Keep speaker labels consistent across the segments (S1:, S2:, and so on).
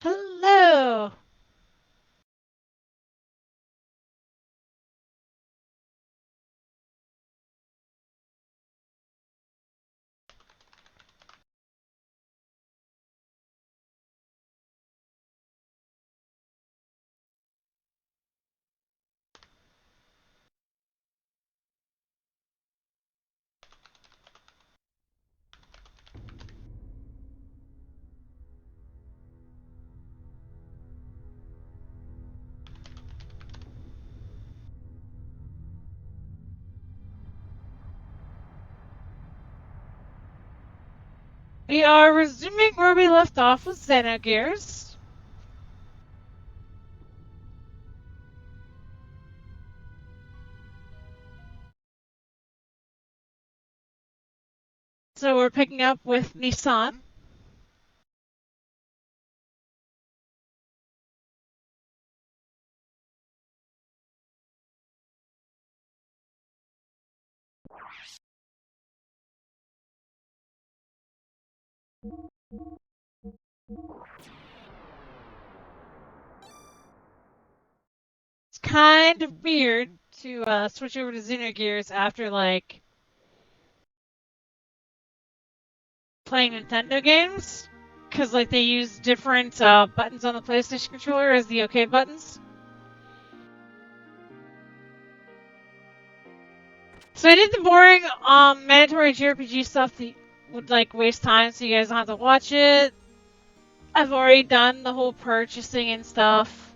S1: Hello! We are resuming where we left off with Xenogears. So we're picking up with Nissan. It's kind of weird to switch over to Xenogears after, like, playing Nintendo games. Because, like, they use different buttons on the PlayStation controller as the OK buttons. So I did the boring mandatory JRPG stuff that would, like, waste time so you guys don't have to watch it. I've already done the whole purchasing and stuff.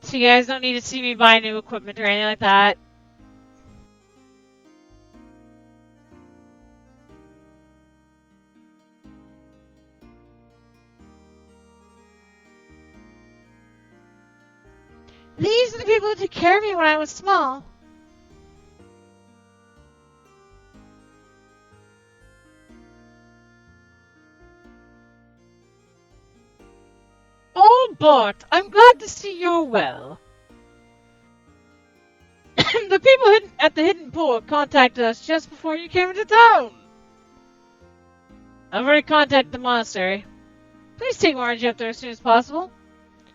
S1: So you guys don't need to see me buy new equipment or anything like that. These are the people who took care of me when I was small. Oh, Bart, I'm glad to see you're well. The people at the hidden port contacted us just before you came into town. I've already contacted the monastery. Please take Margie up there as soon as possible.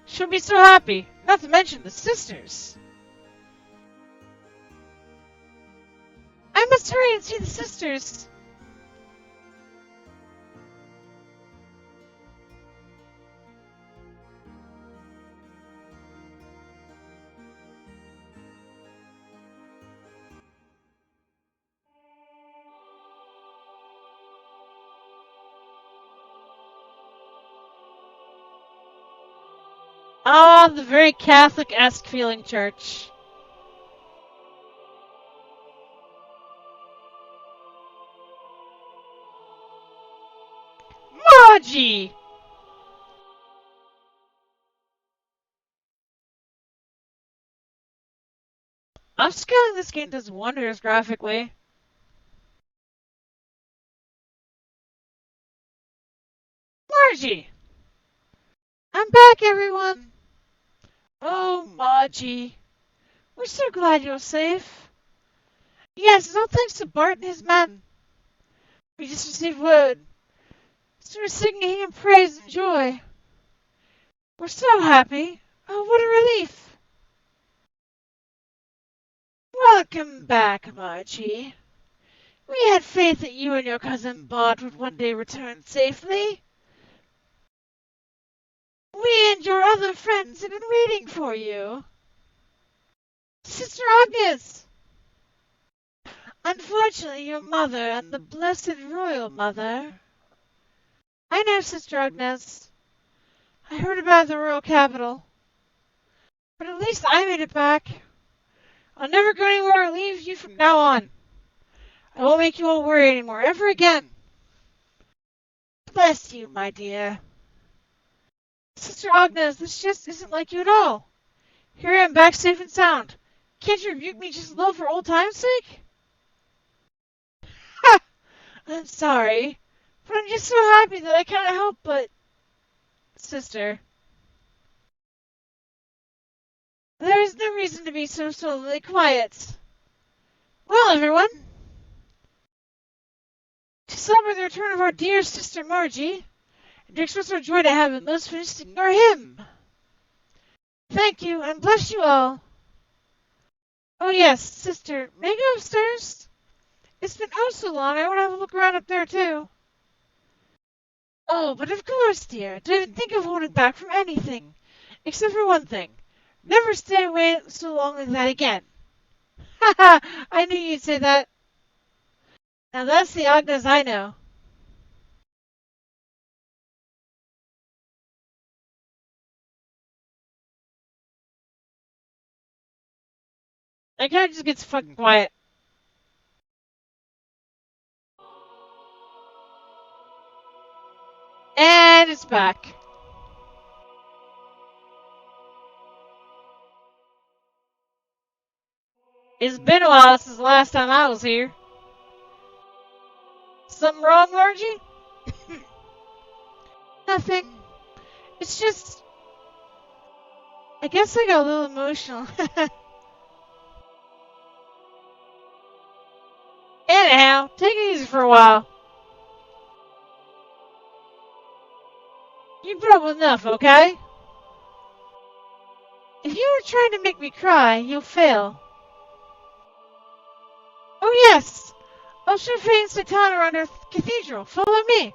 S1: She'll be so happy, not to mention the sisters. I must hurry and see the sisters. Ah, the very Catholic-esque feeling church. Margie! Upscaling this game does wonders graphically. Margie! I'm back, everyone! Oh, Margie. We're so glad you're safe. Yes, it's all thanks to Bart and his men. We just received word. So we're singing in praise and joy. We're so happy. Oh, what a relief. Welcome back, Margie. We had faith that you and your cousin Bart would one day return safely. We and your other friends have been waiting for you. Sister Agnes! Unfortunately, your mother and the Blessed Royal Mother... I know, Sister Agnes. I heard about the royal capital. But at least I made it back. I'll never go anywhere or leave you from now on. I won't make you all worry anymore, ever again. Bless you, my dear. Sister Agnes, this just isn't like you at all. Here I am back safe and sound. Can't you rebuke me just a little for old time's sake? Ha! I'm sorry, but I'm just so happy that I can't help but... Sister, There is no reason to be so solely quiet. Well, everyone, to celebrate the return of our dear sister Margie, and to express our joy to have it most finished singing our hymn. Thank you, and bless you all. Oh yes, sister, may I go upstairs? It's been oh so long, I want to have a look around up there too. Oh, but of course, dear. Don't even think of holding back from anything. Except for one thing. Never stay away so long like that again. Ha ha! I knew you'd say that. Now that's the Agnes I know. It kind of just gets fucking quiet. And it's back. It's been a while since the last time I was here. Something wrong, Margie? Nothing. It's just... I guess I got a little emotional. Anyhow, take it easy for a while. You put up with enough, okay? If you were trying to make me cry, you'll fail. Oh yes! I'll show Faye and Satana around our cathedral. Follow me.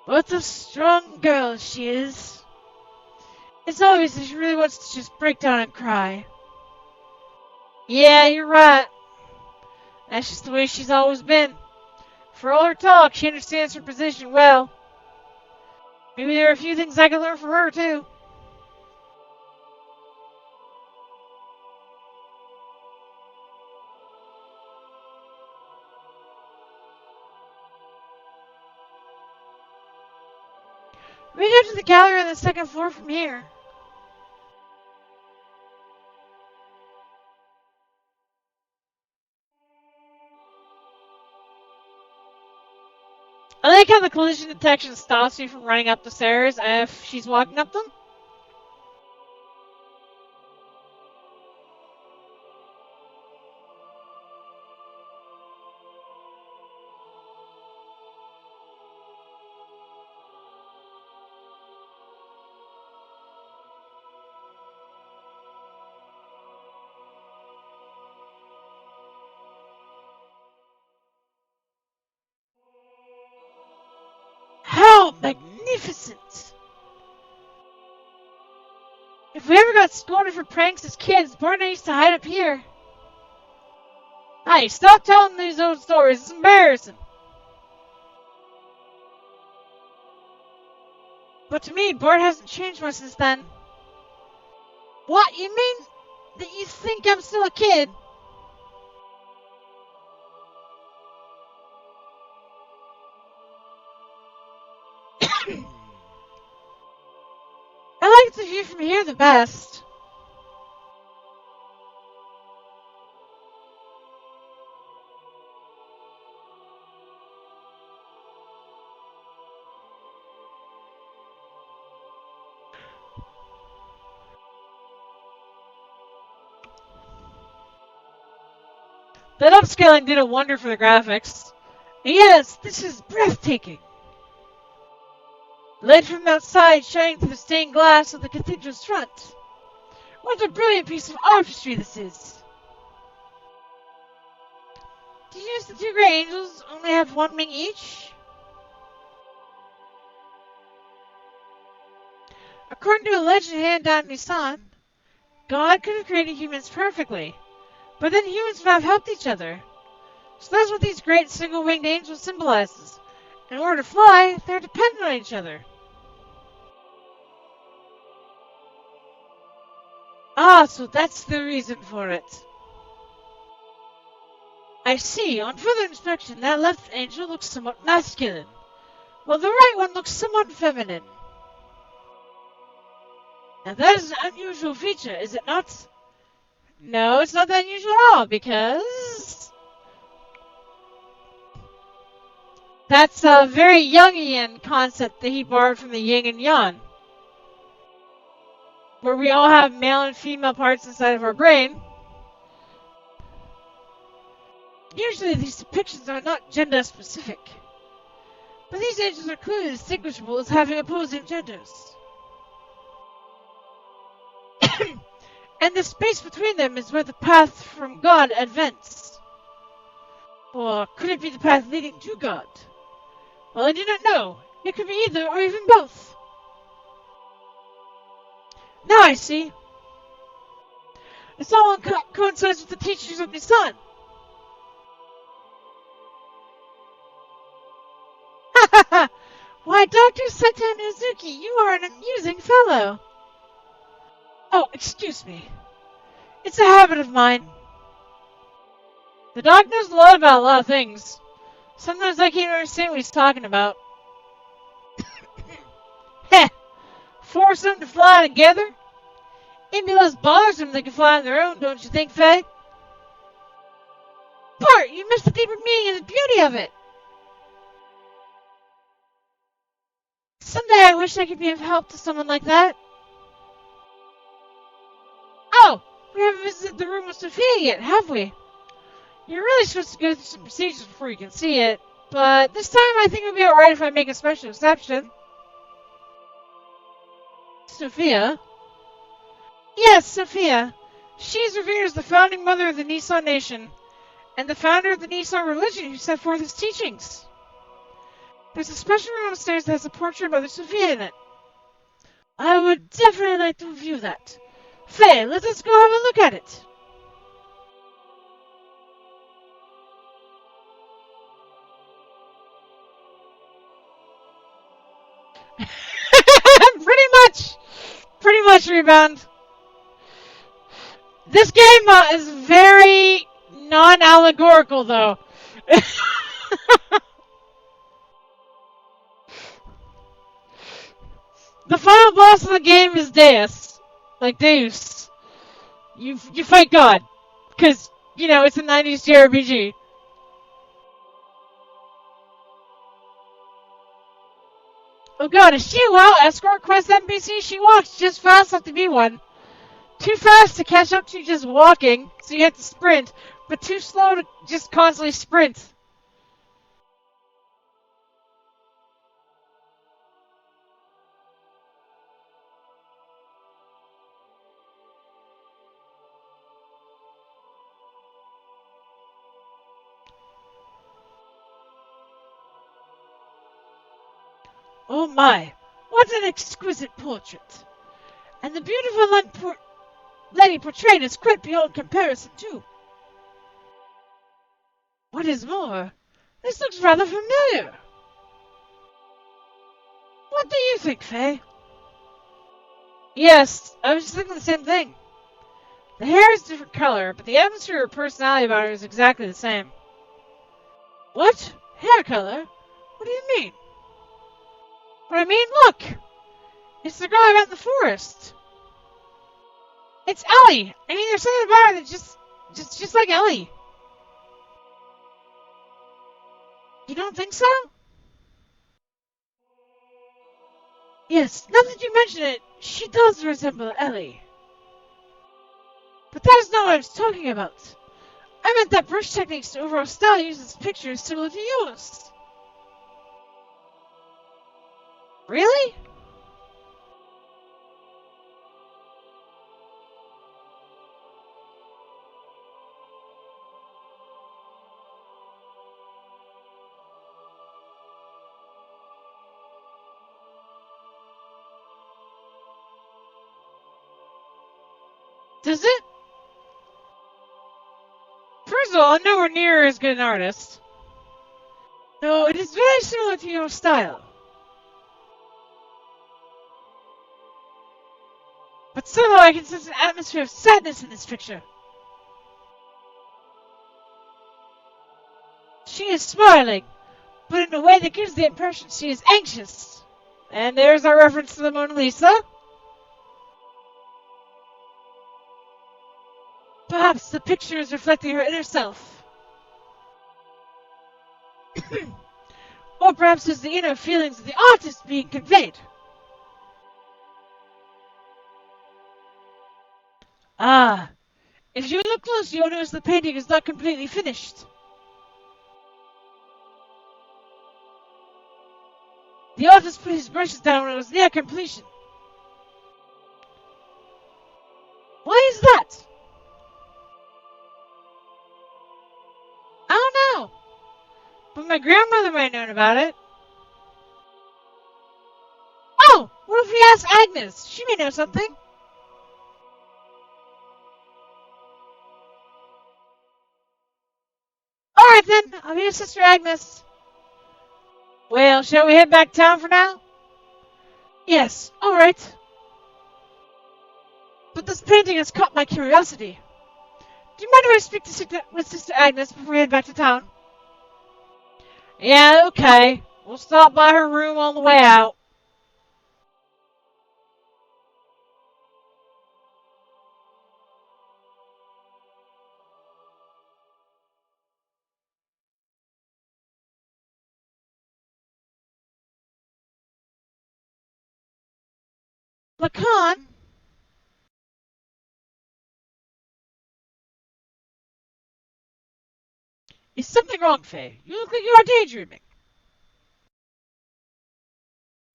S1: What a strong girl she is. It's obvious that she really wants to just break down and cry. Yeah, you're right. That's just the way she's always been. For all her talk, she understands her position well. Maybe there are a few things I can learn from her, too. We go to the gallery on the second floor from here. I like how the collision detection stops me from running up the stairs if she's walking up them. How magnificent! If we ever got scolded for pranks as kids, Bart and I used to hide up here. Hey, stop telling these old stories. It's embarrassing. But to me, Bart hasn't changed much since then. What? You mean that you think I'm still a kid? I like the view from here the best. That upscaling did a wonder for the graphics. Yes, this is breathtaking. Light from outside shining through the stained glass of the cathedral's front. What a brilliant piece of artistry this is. Did you notice the two great angels only have one wing each? According to a legend handed down in Nisan, God could have created humans perfectly, but then humans would have helped each other. So that's what these great single-winged angels symbolizes. In order to fly, they're dependent on each other. Ah, so that's the reason for it. I see. On further inspection, that left angel looks somewhat masculine, while the right one looks somewhat feminine. Now that is an unusual feature, is it not? No, it's not that unusual at all, because... That's a very Jungian concept that he borrowed from the yin and yang, where we all have male and female parts inside of our brain. Usually these depictions are not gender specific, but these angels are clearly distinguishable as having opposing genders. And the space between them is where the path from God advents. Or could it be the path leading to God? Well, I do not know. It could be either or even both. Now I see. It's all coincides with the teachings of the sun. Ha ha ha! Why, Dr. Satanuzuki, you are an amusing fellow. Oh, excuse me. It's a habit of mine. The dog knows a lot about a lot of things. Sometimes I can't understand what he's talking about. Heh! Force them to fly together? It'd be less bothersome if they could fly on their own, don't you think, Faye? Bart, you missed the deeper meaning and the beauty of it. Someday I wish I could be of help to someone like that. Oh, we haven't visited the room with Sophia yet, have we? You're really supposed to go through some procedures before you can see it, but this time I think it'll be alright if I make a special exception. Sophia? Yes, Sophia. She is revered as the founding mother of the Nissan Nation, and the founder of the Nissan religion who set forth its teachings. There's a special room upstairs that has a portrait of Mother Sophia in it. I would definitely like to view that. Faye, let us go have a look at it. Pretty much, Rebound. This game is very non-allegorical, though. The final boss of the game is Deus. Like Deus. You fight God. Because, you know, it's a 90s JRPG. Oh god, is she a WoW escort quest NPC? She walks just fast enough to be one. Too fast to catch up to just walking, so you have to sprint, but too slow to just constantly sprint. Oh my, what an exquisite portrait! And the beautiful lady portrayed is quite beyond comparison too. What is more, this looks rather familiar. What do you think, Faye? Yes, I was just thinking the same thing. The hair is a different color, but the atmosphere or personality about her is exactly the same. What? Hair color? What do you mean? What I mean, look! It's the girl I met in the forest. It's Ellie! I mean, there's something about her that's just like Ellie. You don't think so? Yes, now that you mention it, she does resemble Ellie. But that is not what I was talking about. I meant that brush techniques to overall style used in this picture is similar to yours. Really? Does it? First of all, I'm nowhere near as good an artist. No, it is very similar to your style. But somehow I can sense an atmosphere of sadness in this picture. She is smiling, but in a way that gives the impression she is anxious. And there's our reference to the Mona Lisa. Perhaps the picture is reflecting her inner self. Or perhaps it's the inner feelings of the artist being conveyed. Ah, if you look close, you'll notice the painting is not completely finished. The artist put his brushes down when it was near completion. Why is that? I don't know, but my grandmother might have known about it. Oh, what if we ask Agnes? She may know something. Alright then, I'll be your sister Agnes. Well, shall we head back town for now? Yes, alright. But this painting has caught my curiosity. Do you mind if I speak to with Sister Agnes before we head back to town? Yeah, okay. We'll stop by her room on the way out. Lacan? Is something wrong, Faye? You look like you are daydreaming.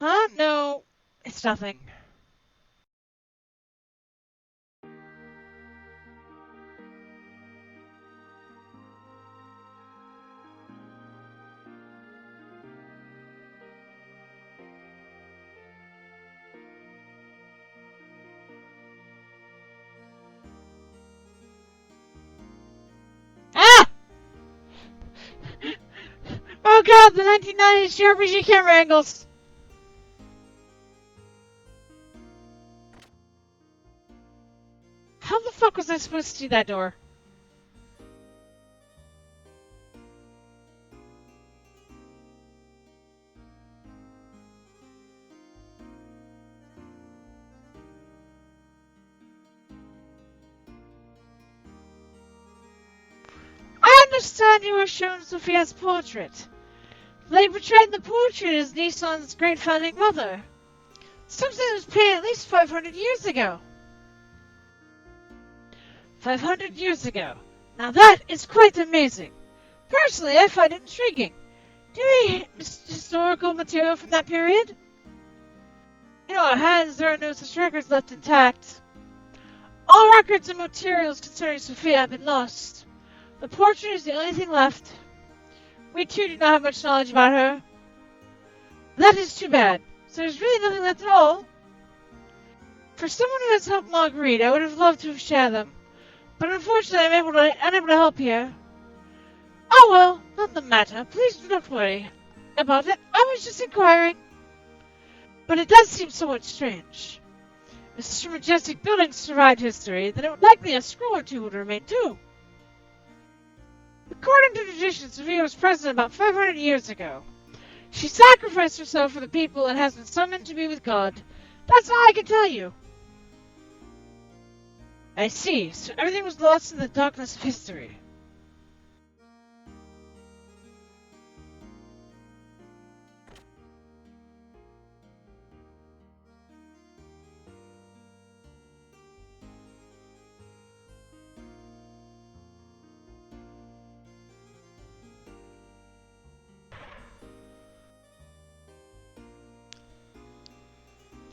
S1: Huh? No, it's nothing. Ah! Oh god, the 1990s JRPG camera angles! How the fuck was I supposed to see that door? I understand you were shown Sophia's portrait. They portrayed the portrait as Nissan's great founding mother. Something that was painted at least 500 years ago. 500 years ago. Now that is quite amazing. Personally, I find it intriguing. Do you have any historical material from that period? In our hands, there are no such records left intact. All records and materials concerning Sophia have been lost. The portrait is the only thing left. We too do not have much knowledge about her. That is too bad. So there's really nothing left at all. For someone who has helped Marguerite, I would have loved to have shared them. But unfortunately, I'm unable to help here. Oh well, not the matter. Please do not worry about it. I was just inquiring. But it does seem somewhat strange. If such majestic buildings survived history, then it would likely a scroll or two would remain too. According to tradition, Sophia was president about 500 years ago. She sacrificed herself for the people and has been summoned to be with God. That's all I can tell you. I see, so everything was lost in the darkness of history.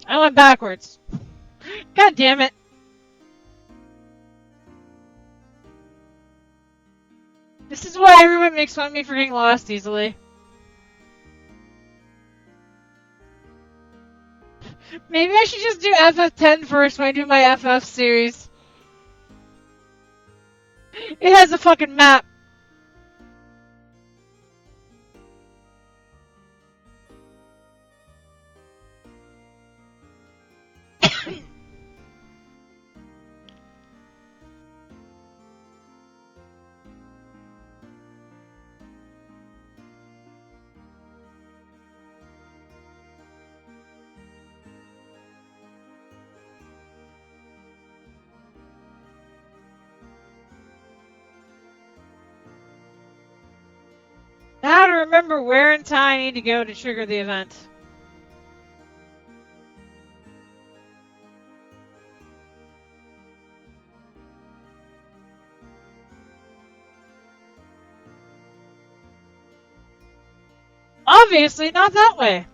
S1: I went backwards. God damn it. This is why everyone makes fun of me for getting lost easily. Maybe I should just do FF10 first when I do my FF series. It has a fucking map. gotta remember where in time I need to go to trigger the event. Obviously, not that way.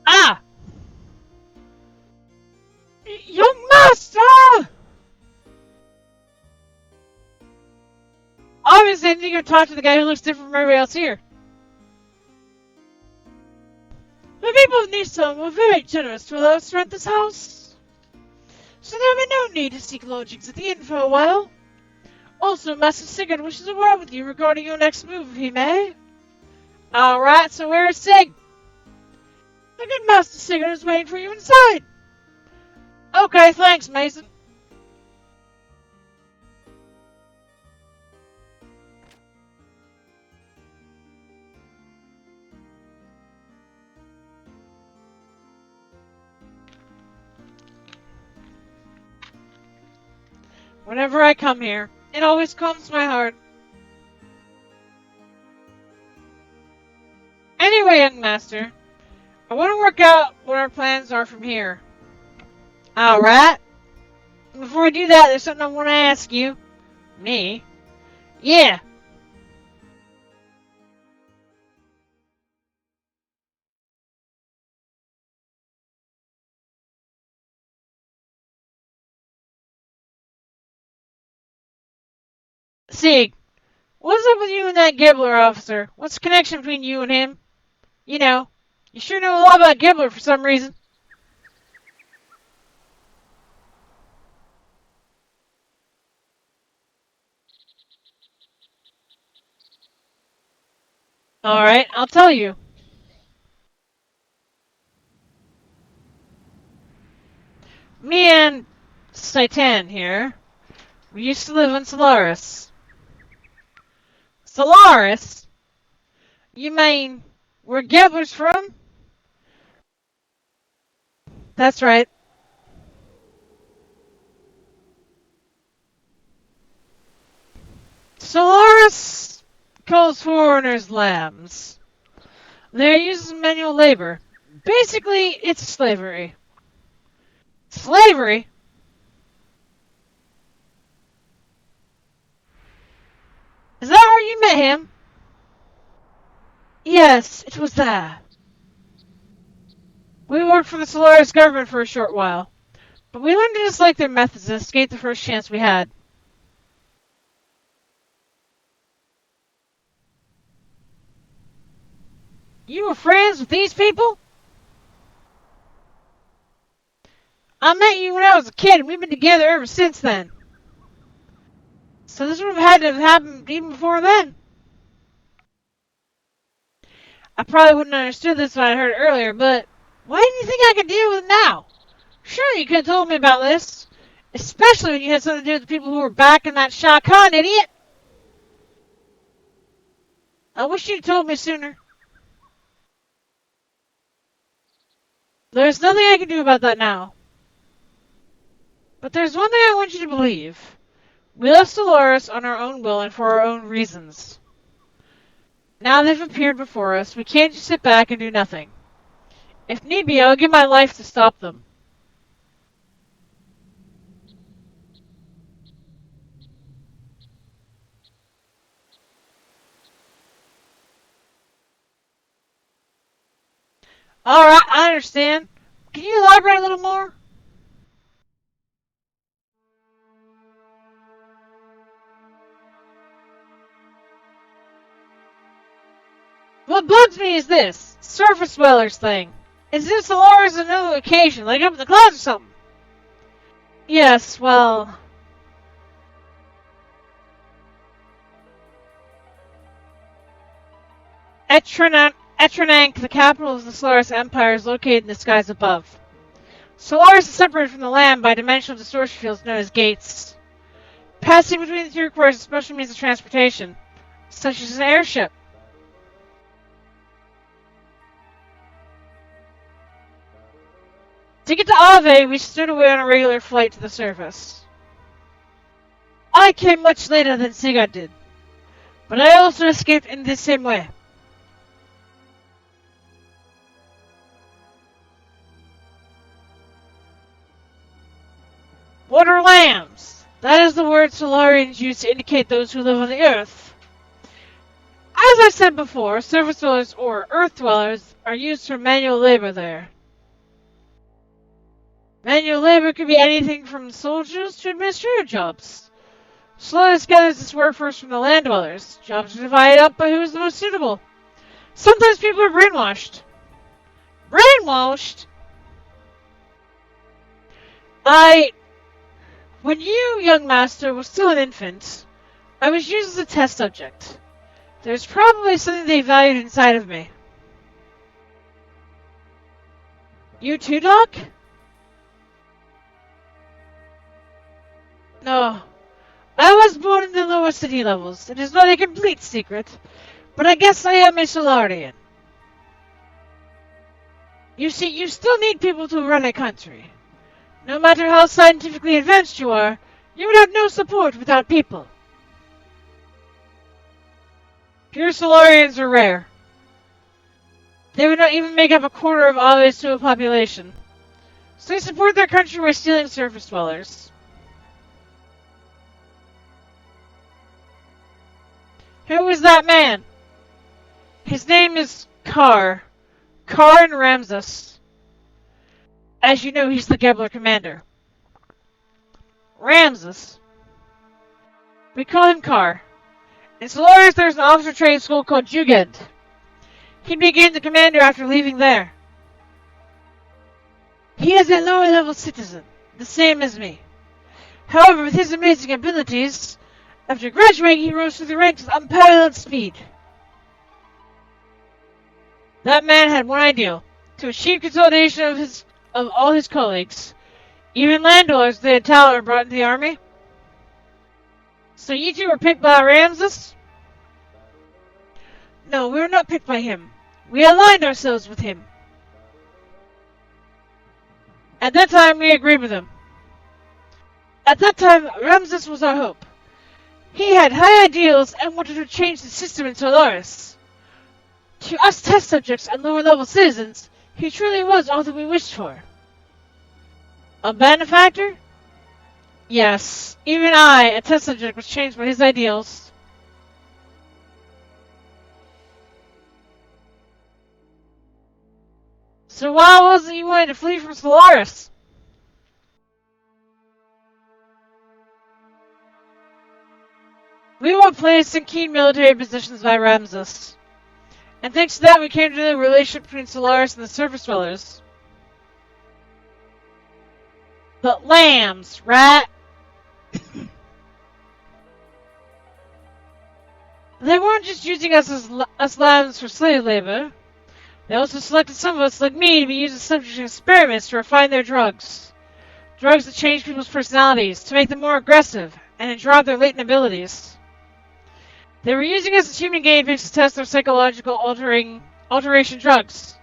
S1: Ah! Young master! Obviously, I need to go talk to the guy who looks different from everybody else here. The people of Nissan were very generous to allow us to rent this house, so there will be no need to seek lodgings at the inn for a while. Also, Master Sigurd wishes a word with you regarding your next move, if he may. Alright, so where is Sig? The good Master Sigurd is waiting for you inside. Okay, thanks, Mason. Whenever I come here, it always calms my heart. Anyway, young master, I want to work out what our plans are from here. Alright. Before I do that, there's something I want to ask you. Me? Yeah. Sig, what's up with you and that Gibbler officer? What's the connection between you and him? You know, you sure know a lot about Gibbler for some reason. Alright, I'll tell you. Me and Saitan here, we used to live in Solaris. Solaris? You mean where Gibbler's from? That's right. Solaris calls foreigners lambs. They're using manual labor. Basically, it's slavery. Slavery? Is that where you met him? Yes, it was that. We worked for the Solaris government for a short while, but we learned to dislike their methods and escaped the first chance we had. You were friends with these people? I met you when I was a kid, and we've been together ever since then. So this would have had to have happened even before then. I probably wouldn't have understood this if I had heard it earlier, but why didn't you think I could deal with it now? Sure, you could have told me about this. Especially when you had something to do with the people who were backing that Shah Khan idiot. I wish you'd told me sooner. There's nothing I can do about that now. But there's one thing I want you to believe. We left Solaris on our own will and for our own reasons. Now they've appeared before us, we can't just sit back and do nothing. If need be, I'll give my life to stop them. Alright, I understand. Can you elaborate a little more? What bugs me is this surface dwellers thing. Is this Solaris another occasion, like up in the clouds or something? Yes, well... Etranank, the capital of the Solaris Empire, is located in the skies above. Solaris is separated from the land by dimensional distortion fields known as gates. Passing between the two requires a special means of transportation, such as an airship. To get to Ave, we stood away on a regular flight to the surface. I came much later than Sigurd did, but I also escaped in the same way. What are lambs? That is the word Solarians use to indicate those who live on the earth. As I said before, surface dwellers or earth dwellers are used for manual labor there. Manual labor could be anything from soldiers to administrative jobs. Solaris gathers its workforce from the land dwellers. Jobs are divided up by who is the most suitable. Sometimes people are brainwashed. Brainwashed? When you, young master, were still an infant, I was used as a test subject. There's probably something they valued inside of me. You too, Doc? No. I was born in the lower city levels. It is not a complete secret, but I guess I am a Solarian. You see, you still need people to run a country. No matter how scientifically advanced you are, you would have no support without people. Pure Solarians are rare. They would not even make up a quarter of Ave's total population. So they support their country by stealing surface dwellers. Who is that man? His name is Kar. Kar and Ramses. As you know, he's the Gebler commander. Ramses. We call him Kar. In Solaris, there's an officer training school called Jugend. He became the commander after leaving there. He is a lower-level citizen, the same as me. However, with his amazing abilities, after graduating, he rose through the ranks with unparalleled speed. That man had one ideal: to achieve consolidation of all his colleagues. Even landowners they had talent were brought into the army. So you two were picked by Ramses? No, we were not picked by him. We aligned ourselves with him. At that time, we agreed with him. At that time, Ramses was our hope. He had high ideals and wanted to change the system in Solaris. To us test subjects and lower-level citizens, he truly was all that we wished for. A benefactor? Yes, even I, a test subject, was changed by his ideals. So why was it you wanted to flee from Solaris? We were placed in key military positions by Ramses. And thanks to that, we came to the relationship between Solaris and the surface dwellers. But lambs, right? They weren't just using us as lambs for slave labor. They also selected some of us, like me, to be used as subject experiments to refine their drugs. Drugs that change people's personalities, to make them more aggressive, and to draw their latent abilities. They were using us as human guinea pigs to test their psychological alteration drugs.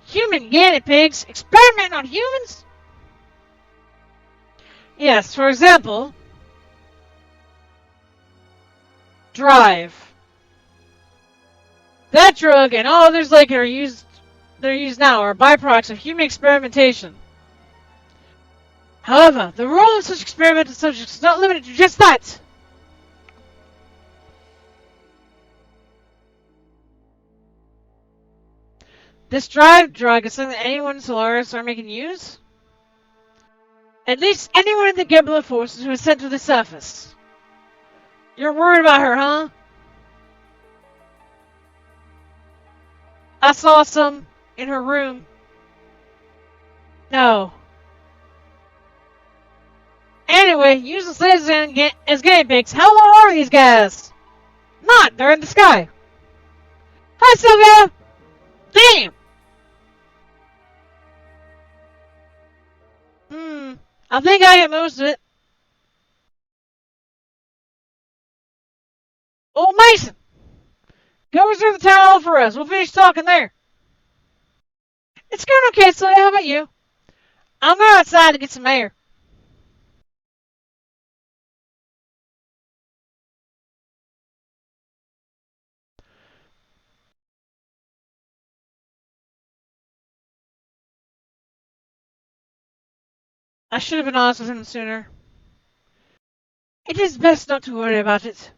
S1: Human guinea pigs? Experiment on humans? Yes, for example, drive. That drug and all others like it are used now are byproducts of human experimentation. However, the role of such experimental subjects is not limited to just that. This drive drug is something that anyone in Solaris Army can use? At least anyone in the Gebler forces who is sent to the surface. You're worried about her, huh? I saw some in her room. No. Anyway, use the slaves as guinea pigs. How low are these guys? Not, they're in the sky. Hi, Sylvia! Damn! I think I get most of it. Old Mason! Go reserve the town hall for us. We'll finish talking there. It's going okay, Sylvia. How about you? I'm going outside to get some air. I should have been honest with him sooner. It is best not to worry about it.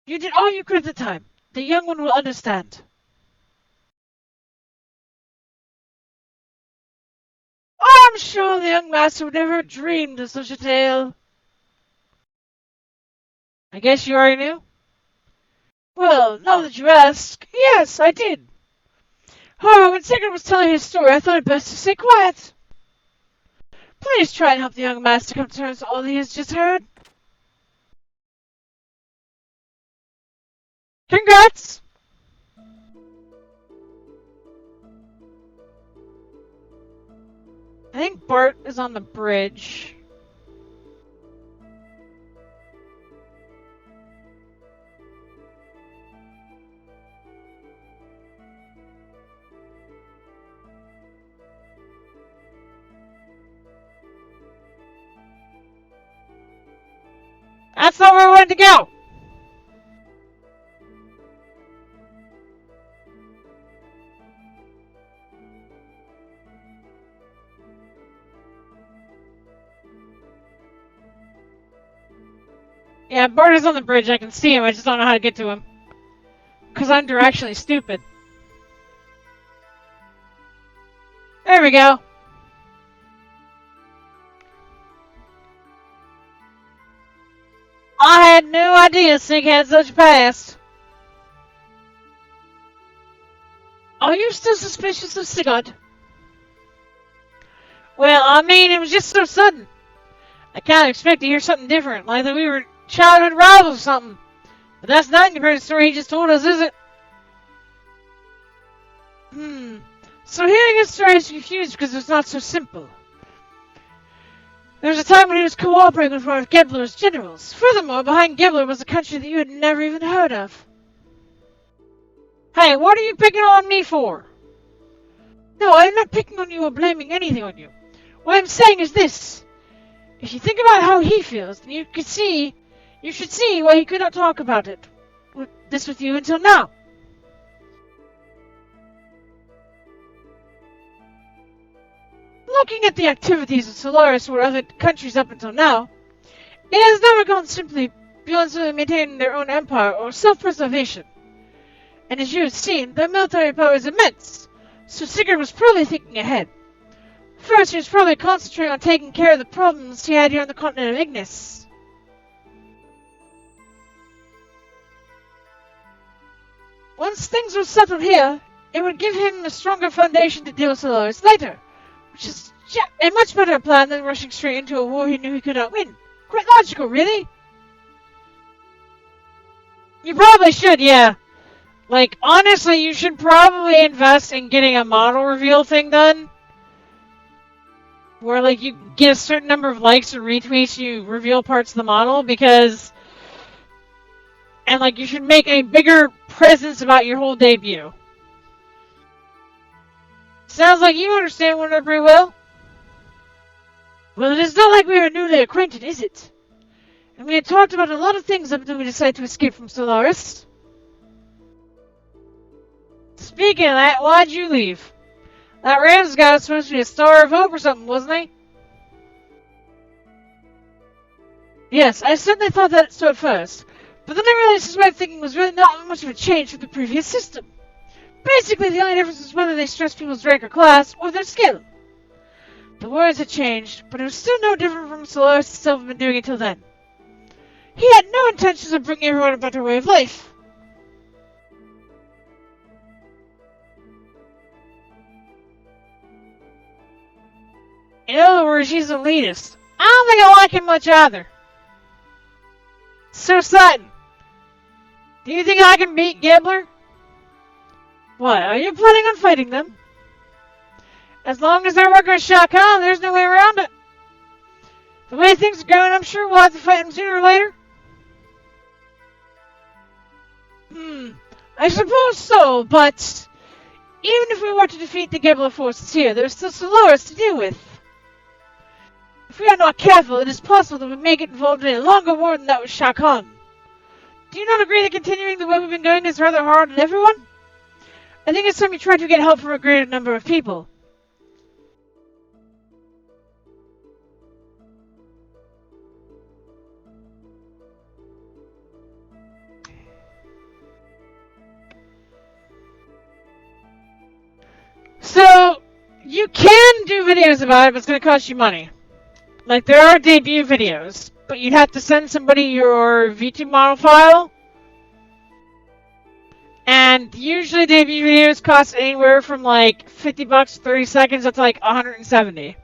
S1: You did all you could at the time. The young one will understand. I'm sure the young master would never have dreamed of such a tale. I guess you already knew? Well, now that you ask, yes, I did. However, when Sigurd was telling his story, I thought it best to stay quiet. Please try and help the young master come to terms with all he has just heard. Congrats! I think Bart is on the bridge. That's not where we wanted to go! Yeah, Bart is on the bridge. I can see him. I just don't know how to get to him. Because I'm directionally stupid. There we go. I had no idea Sig had such a past. Are you still suspicious of Sigurd? Well, I mean, it was just so sudden. I kind of expect to hear something different, like that we were childhood rivals or something. But that's not in the story he just told us, is it? So hearing his story is confused because it's not so simple. There was a time when he was cooperating with one of Gebler's generals. Furthermore, behind Gebler was a country that you had never even heard of. Hey, what are you picking on me for? No, I'm not picking on you or blaming anything on you. What I'm saying is this. If you think about how he feels, then you should see why he could not talk about this with you until now. Looking at the activities of Solaris or other countries up until now, it has never gone simply beyond simply maintaining their own empire or self-preservation. And as you have seen, their military power is immense, so Sigurd was probably thinking ahead. First, he was probably concentrating on taking care of the problems he had here on the continent of Ignis. Once things were settled here, it would give him a stronger foundation to deal with Solaris later, which is a much better plan than rushing straight into a war he knew he could not win. Quite logical, really. You probably should, yeah. Like, honestly, you should probably invest in getting a model reveal thing done. Where, like, you get a certain number of likes or retweets, you reveal parts of the model, because... And, like, you should make a bigger presence about your whole debut. Sounds like you understand one pretty well. Well, it is not like we are newly acquainted, is it? And we had talked about a lot of things up until we decided to escape from Solaris. Speaking of that, why'd you leave? That Rams guy was supposed to be a star of hope or something, wasn't he? Yes, I certainly thought that so at first. But then I realized his way of thinking was really not much of a change from the previous system. Basically, the only difference is whether they stress people's rank or class, or their skill. The words had changed, but it was still no different from Solaris itself had been doing until then. He had no intentions of bringing everyone a better way of life. In other words, he's an elitist. I don't think I like him much either. So, Sutton, do you think I can beat Gebler? What, are you planning on fighting them? As long as they're working with Shao Kahn, there's no way around it. The way things are going, I'm sure we'll have to fight them sooner or later. I suppose so, but even if we were to defeat the Gebler forces here, there's still Solaris to deal with. If we are not careful, it is possible that we may get involved in a longer war than that with Shao Kahn. Do you not agree that continuing the way we've been going is rather hard on everyone? I think it's time you try to get help from a greater number of people. So, you can do videos about it, but it's going to cost you money. Like, there are debut videos, but you'd have to send somebody your V2 model file. And usually debut videos cost anywhere from like $50 to 30 seconds up to like 170.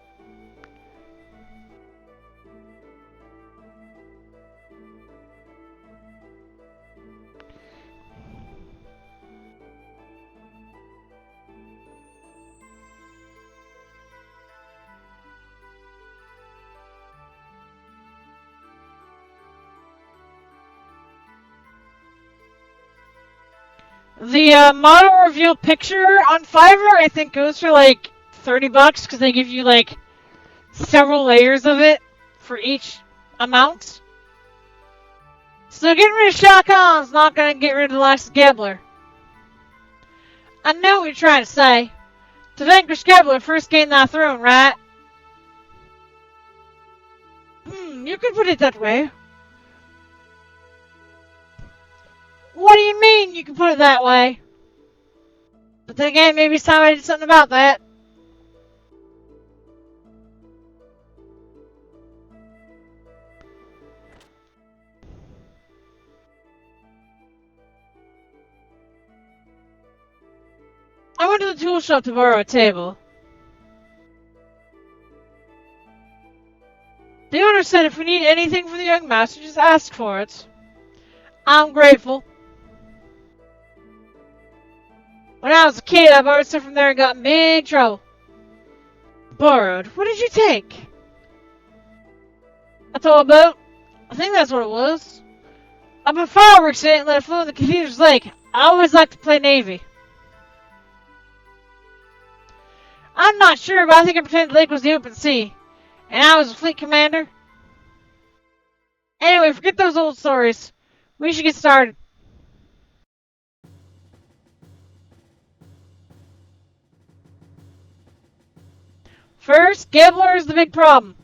S1: The model reveal picture on Fiverr, I think, goes for like $30 because they give you like several layers of it for each amount. So getting rid of Shao Kahn's not going to get rid of the last Gebler. I know what you're trying to say. To vanquish Gebler, first gain that throne, right? You could put it that way. What do you mean you can put it that way? But then again, maybe it's time I did something about that. I went to the tool shop to borrow a table. The owner said if we need anything from the young master, just ask for it. I'm grateful. When I was a kid, I borrowed stuff from there and got in big trouble. Borrowed? What did you take? A toy boat? I think that's what it was. I put fireworks in it and let it float in the cathedral's lake. I always liked to play Navy. I'm not sure, but I think I pretended the lake was the open sea. And I was a fleet commander. Anyway, forget those old stories. We should get started. First, Gebler is the big problem.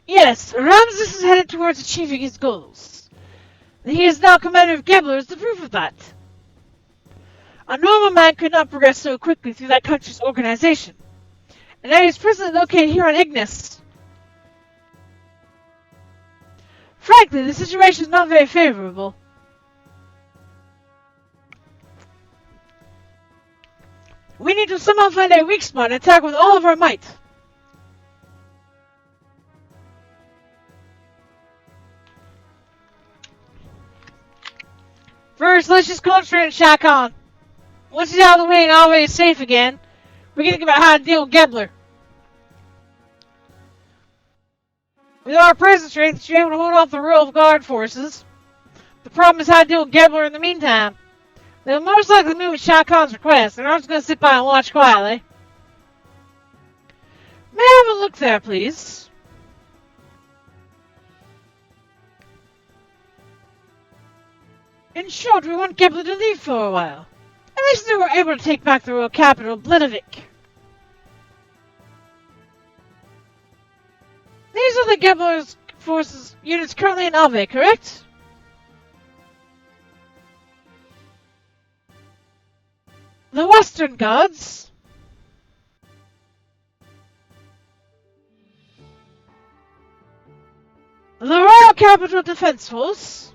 S1: Yes, Ramses is headed towards achieving his goals. He is now commander of Gebler is the proof of that. A normal man could not progress so quickly through that country's organization. And now he is presently located here on Ignis. Frankly, the situation is not very favorable. We need to somehow find a weak spot and attack with all of our might. First, let's just concentrate on Shao Kahn. Once he's out of the way and always safe again, we can think about how to deal with Gebler. With our present strength, you're able to hold off the Royal Guard forces. The problem is how to deal with Gebler in the meantime. They'll most likely move at Shao Kahn's request. They're not just going to sit by and watch quietly. May I have a look there, please? In short, we want Gebler to leave for a while. At least they were able to take back the royal capital, Bledovik. These are the Gebler's forces units currently in Ave, correct? The Western Guards. The Royal Capital Defense Force.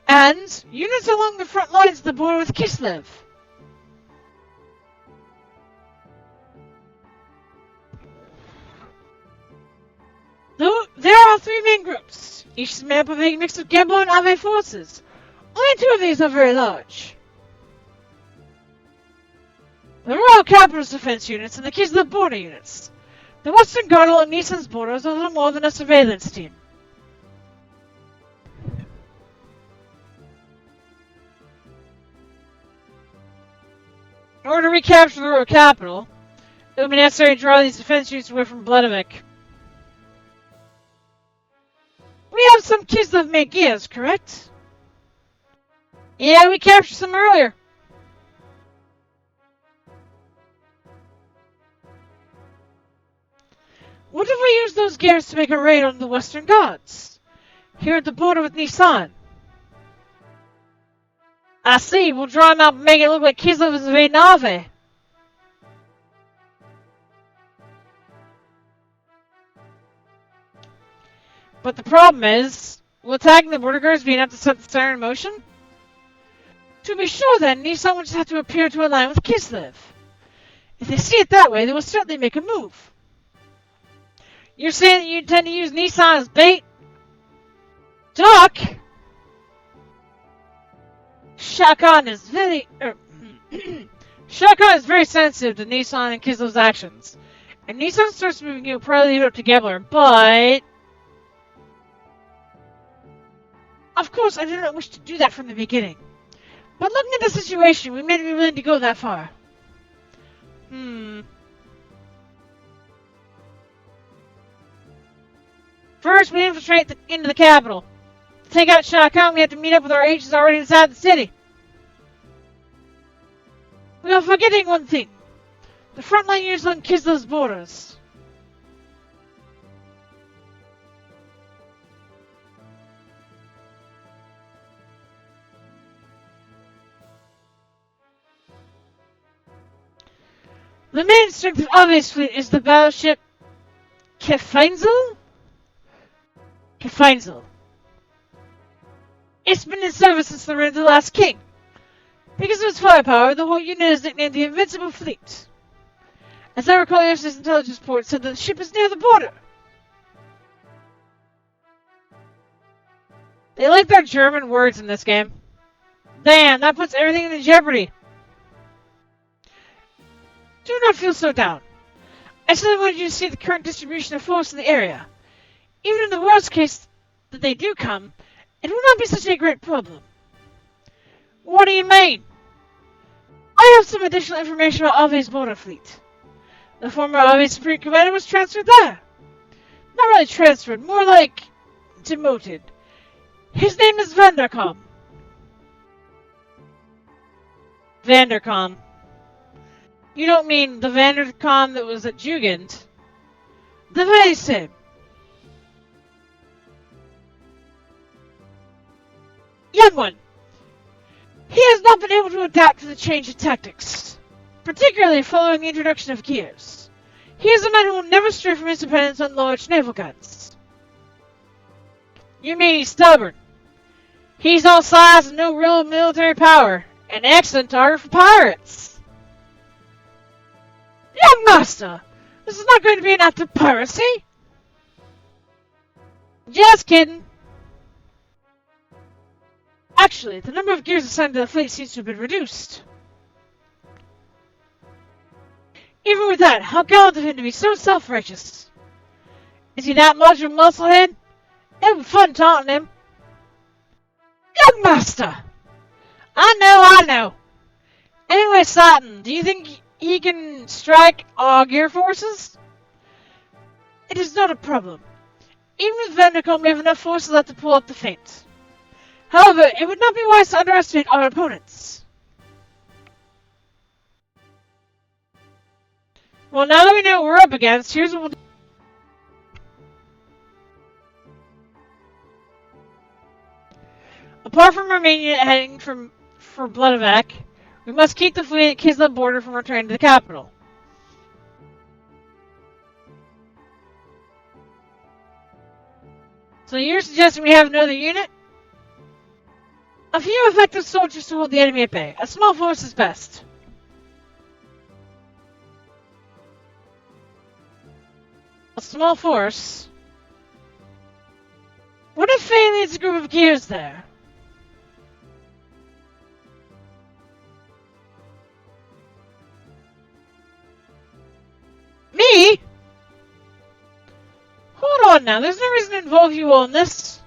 S1: And units along the front lines of the border with Kislev. There are have three main groups. Each is made up of a mix of Gembo and Ave forces. Only two of these are very large. The Royal Capital's defense units and the Kislev border units. The Western Guard along Nissan's border is a little more than a surveillance team. In order to recapture the Royal Capital, it would be necessary to draw these defense units away from Vladimir. We have some Kislev made gears, correct? Yeah, we captured some earlier. What if we use those gears to make a raid on the Western Gods? Here at the border with Nissan. I see, we'll draw them out and make it look like Kislev is invading Ave. But the problem is, will attacking the border guards be enough to set the siren in motion? To be sure then, Nissan will just have to appear to align with Kislev. If they see it that way, they will certainly make a move. You're saying that you intend to use Nissan as bait? Doc! Shakan is very... Shakan is very sensitive to Nissan and Kislev's actions. And Nissan starts moving, you'll probably leave it up to Gebler, but... Of course, I did not wish to do that from the beginning. But looking at the situation, we may be willing to go that far. First, we infiltrate into the capital. To take out Shakan, we have to meet up with our agents already inside the city. We are forgetting one thing. The frontline units on Kislev's borders. The main strength of Ave's fleet is the battleship Kefeinzel? Kefeinzel. It's been in service since the reign of the last king. Because of its firepower, the whole unit is nicknamed the Invincible Fleet. As I recall, yesterday's intelligence report said that the ship is near the border. They like their German words in this game. Damn, that puts everything in jeopardy. Do not feel so down. I simply wanted you to see the current distribution of force in the area. Even in the worst case that they do come, it will not be such a great problem. What do you mean? I have some additional information about Ave's border fleet. The former Ave Supreme Commander was transferred there. Not really transferred, more like demoted. His name is Vanderkom. Vanderkom. You don't mean the Vanderkom that was at Jugend? The very same. Young one. He has not been able to adapt to the change of tactics, particularly following the introduction of gears. He is a man who will never stray from his dependence on large naval guns. You mean he's stubborn? He's all size and no real military power. An excellent target for pirates. Young master, this is not going to be an act of piracy. Just kidding. Actually, the number of gears assigned to the fleet seems to have been reduced. Even with that, how gallant of him to be so self-righteous. Is he that much of a musclehead? It would be fun taunting him. Young master! I know. Anyway, Satan, do you think he can strike all gear forces? It is not a problem. Even with Vanderkom, we have enough forces left to pull up the feint. However, it would not be wise to underestimate our opponents. Well, now that we know what we're up against, here's what we'll do. Apart from Romania heading for Vladivek, we must keep the fleet at Kislev border from returning to the capital. So you're suggesting we have another unit? A few effective soldiers to hold the enemy at bay. A small force is best. A small force? Nephi leads a group of gears there. Me? Hold on now, there's no reason to involve you all in this.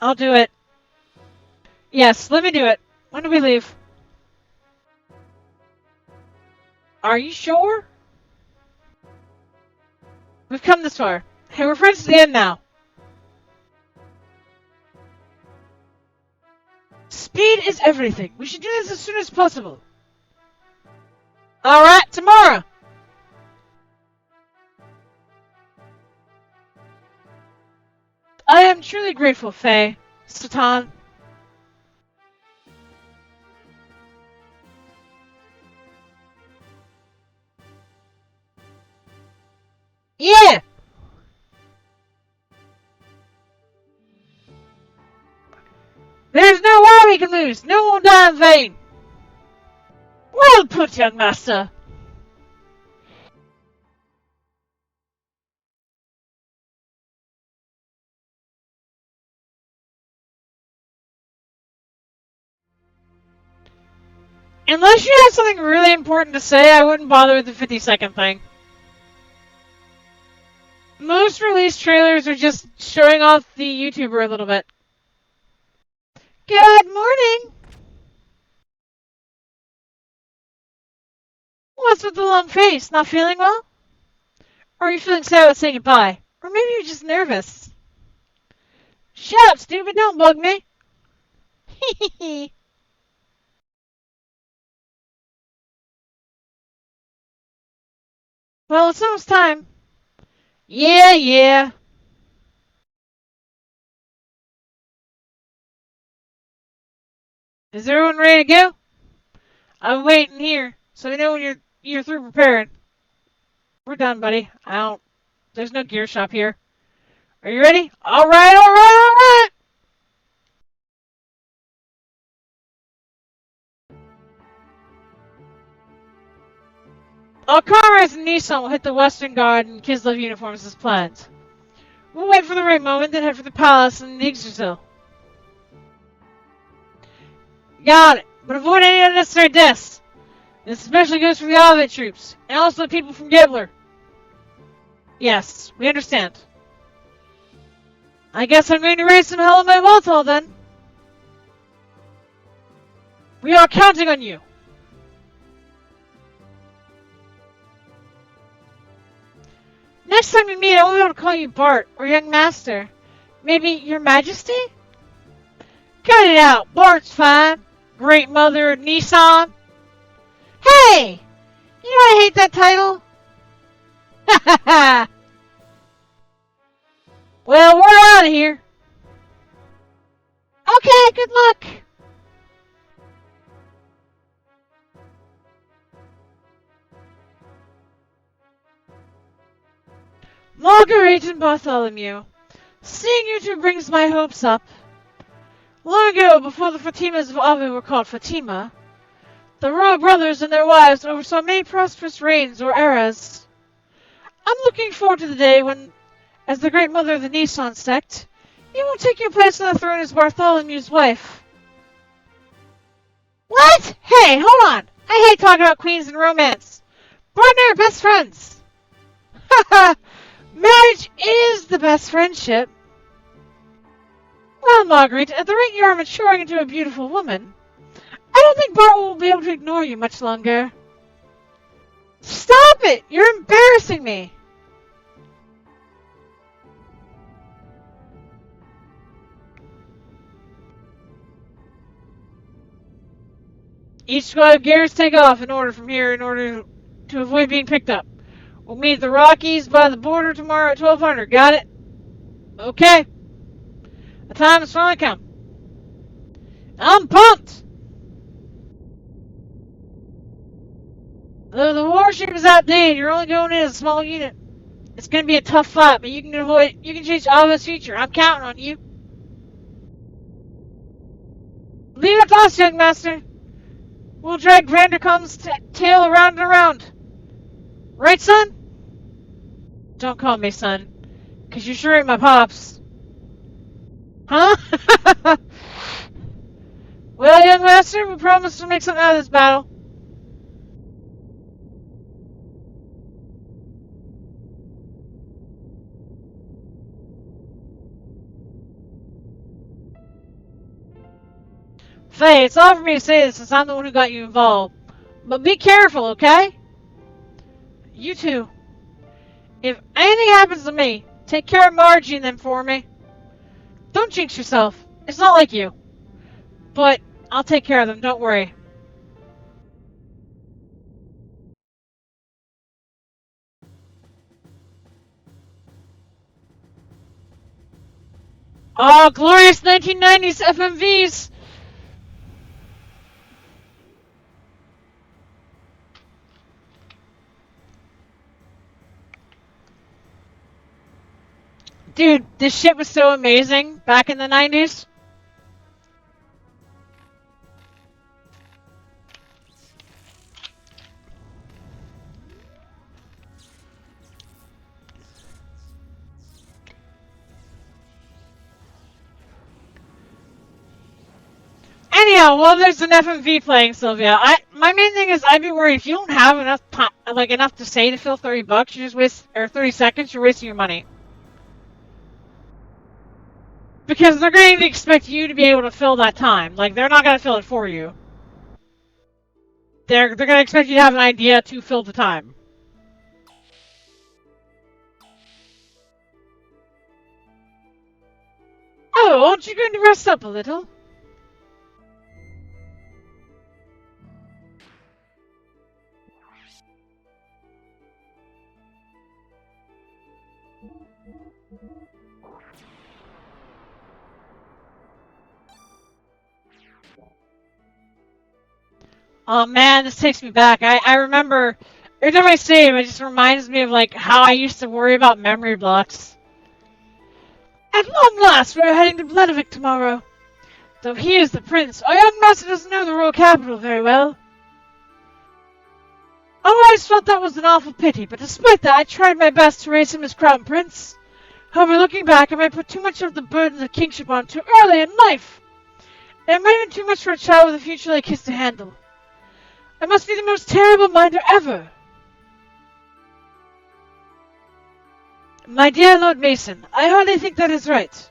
S1: I'll do it. Yes, let me do it. When do we leave? Are you sure? We've come this far. Hey, we're friends to the end now. Speed is everything. We should do this as soon as possible. Alright, tomorrow. I am truly grateful, Faye. Satan. Yeah! There's no war we can lose. No one will die in vain. Well put, young master. Unless you have something really important to say, I wouldn't bother with the 50-second thing. Most release trailers are just showing off the YouTuber a little bit. Good morning! What's with the long face? Not feeling well? Or are you feeling sad about saying goodbye? Or maybe you're just nervous. Shut up, stupid! Don't bug me! Hehehe. Well, it's almost time. Yeah. Is everyone ready to go? I'm waiting here, so we know when you're through preparing. We're done, buddy. There's no gear shop here. Are you ready? Alright! All comrades in Nissan will hit the Western Guard in Kislev uniforms as planned. We'll wait for the right moment, then head for the palace in Yggdrasil. Got it, but avoid any unnecessary deaths. This especially goes for the Olivet troops, and also the people from Gibbler. Yes, we understand. I guess I'm going to raise some hell in my Voltol then. We are counting on you. Next time we meet, I won't be able to call you Bart or Young Master. Maybe Your Majesty? Cut it out. Bart's fine. Great Mother Nissan. Hey! You know I hate that title. Ha ha ha! Well, we're out of here. Okay, good luck. Marguerite and Bartholomew, seeing you two brings my hopes up. Long ago, before the Fatimas of Ave were called Fatima, the royal brothers and their wives oversaw many prosperous reigns or eras. I'm looking forward to the day when, as the great mother of the Nissan sect, you will take your place on the throne as Bartholomew's wife. What? Hey, hold on! I hate talking about queens and romance. Bart and I are best friends. Haha! Marriage is the best friendship. Well, Marguerite, at the rate you are maturing into a beautiful woman, I don't think Bart will be able to ignore you much longer. Stop it! You're embarrassing me! Each squad of gears take off in order from here in order to avoid being picked up. We'll meet at the Rockies by the border tomorrow at 1200. Got it? Okay. The time has finally come. I'm pumped! Though the warship is outdated, you're only going in as a small unit. It's going to be a tough fight, but you can change Ava's future. I'm counting on you. Leave it up to us, young master. We'll drag Vandercom's tail around and around. Right, son? Don't call me son. Cause you sure ain't my pops. Huh? Well, young master, we promise to make something out of this battle. Faye, it's odd for me to say this since I'm the one who got you involved. But be careful, okay? You too. If anything happens to me, take care of Margie and them for me. Don't jinx yourself. It's not like you. But I'll take care of them, don't worry. Oh, glorious 1990s FMVs! Dude, this shit was so amazing back in the 90s. Anyhow, while there's an FMV playing, Sylvia, my main thing is I'd be worried if you don't have enough time, like enough to say to fill 30 bucks, you just waste, or 30 seconds, you're wasting your money. Because they're going to expect you to be able to fill that time. Like, they're not going to fill it for you. They're going to expect you to have an idea to fill the time. Oh, aren't you going to rest up a little? Oh man, this takes me back. I remember, every time I say it, it just reminds me of like how I used to worry about memory blocks. At long last, we're heading to Bledovic tomorrow. Though he is the prince, our young master doesn't know the royal capital very well. I always felt that was an awful pity, but despite that, I tried my best to raise him as crown prince. However, looking back, I might put too much of the burden of kingship on too early in life. And it might have been too much for a child with a future like his to handle. I must be the most terrible minder ever. My dear Lord Mason, I hardly think that is right.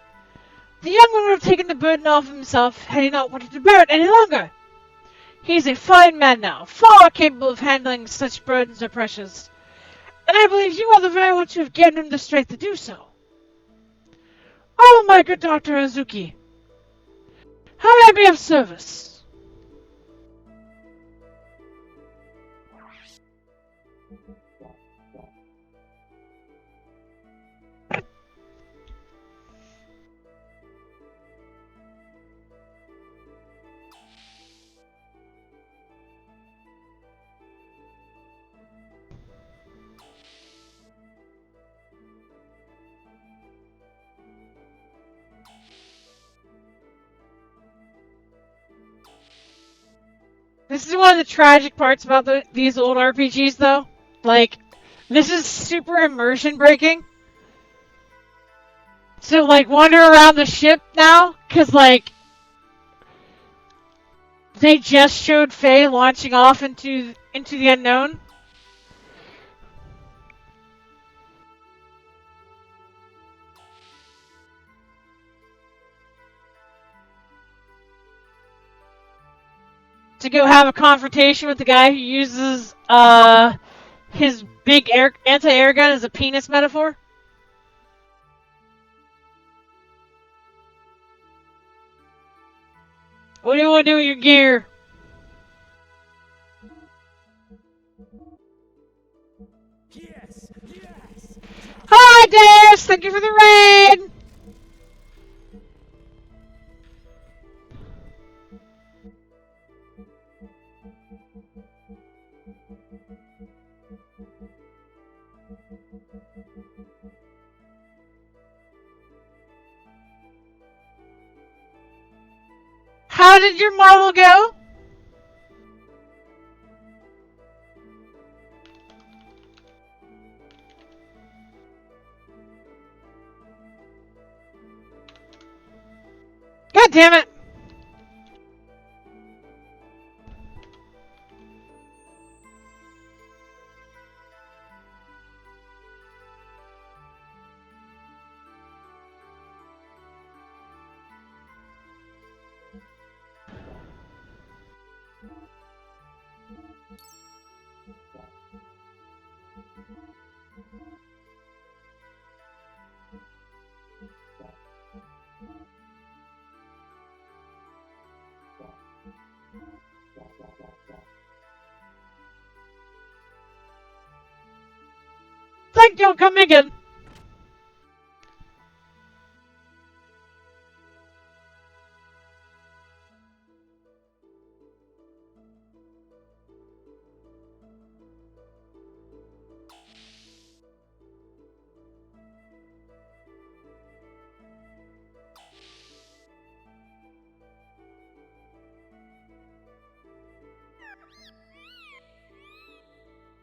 S1: The young one would have taken the burden off himself had he not wanted to bear it any longer. He is a fine man now, far capable of handling such burdens or pressures, and I believe you are the very one to have given him the strength to do so. Oh, my good Dr. Azuki, how may I be of service? This is one of the tragic parts about these old RPGs, though. Like, this is super immersion breaking. So, like, wander around the ship now, because, like, they just showed Faye launching off into the unknown. To go have a confrontation with the guy who uses, his big anti-air gun as a penis metaphor. What do you want to do with your gear?
S2: Yes, yes.
S1: Hi, Darius! Thank you for the raid! How did your model go? God damn it! Thank you, come again.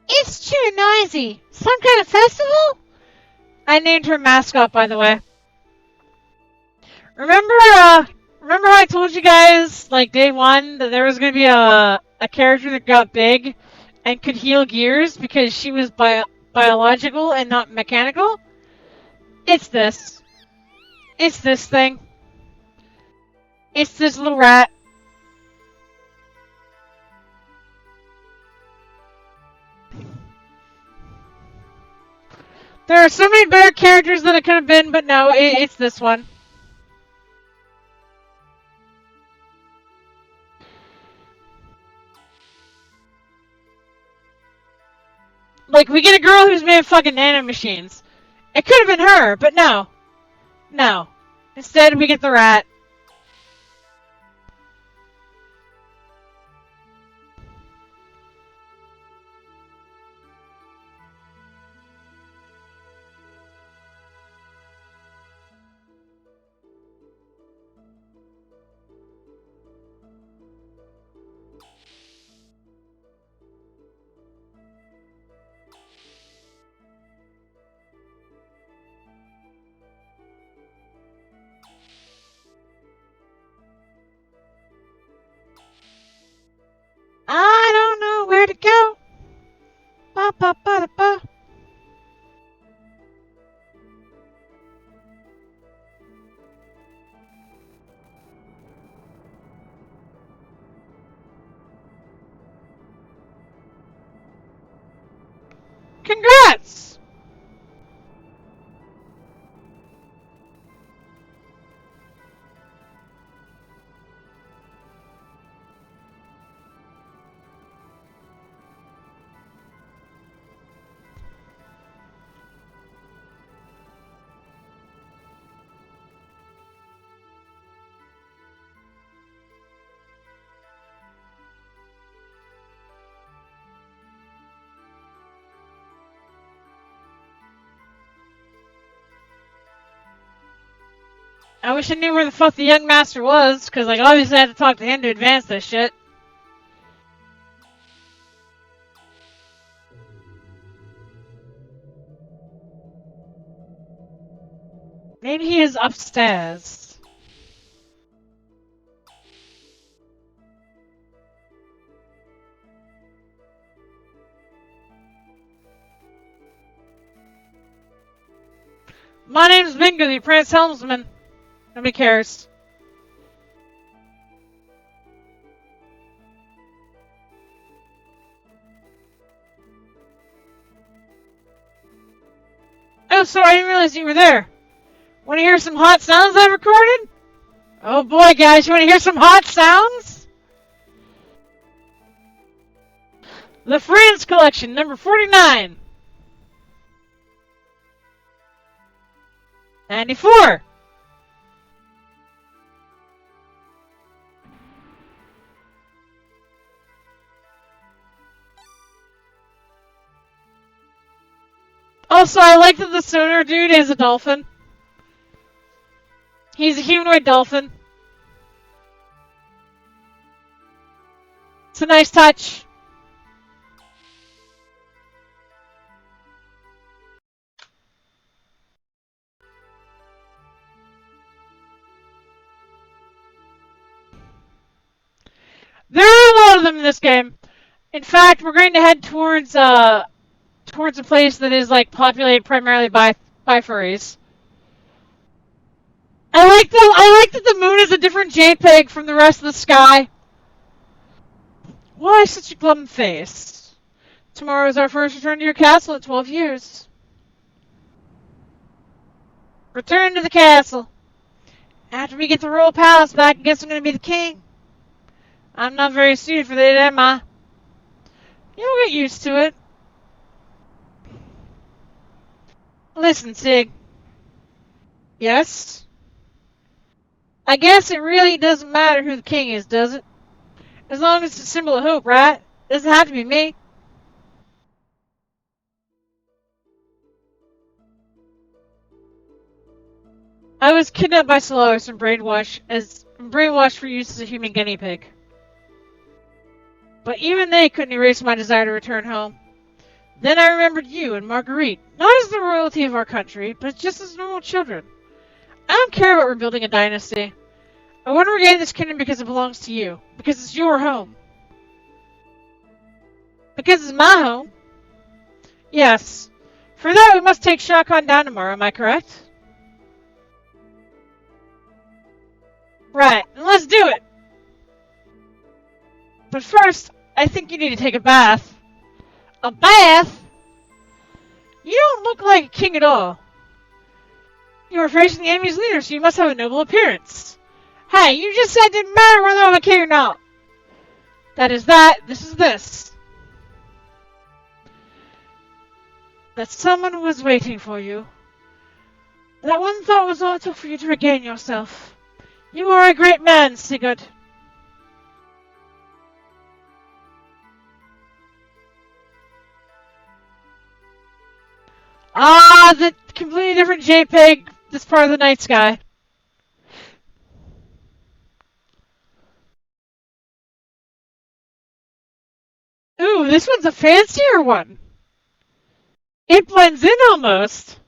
S1: It's too noisy. Some kind of festival? I named her mascot, by the way. Remember how I told you guys, like, day one, that there was gonna be a character that got big and could heal gears because she was biological and not mechanical? It's this. It's this thing. It's this little rat. There are so many better characters that it could have been, but no, it's this one. Like, we get a girl who's made fucking nanomachines. It could have been her, but no. No. Instead, we get the rat. I don't know where to go. Ba ba ba da ba. Congrats! I wish I knew where the fuck the young master was, because, like, obviously I had to talk to him to advance this shit. Maybe he is upstairs. My name's Bingo, the apprentice helmsman. Nobody cares. Oh, sorry, I didn't realize you were there. Want to hear some hot sounds I recorded? Oh boy, guys, you want to hear some hot sounds? The Friends Collection, number 49. 94. Also, I like that the sonar dude is a dolphin. He's a humanoid dolphin. It's a nice touch. There are a lot of them in this game. In fact, we're going to head towards a place that is like populated primarily by furries. I like that the moon is a different JPEG from the rest of the sky. Why such a glum face? Tomorrow is our first return to your castle in 12 years. Return to the castle. After we get the royal palace back, I guess I'm going to be the king. I'm not very suited for that, am I? You'll get used to it. Listen, Sig. Yes? I guess it really doesn't matter who the king is, does it? As long as it's a symbol of hope, right? It doesn't have to be me. I was kidnapped by Solaris and brainwashed for use as a human guinea pig. But even they couldn't erase my desire to return home. Then I remembered you and Marguerite, not as the royalty of our country, but just as normal children. I don't care about rebuilding a dynasty. I want to regain this kingdom because it belongs to you. Because it's your home. Because it's my home. Yes. For that, we must take Shao Kahn down tomorrow, am I correct? Right, then let's do it! But first, I think you need to take a bath. A bath? You don't look like a king at all. You are facing the enemy's leader, so you must have a noble appearance. Hey, you just said it didn't matter whether I'm a king or not. That is that, this is this. That someone was waiting for you. That one thought was all it took for you to regain yourself. You are a great man, Sigurd. Ah, the completely different JPEG, this part of the night sky. Ooh, this one's a fancier one. It blends in almost.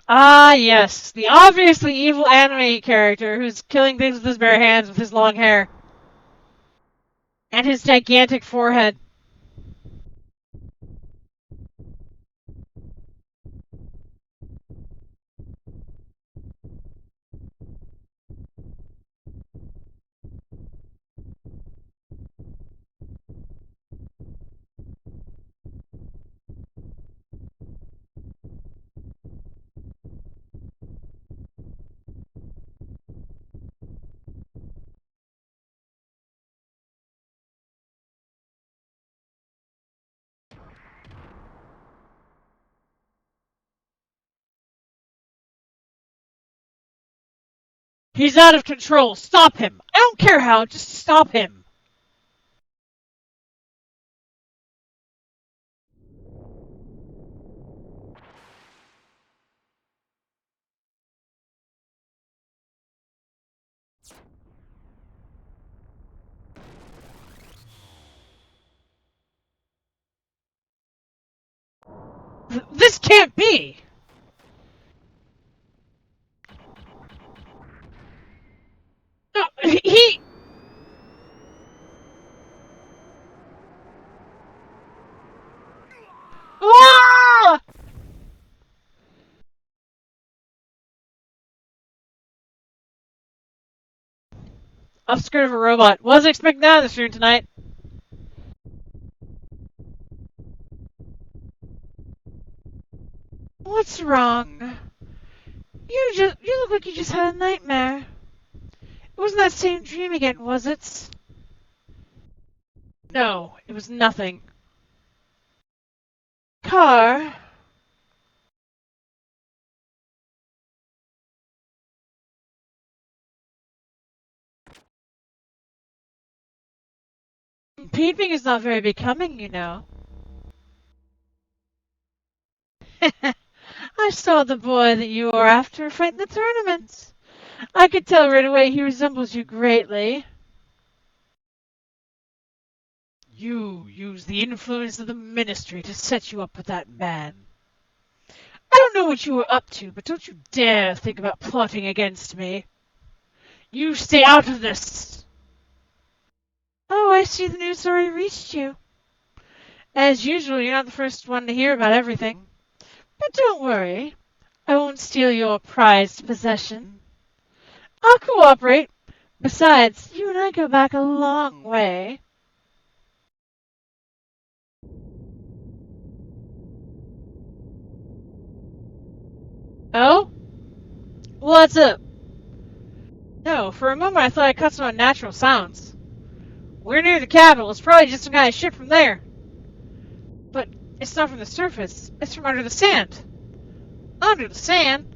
S1: Ah, yes. The obviously evil anime character who's killing things with his bare hands with his long hair. And his gigantic forehead. He's out of control. Stop him. I don't care how, just stop him. This can't be. No, he... Ah! I'm scared of a robot. Wasn't expecting that in the stream tonight. What's wrong? You look like you just had a nightmare. It wasn't that same dream again, was it? No, it was nothing. Car? Peeping is not very becoming, you know. I saw the boy that you were after fight in the tournament. I could tell right away he resembles you greatly. You used the influence of the ministry to set you up with that man. I don't know what you were up to, but don't you dare think about plotting against me. You stay out of this. Oh, I see the news already reached you. As usual, you're not the first one to hear about everything. But don't worry. I won't steal your prized possession. I'll cooperate. Besides, you and I go back a long way. Oh? What's up? No, for a moment I thought I cut some unnatural sounds. We're near the capital. It's probably just some kind of ship from there. But it's not from the surface. It's from under the sand. Under the sand?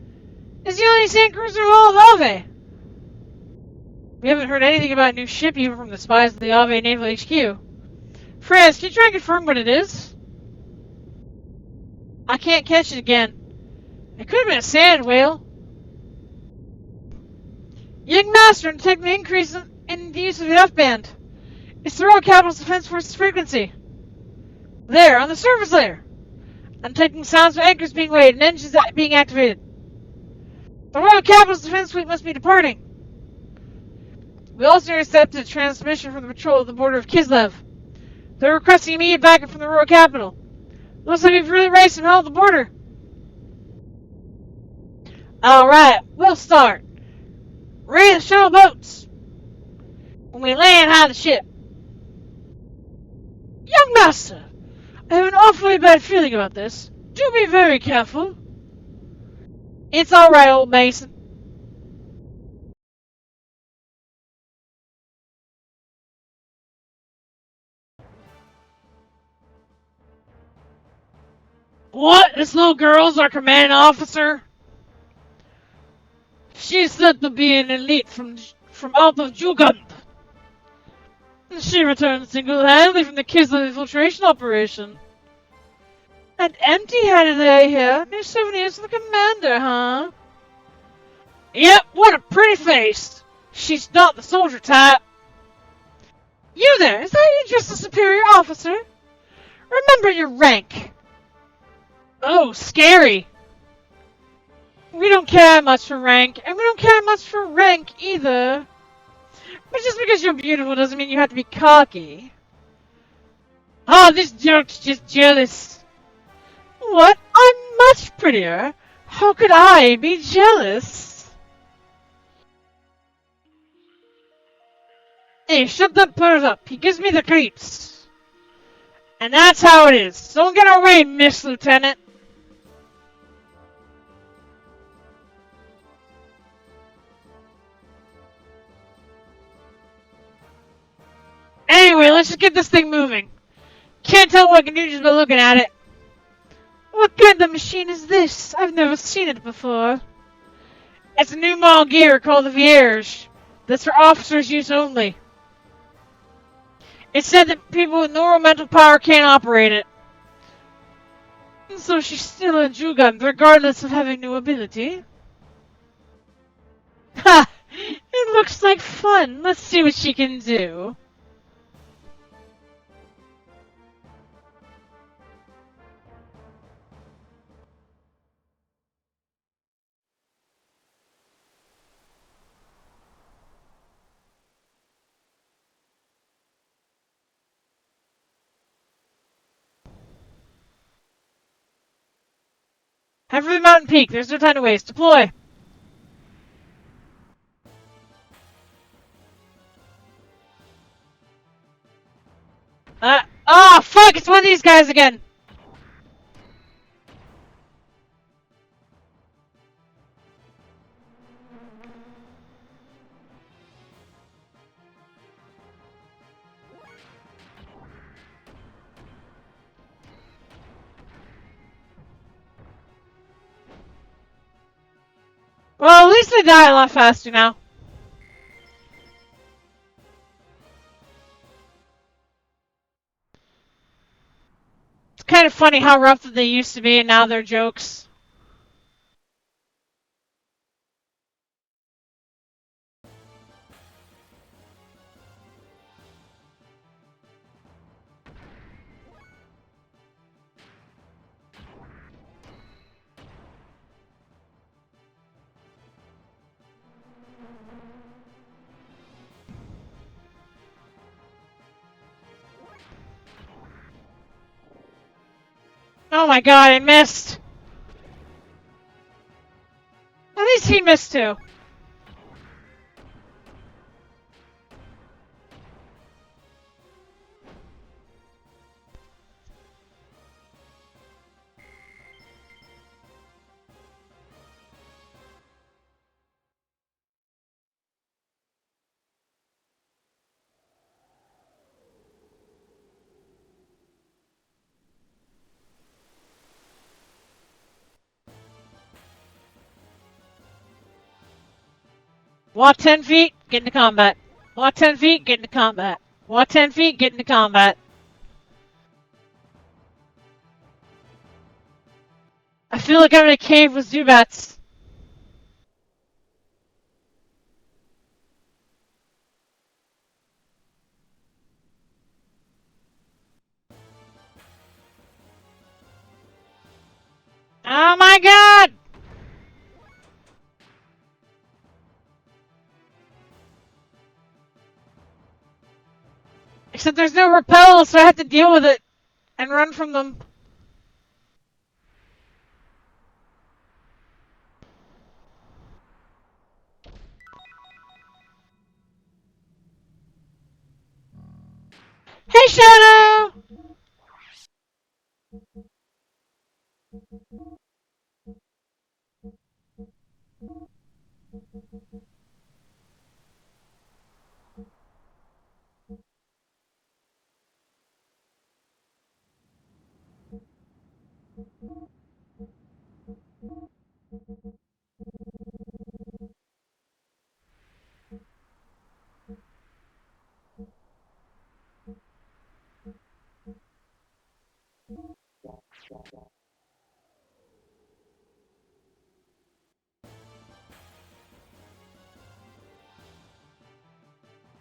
S1: It's the only sand cruiser in all of Ave. We haven't heard anything about a new ship even from the spies of the Ave Naval HQ. Fraz, can you try and confirm what it is? I can't catch it again. It could have been a sand whale. Young Master, detect an increase in the use of the F-band. It's the Royal Capital's Defense Force's frequency. There, on the surface layer. I'm detecting sounds of anchors being weighed and engines being activated. The Royal Capital's defense fleet must be departing. We also intercepted a transmission from the patrol at the border of Kislev. They're requesting immediate backup from the Royal Capital. Looks like we've really raised some hell at the border. Alright, we'll start. Ready to shuttle boats. When we land, hide the ship. Young Master, I have an awfully bad feeling about this. Do be very careful. It's alright, old Mason. What? This little girl's our commanding officer? She's said to be an elite from out of Jugend. She returned single-handedly from the Kislev infiltration operation. And empty-handed, I hear. New souvenirs for the commander, huh? Yep, what a pretty face. She's not the soldier type. You there, is that you just a superior officer? Remember your rank. Oh, scary. We don't care much for rank, and we don't care much for rank either. But just because you're beautiful doesn't mean you have to be cocky. Oh, this jerk's just jealous. What? I'm much prettier. How could I be jealous? Hey, shut that bird up. He gives me the creeps. And that's how it is. Don't get our way, Miss Lieutenant. Anyway, let's just get this thing moving. Can't tell what I can do just by looking at it. What kind of machine is this? I've never seen it before. It's a new model gear called the Vierge. That's for officers' use only. It's said that people with normal mental power can't operate it. So she's still a Jugend, regardless of having no ability. Ha! It looks like fun. Let's see what she can do. Head for the mountain peak. There's no time to waste. Deploy. Oh, fuck! It's one of these guys again! Well, at least they die a lot faster now. kind of funny how rough they used to be and now they're jokes. Oh my god, I missed. At least he missed too. Walk 10 feet, get into combat. Walk 10 feet, get into combat. Walk 10 feet, get into combat. I feel like I'm in a cave with Zubats. Oh my god! Except there's no repel, so I have to deal with it and run from them. Hey, Shadow!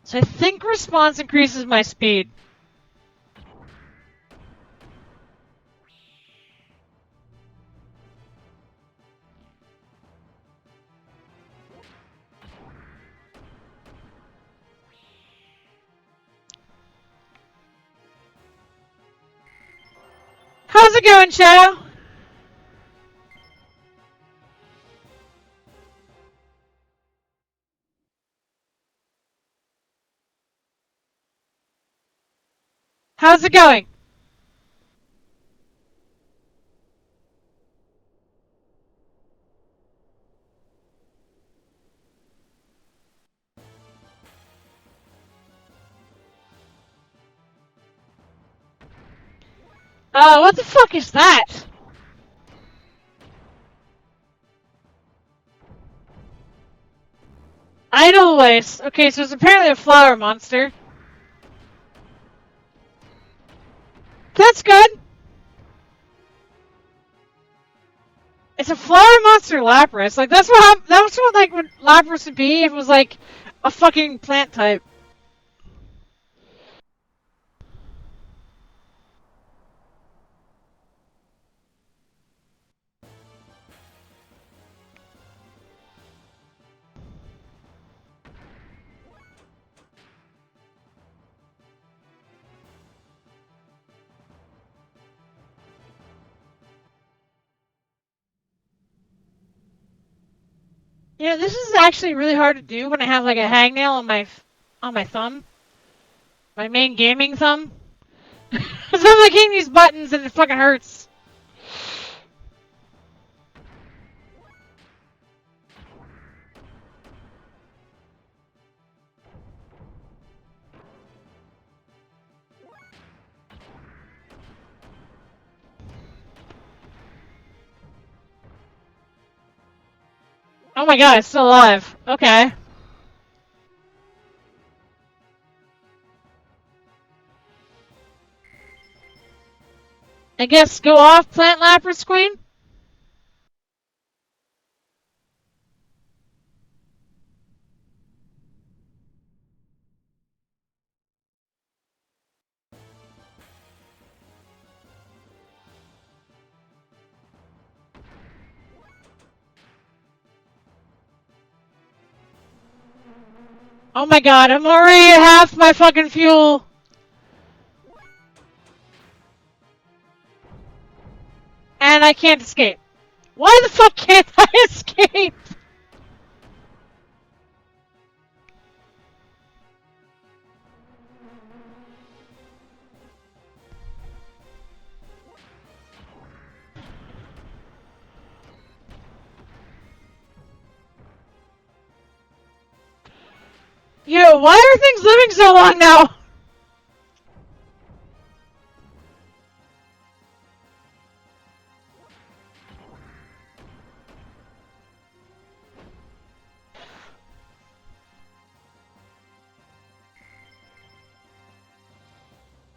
S1: So I think response increases my speed. How's it going, Shadow? How's it going? What the fuck is that? Idleways. Okay, so it's apparently a flower monster. That's good. It's a flower monster Lapras. Like that's what like what Lapras would be if it was like a fucking plant type. You know, this is actually really hard to do when I have like a hangnail on my thumb, my main gaming thumb. So I'm like hitting these buttons and it fucking hurts. Oh my god, it's still alive. Okay. I guess go off, Plant Lapras Queen? Oh my god, I'm already at half my fucking fuel. And I can't escape. Why the fuck can't I escape? Yo, why are things living so long now?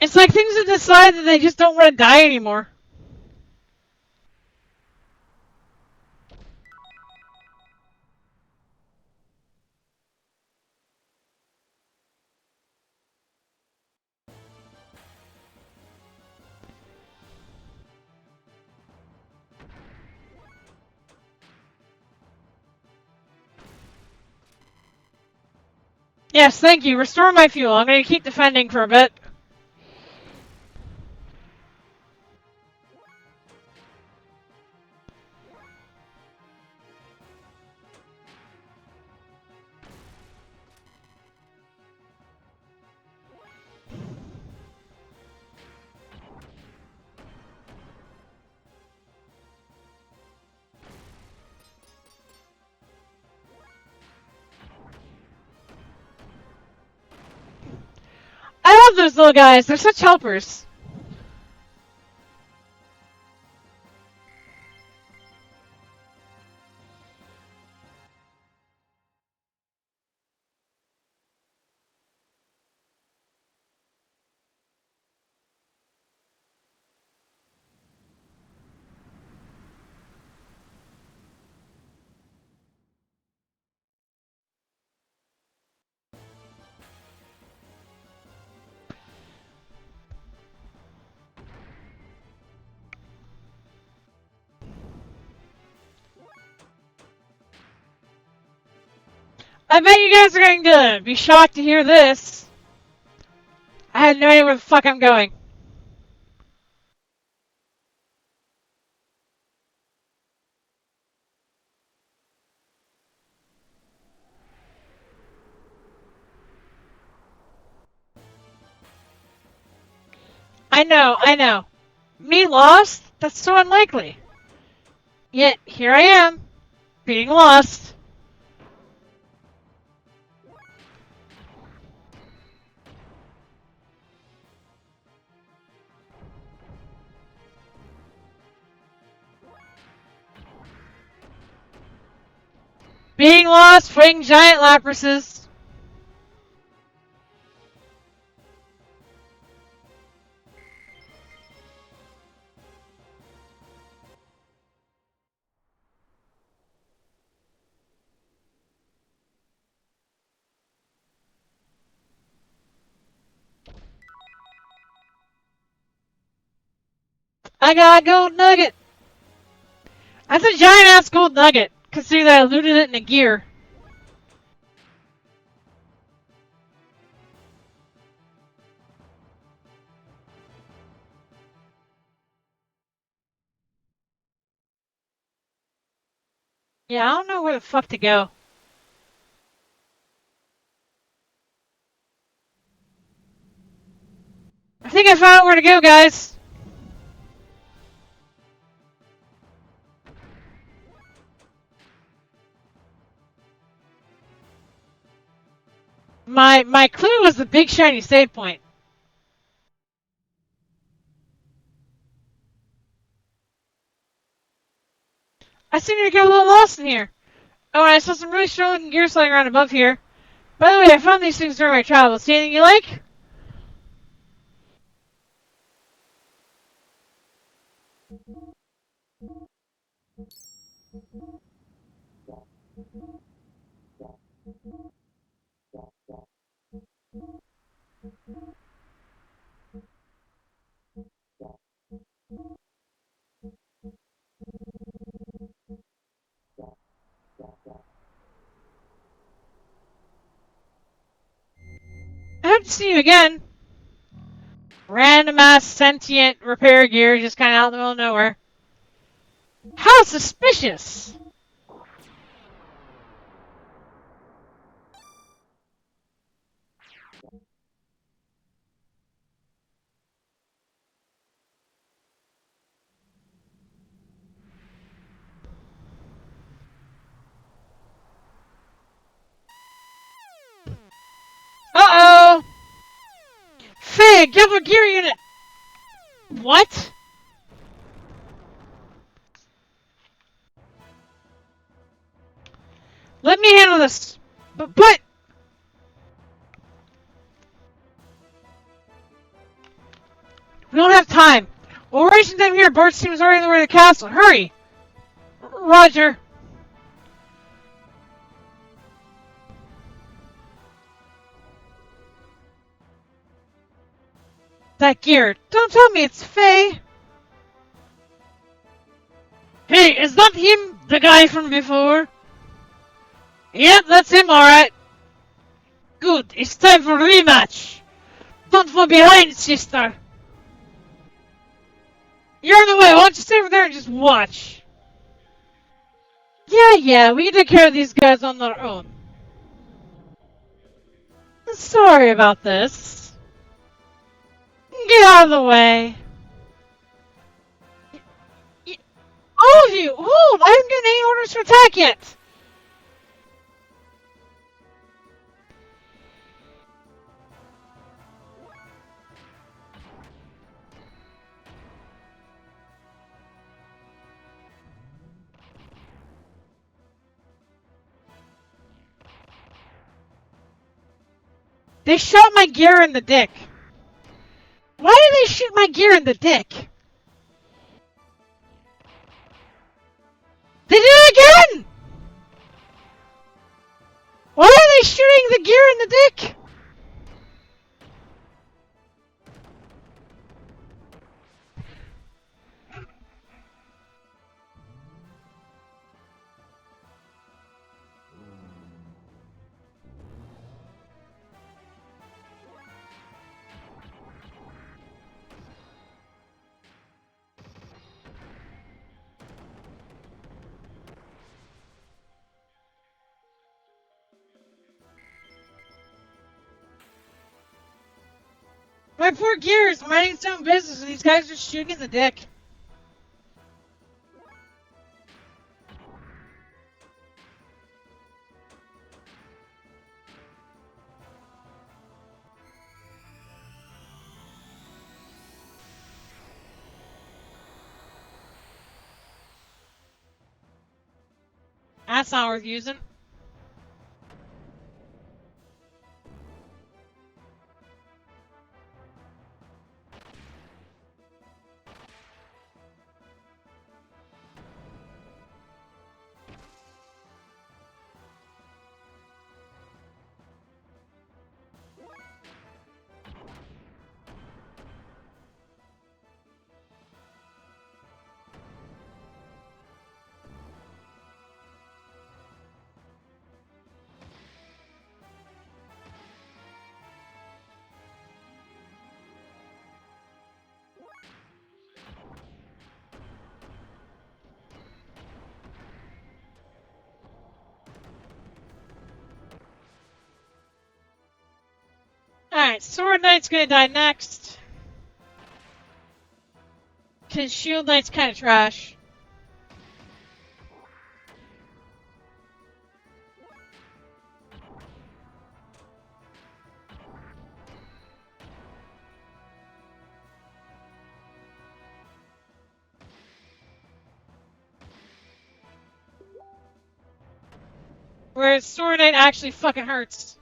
S1: It's like things have decided that they just don't want to die anymore. Yes, thank you. Restore my fuel. I'm going to keep defending for a bit. I love those little guys. They're such helpers. I bet you guys are going to be shocked to hear this. I had no idea where the fuck I'm going. I know. Me lost? That's so unlikely. Yet, here I am, being lost. Being lost, fighting giant Laprases. I got a gold nugget. That's a giant ass gold nugget, considering that I looted it in a gear. Yeah, I don't know where the fuck to go. I think I found where to go, guys. My clue was the big shiny save point. I seem to get a little lost in here. Oh, and I saw some really strong looking gears flying around above here. By the way, I found these things during my travels. See anything you like? Good to see you again. Random ass sentient repair gear just kind of out in the middle of nowhere. How suspicious! Uh-oh! Faye, give a gear unit! What? Let me handle this. But... We don't have time. We're wasting time here. Bart's team is already on the way to the castle. Hurry! Roger. That gear. Don't tell me it's Faye. Hey, is that him? The guy from before? Yep, that's him, alright. Good, it's time for a rematch. Don't fall behind, sister. You're in the way. Why don't you stay over there and just watch? Yeah, we can take care of these guys on our own. Sorry about this. Get out of the way. All of you, hold! I haven't given any orders to attack yet! They shot my gear in the dick. Why did they shoot my gear in the dick? They did it again! Why are they shooting the gear in the dick? My poor gear is minding its own business and these guys are shooting in the dick. That's not worth using. Alright, Sword Knight's gonna die next. Cause Shield Knight's kinda trash. Whereas Sword Knight actually fucking hurts.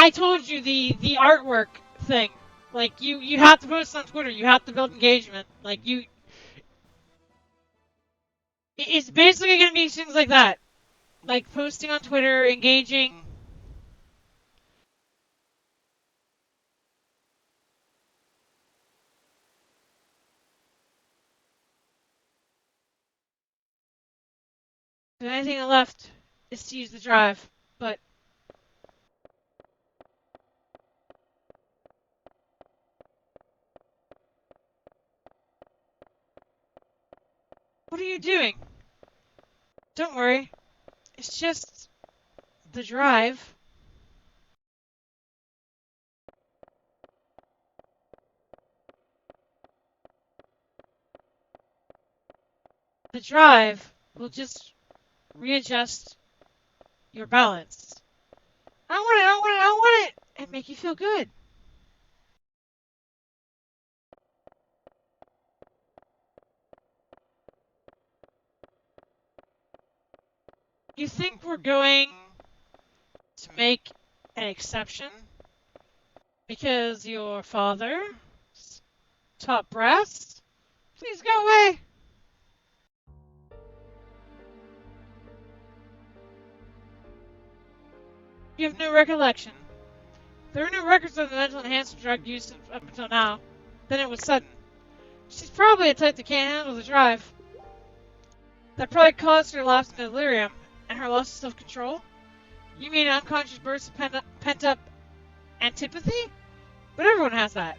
S1: I told you the artwork thing. Like, you have to post on Twitter. You have to build engagement. Like, it's basically going to be things like that. Like, posting on Twitter, engaging. The only thing left is to use the drive. But what are you doing? Don't worry. It's just the drive. The drive will just readjust your balance. I want it, I want it, I want it! And make you feel good. You think we're going to make an exception because your father, top brass? Please go away! You have no recollection. There are no records of the mental enhancement drug use up until now. Then it was sudden. She's probably a type that can't handle the drive. That probably caused her lapse into delirium and her loss of self-control. You mean unconscious bursts of pent-up antipathy? But everyone has that.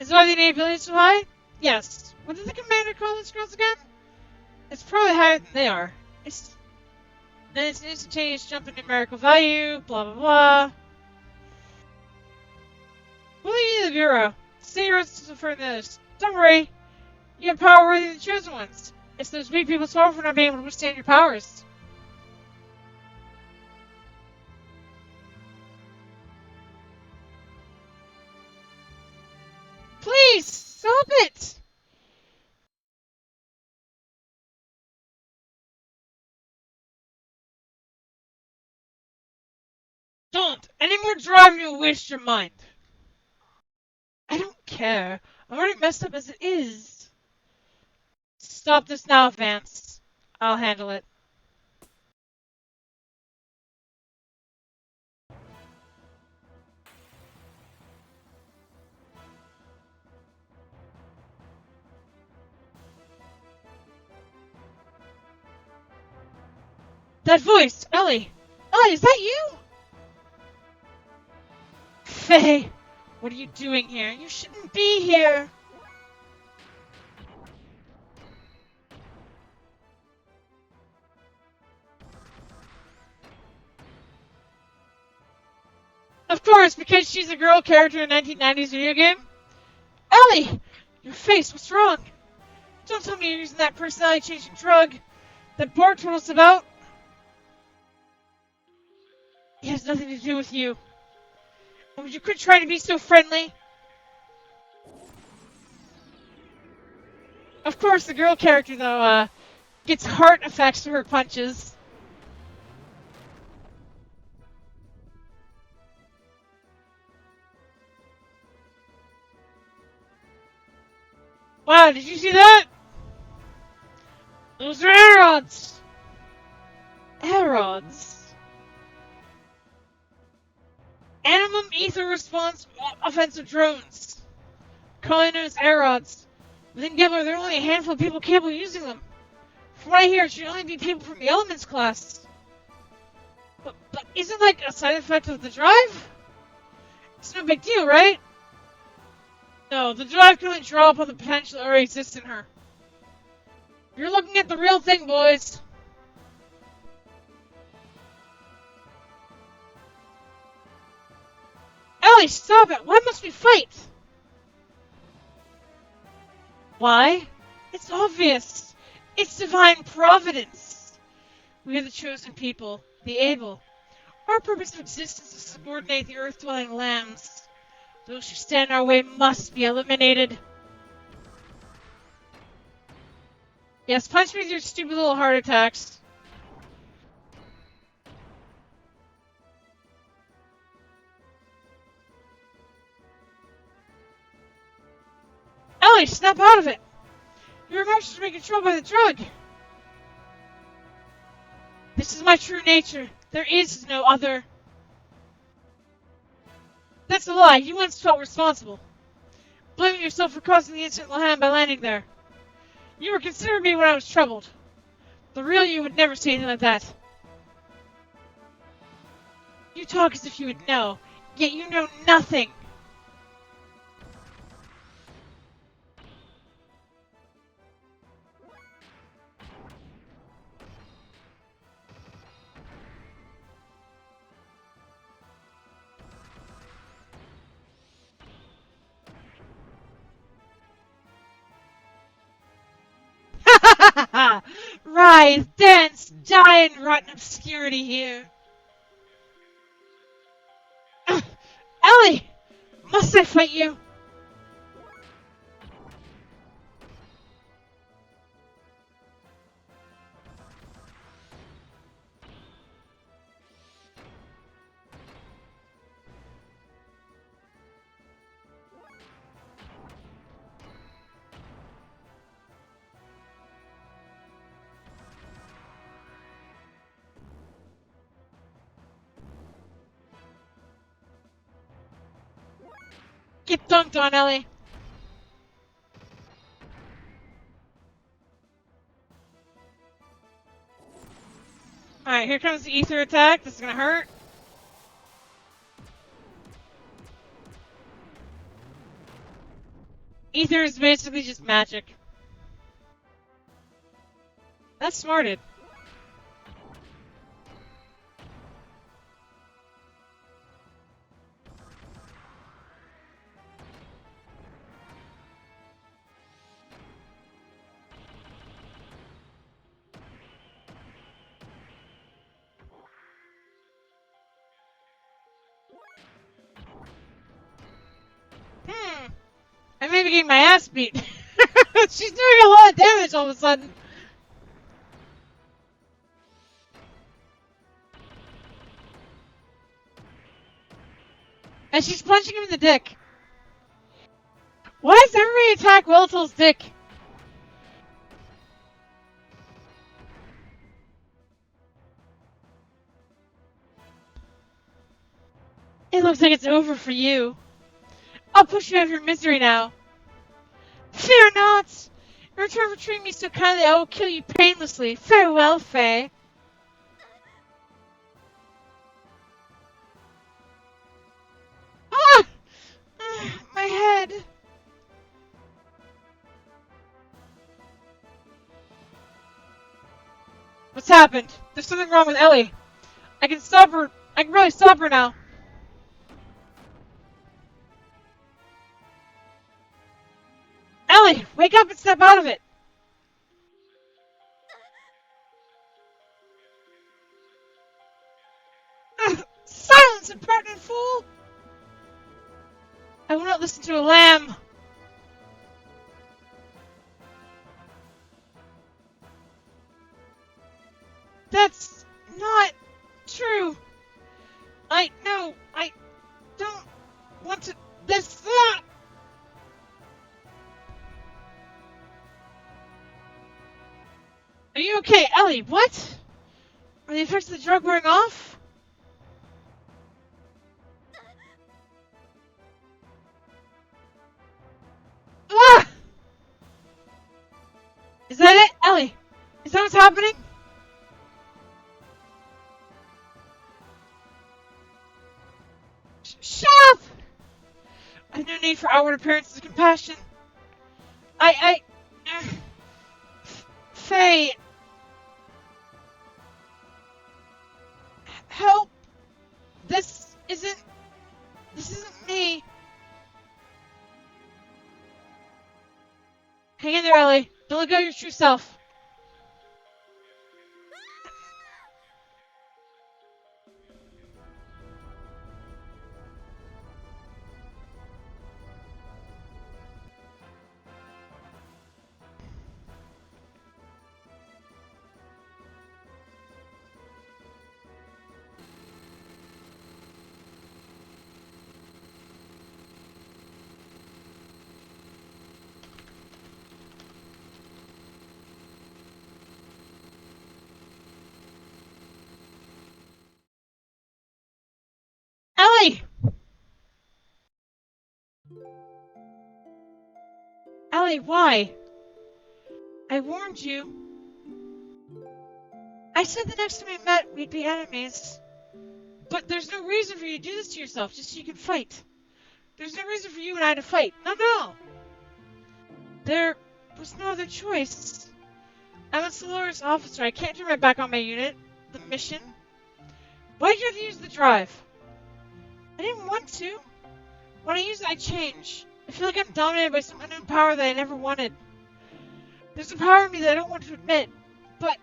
S1: Is why the innate ability so high? Yes. What did the commander call those girls again? It's probably higher than they are. Then it's an instantaneous jump in numerical value, blah blah blah. We'll leave you to the Bureau. Stay your rest to further this. Don't worry. You have power worthy of the chosen ones. It's those weak people's fault for not being able to withstand your powers. Please, stop it! Don't! Any more driving you'll waste your mind. I don't care. I'm already messed up as it is. Stop this now, Vance. I'll handle it. That voice! Ellie! Ellie, is that you? Faye! What are you doing here? You shouldn't be here! Of course, because she's a girl character in a 1990s video game. Ellie! Your face, what's wrong? Don't tell me you're using that personality-changing drug that Bart told us about. It has nothing to do with you. And would you quit trying to be so friendly? Of course, the girl character, though, gets heart effects to her punches. Wow, did you see that? Those are air rods! Air rods? Animum ether response offensive drones. Calling them as air rods. Within Gambler, there are only a handful of people capable of using them. From what I hear, it should only be people from the Elements class. But isn't like a side effect of the drive? It's no big deal, right? No, the drive can only draw upon the potential that already exists in her. You're looking at the real thing, boys. Ellie, stop it! Why must we fight? Why? It's obvious. It's divine providence. We are the chosen people, the able. Our purpose of existence is to subordinate the earth-dwelling lambs. Those who stand in our way must be eliminated. Yes, punch me with your stupid little heart attacks. Ellie, snap out of it! Your emotions are being controlled by the drug! This is my true nature. There is no other. That's a lie. You once felt responsible, blaming yourself for causing the incident in Lahan by landing there. You were considering me when I was troubled. The real you would never say anything like that. You talk as if you would know, yet you know nothing. Writhe, dance, die, and rot in obscurity here. Ellie! Must I fight you? Get dunked on, Ellie. Alright, here comes the ether attack. This is gonna hurt. Ether is basically just magic. That's smarted. I may be getting my ass beat. She's doing a lot of damage all of a sudden. And she's punching him in the dick. Why does everybody attack Wiltul's dick? It looks like it's over for you. I'll push you out of your misery now. Fear not! In return for treating me so kindly, I will kill you painlessly. Farewell, Faye. Ah! My head. What's happened? There's something wrong with Ellie. I can stop her. I can really stop her now. Ellie, wake up and step out of it. Silence, impertinent fool! I will not listen to a lamb. That's not true. I don't want to. This. Are you okay, Ellie? What? Are the effects of the drug wearing off? Ah! Is that it, Ellie? Is that what's happening? Shut up! I have no need for outward appearances of compassion. Faye. Help! This isn't me. Hang in there, Ellie. Don't let go of your true self. Ellie, why? I warned you. I said the next time we met, we'd be enemies. But there's no reason for you to do this to yourself, just so you can fight. There's no reason for you and I to fight. No. There was no other choice. I'm a Solaris officer. I can't turn my back on my unit. The mission. Why'd you have to use the drive? I didn't want to. When I use it, I change. I feel like I'm dominated by some unknown power that I never wanted. There's a power in me that I don't want to admit. But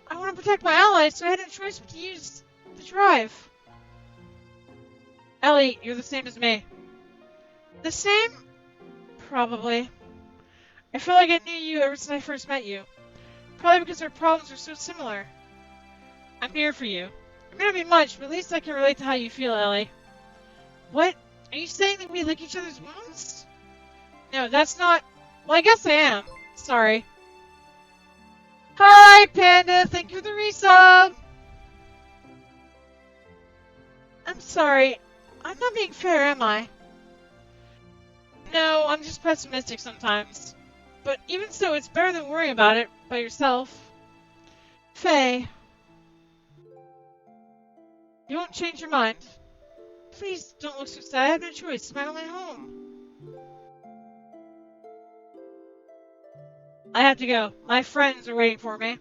S1: I want to protect my allies, so I had no choice but to use the drive. Ellie, you're the same as me. The same? Probably. I feel like I knew you ever since I first met you. Probably because our problems are so similar. I'm here for you. It may not be much, but at least I can relate to how you feel, Ellie. What? Are you saying that we lick each other's wounds? No, that's not... Well, I guess I am. Sorry. Hi, Panda! Thank you for the resub! I'm sorry. I'm not being fair, am I? No, I'm just pessimistic sometimes. But even so, it's better than worrying about it by yourself. Faye. You won't change your mind. Please don't look so sad. I have no choice. It's my only home. I have to go. My friends are waiting for me.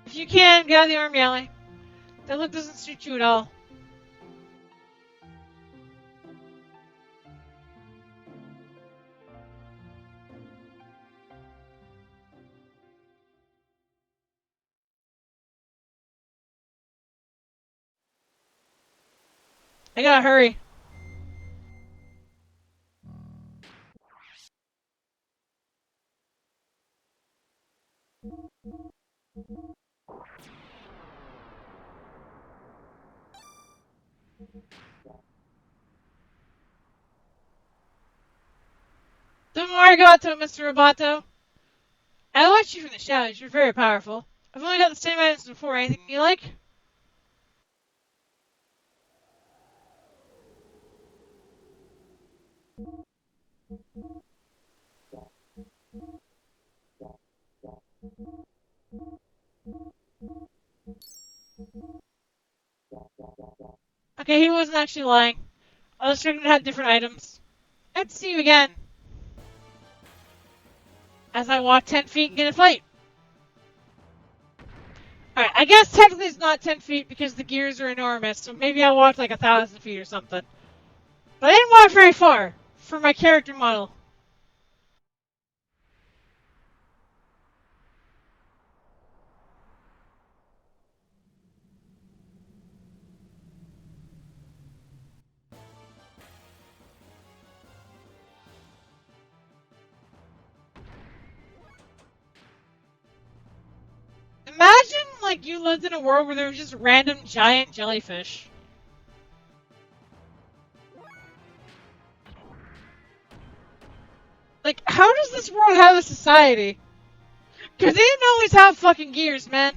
S1: If you can, get out of the army, Ellie. That look doesn't suit you at all. I gotta hurry. Don't worry, Gato, Mr. Roboto. I watched you from the shadows. You're very powerful. I've only got the same items as before. Anything you like? Okay, he wasn't actually lying. I was trying to have different items. Good to see you again. As I walk 10 feet and get a fight. Alright, I guess technically it's not 10 feet because the gears are enormous, so maybe I walked like 1,000 feet or something. But I didn't walk very far for my character model. Imagine, like, you lived in a world where there was just random giant jellyfish. Like, how does this world have a society? Because they didn't always have fucking gears, man.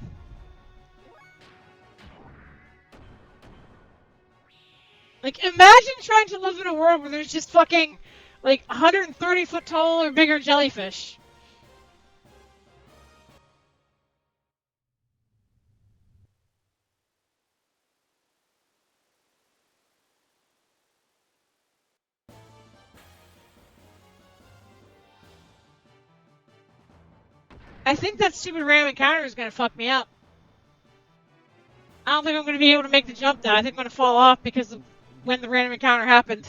S1: Like, imagine trying to live in a world where there's just fucking, like, 130 foot tall or bigger jellyfish. I think that stupid random encounter is gonna fuck me up. I don't think I'm gonna be able to make the jump now. I think I'm gonna fall off because of when the random encounter happened.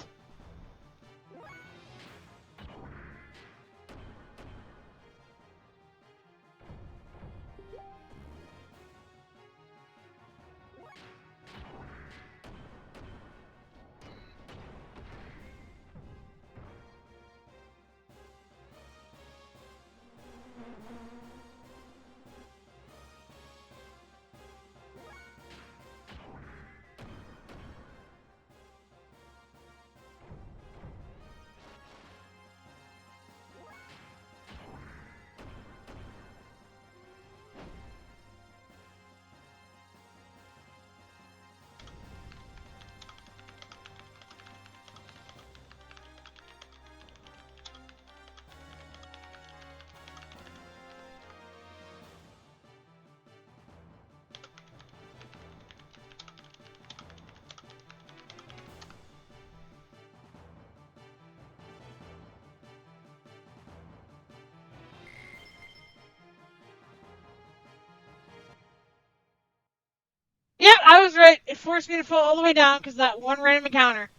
S1: it forced me to fall all the way down because that one random encounter.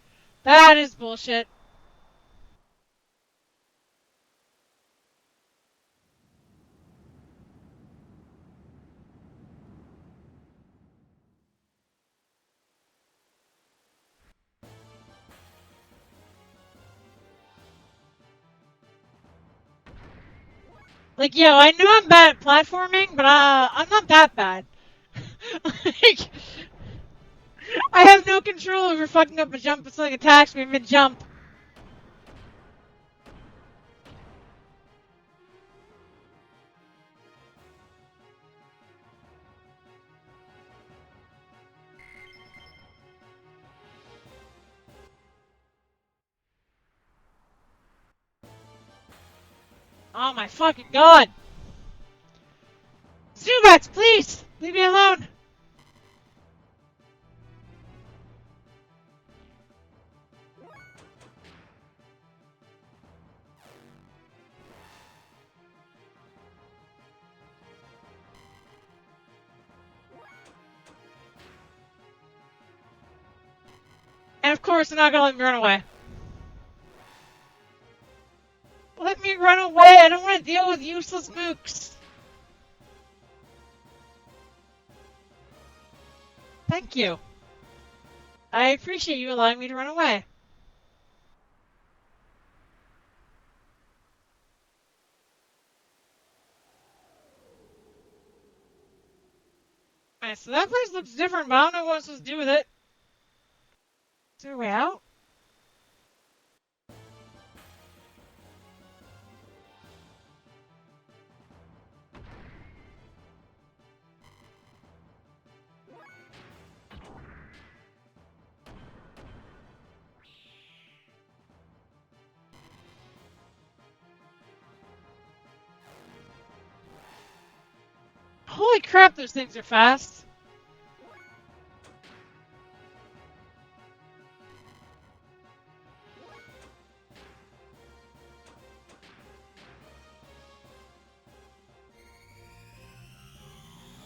S1: That is bullshit. Like, yo, I know I'm bad at platforming, but I'm not that bad. Like, I have no control over fucking up a jump. It's like attacks me mid-jump. Oh my fucking god! Zubats, please! Leave me alone! And of course, they're not gonna let me run away. Let me run away! I don't want to deal with useless mooks! Thank you. I appreciate you allowing me to run away. Alright, so that place looks different, but I don't know what I'm supposed to do with it. Is there a way out? Holy crap, those things are fast.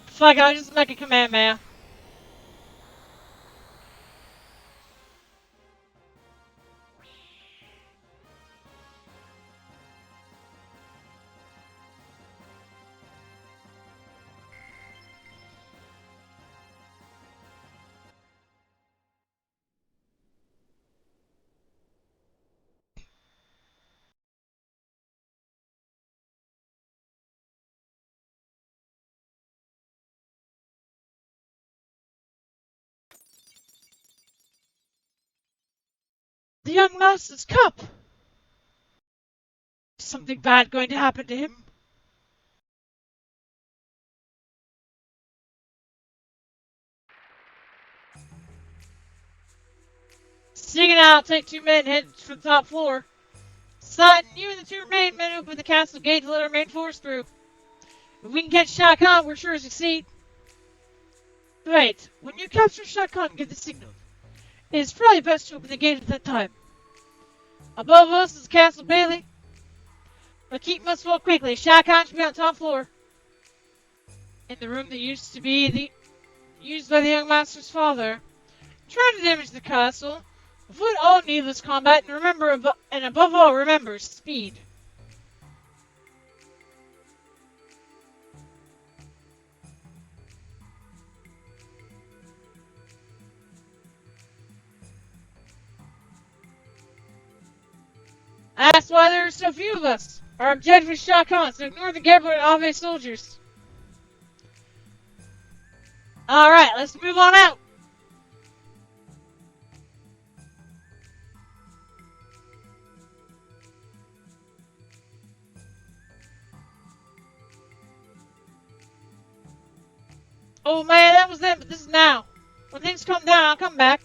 S1: Fuck, I'll just make a command, man. The young master's cup! Is something bad going to happen to him? Singing out, take 2 men, head for the top floor. Sutton, you and the 2 remaining men open the castle gate to let our main force through. If we can catch Shao Kahn, we're sure to succeed. Wait, when you capture Shao Kahn, give the signal. It is probably best to open the gate at that time. Above us is Castle Bailey. But keep must fall quickly. Shao Kahn should be on top floor. In the room that used to be used by the young master's father. Try to damage the castle. Avoid all needless combat and above all, remember speed. That's why there are so few of us. Our objective is Shao Kahn, so ignore the Gambler and Ave soldiers. Alright, let's move on out. Oh man, that was then, but this is now. When things calm down, I'll come back.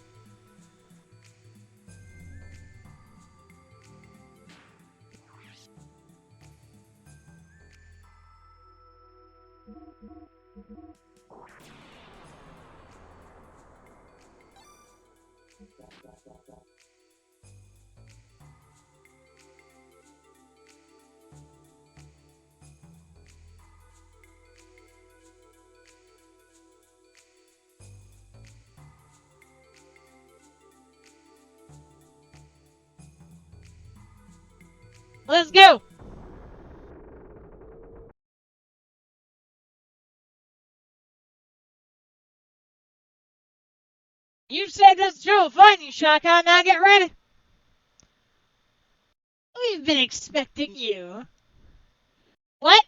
S1: Let's go! You saved us trouble finding you, Shaka. Now get ready. We've been expecting you. What?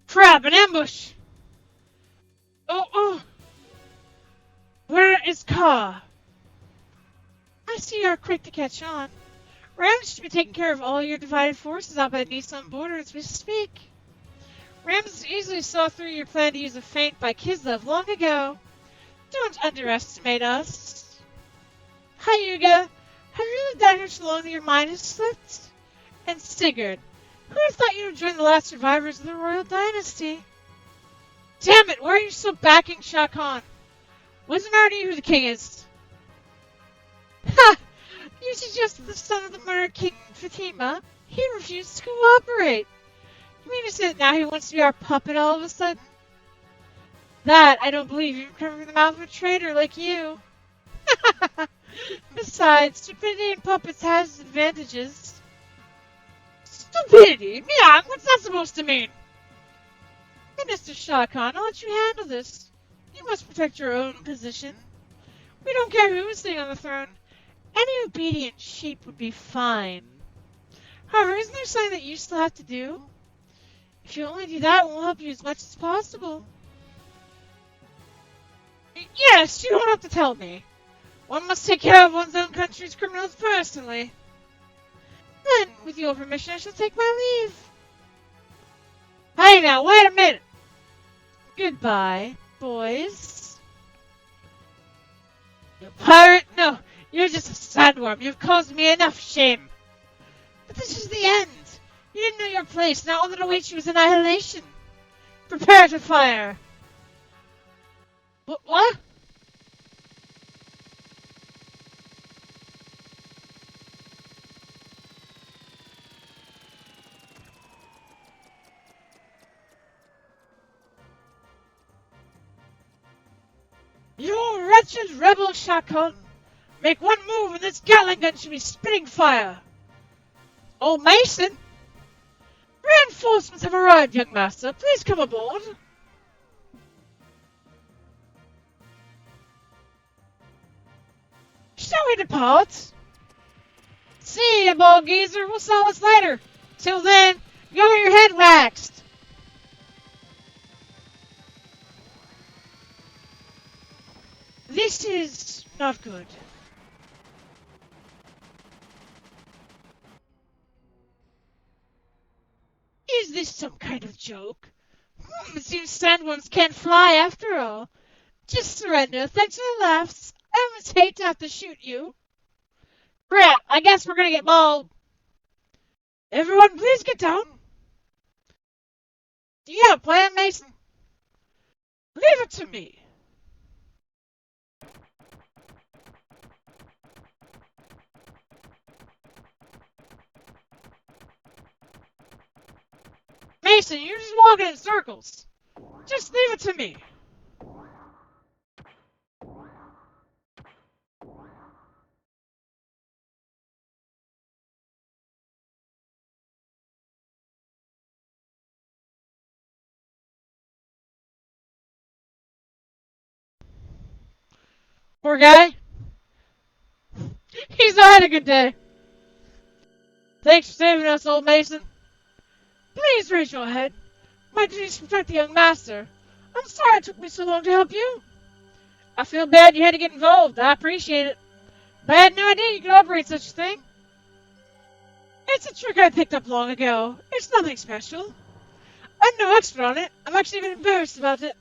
S1: Crap, an ambush! Oh. Where is Ka? I see you're quick to catch on. Rams should be taking care of all your divided forces out by the Nissan border as we speak. Rams easily saw through your plan to use a feint by Kislev long ago. Don't underestimate us. Hyuga, have you lived down here so long that your mind has slipped? And Sigurd, who would have thought you would join the last survivors of the royal dynasty? Damn it, why are you so backing Shah Khan? What's the matter to you who the king is? Ha! You suggested the son of the murdered King Fatima. He refused to cooperate. You mean to say that now he wants to be our puppet all of a sudden? That I don't believe, even coming from the mouth of a traitor like you. Besides, stupidity in puppets has its advantages. Stupidity? Yeah, what's that supposed to mean? Minister Shah Khan, I'll let you handle this. You must protect your own position. We don't care who is sitting on the throne. Any obedient sheep would be fine. However, isn't there something that you still have to do? If you only do that, we'll help you as much as possible. Yes, you don't have to tell me. One must take care of one's own country's criminals personally. Then, with your permission, I shall take my leave. Hey now, wait a minute! Goodbye, boys. You pirate? No, you're just a sandworm. You've caused me enough shame. But this is the end. You didn't know your place. Now all that awaits you is annihilation. Prepare to fire. What? You wretched rebel Shakon! Make one move and this Gatling gun should be spitting fire! Oh, Mason! Reinforcements have arrived, young master. Please come aboard. Shall we depart? See ya, bald geezer. We'll saw us later. Till then, go get your head waxed. This is not good. Is this some kind of joke? It seems sandworms can't fly after all. Just surrender. Thanks for the laughs. I almost hate to have to shoot you. Crap, I guess we're gonna get mauled. Everyone, please get down. Do you have a plan, Mason? Leave it to me. Mason, you're just walking in circles. Just leave it to me. Poor guy. He's not had a good day. Thanks for saving us, old Mason. Please raise your head. My duty is to protect the young master. I'm sorry it took me so long to help you. I feel bad you had to get involved. I appreciate it. But I had no idea you could operate such a thing. It's a trick I picked up long ago. It's nothing special. I'm no expert on it. I'm actually even embarrassed about it.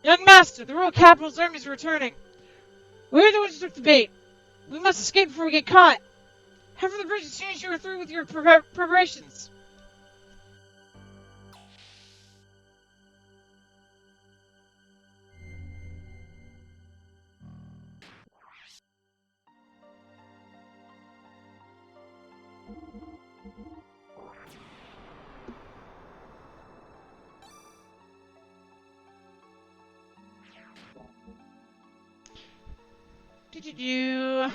S1: Young master, the royal capital's armies are returning. We're the ones who took the bait. We must escape before we get caught. Head for the bridge as soon as you are through with your preparations. Do-do-do.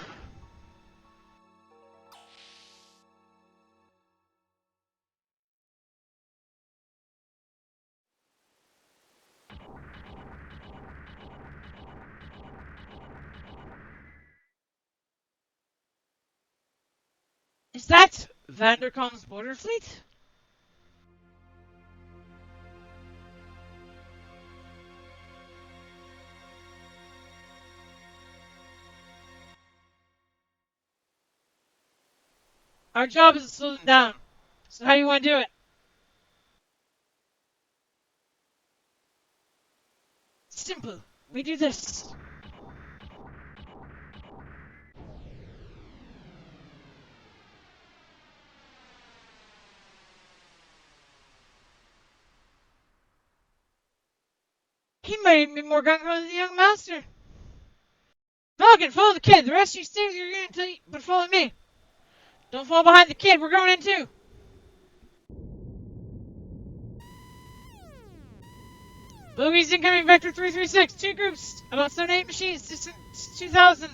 S1: Is that Vanderkom's border fleet? Our job is to slow them down. So how do you want to do it? Simple. We do this. He might be more gung-ho than the young master. Falcon, follow the kid. The rest of you stay with your unit, but follow me. Don't fall behind the kid. We're going in too. Bogies incoming vector 336. Two groups. About 7-8 machines. Distance 2,000.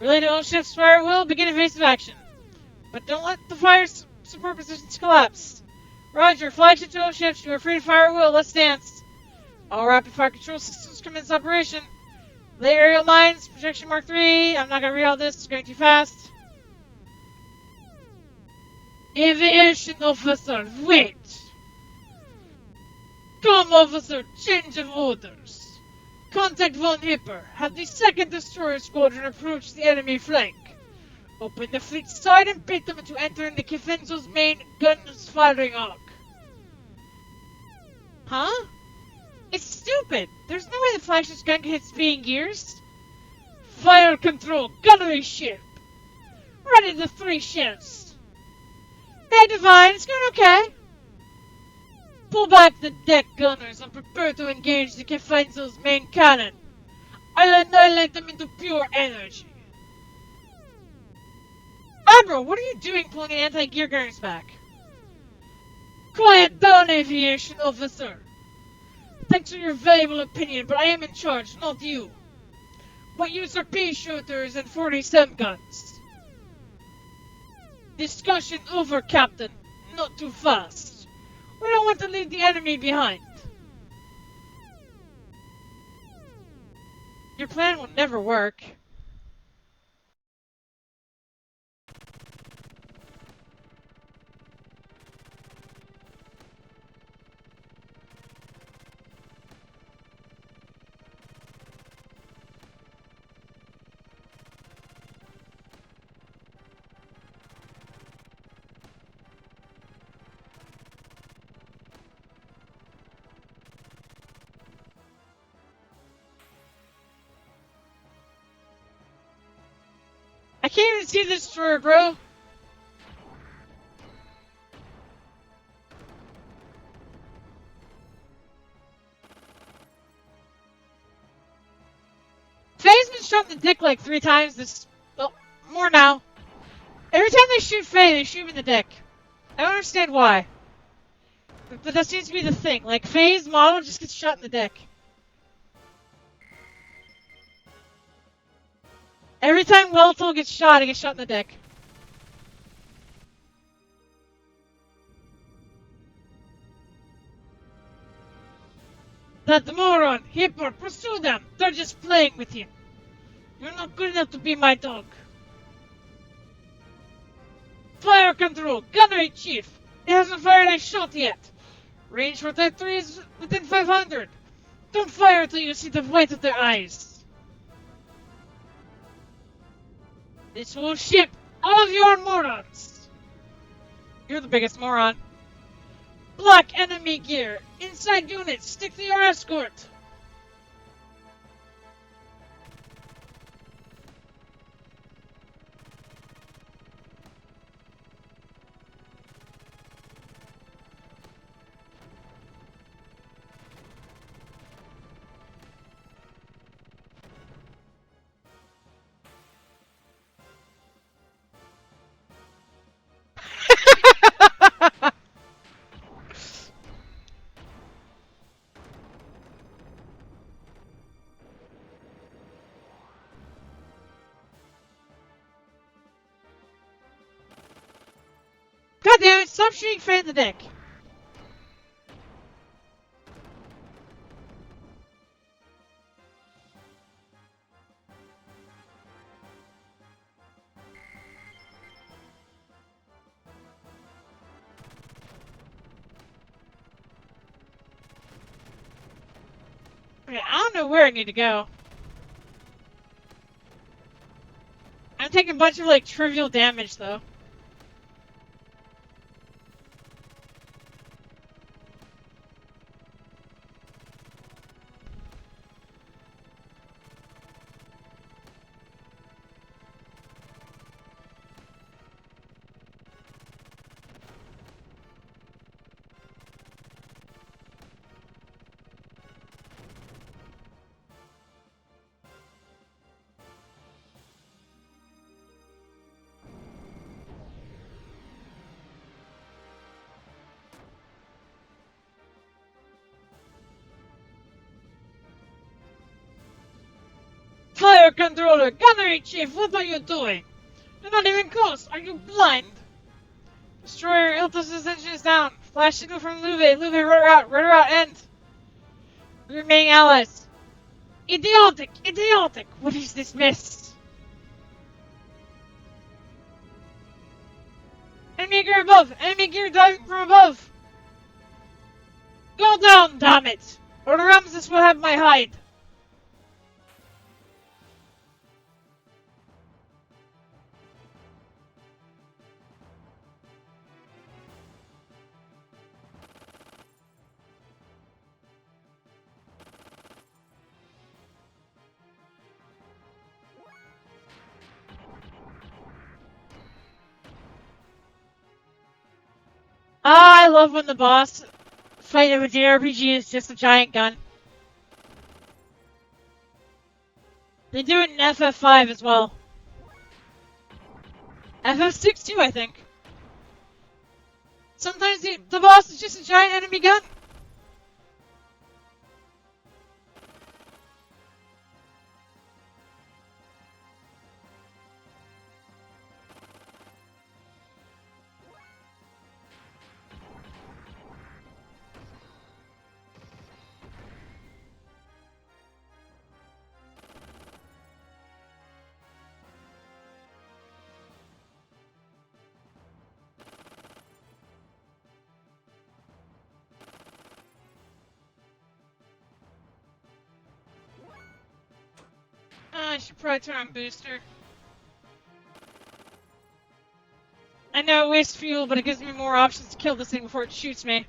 S1: Relay to all ships. Fire at will. Begin evasive action. But don't let the fire support positions collapse. Roger. Flagship to all ships. You are free to fire at will. Let's dance. All rapid fire control systems commence operation. Lay aerial mines. Projection Mark 3. I'm not going to read all this. It's going too fast. Aviation officer, wait! Come, officer, change of orders. Contact von Hipper. Have the 2nd Destroyer Squadron approach the enemy flank. Open the fleet side and bait them into entering the Kefenzo's main guns firing arc. Huh? It's stupid! There's no way the flagship's gun can hit Xenogears. Fire control, gunnery ship! Ready the 3 ships! Hey, Divine, it's going okay. Pull back the deck gunners and prepare to engage the Kefenzo's main cannon. I'll annihilate them into pure energy. Admiral, what are you doing pulling an anti-gear gunners back? Quiet down, aviation officer. Thanks for your valuable opinion, but I am in charge, not you. What use are pea shooters and 47 guns? Discussion over, Captain. Not too fast. We don't want to leave the enemy behind. Your plan will never work. I can't even see this destroyer, bro. Faye's been shot in the dick like 3 times this... Well, more now. Every time they shoot Faye, they shoot him in the dick. I don't understand why. But that seems to be the thing. Like, Faye's model just gets shot in the dick. Every time Weltoll gets shot, he gets shot in the dick. That moron! Hipper, pursue them! They're just playing with him. You're not good enough to be my dog. Fire control! Gunnery chief! It hasn't fired a shot yet! Range for Type 3 is within 500! Don't fire until you see the white of their eyes! This whole ship, all of you are morons! You're the biggest moron. Block enemy gear! Inside units, stick to your escort! God damn it, stop shooting Faye in the dick. Okay, I don't know where I need to go. I'm taking a bunch of, like, trivial damage, though. Fire controller, gunnery chief, what are you doing? You're not even close. Are you blind? Destroyer, Iltus's engine is down. Flash signal from Luve. Luve, rudder out, end. Remaining allies. Idiotic, idiotic. What is this mess? Enemy gear above. Enemy gear diving from above. Go down, damn it. Or Ramses will have my hide. Ah, I love when the boss fight of a JRPG is just a giant gun. They do it in FF5 as well. FF6 too, I think. Sometimes the boss is just a giant enemy gun. I should probably turn on booster. I know it wastes fuel, but it gives me more options to kill this thing before it shoots me.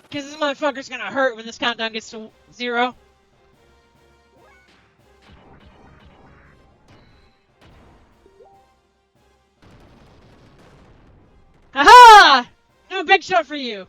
S1: Because this motherfucker's gonna hurt when this countdown gets to 0. Haha! No big shot for you!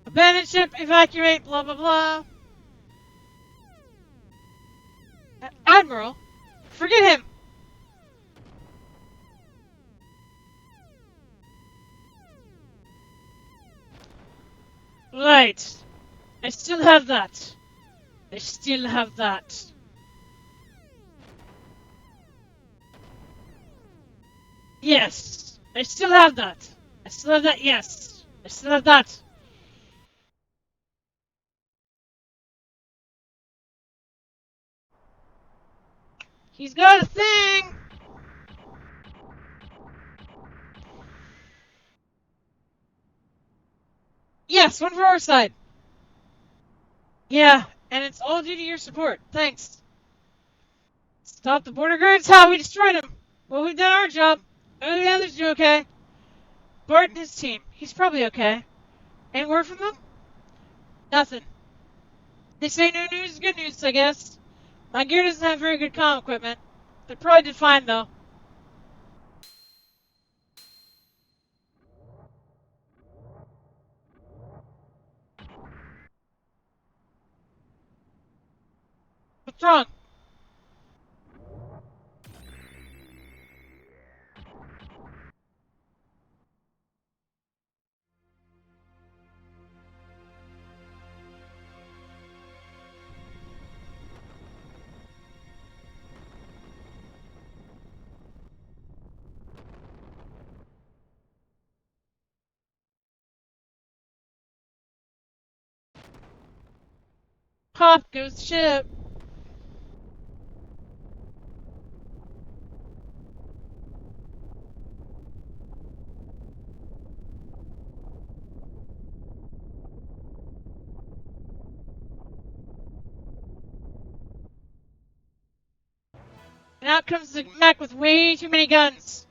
S1: Abandon ship, evacuate, blah blah blah. Admiral? Forget him! Right. I still have that. I still have that. Yes. I still have that. I still have that, yes. I still have that. He's got a thing! Yes, one for our side. Yeah, and it's all due to your support. Thanks. Stop the border guards? How? We destroyed him. Well, we've done our job. Oh, the others do okay. Bart and his team. He's probably okay. Any word from them? Nothing. They say no news is good news, I guess. My gear doesn't have very good comm equipment. They probably did fine, though. What's wrong? Pop goes ship. And out comes the mech with way too many guns.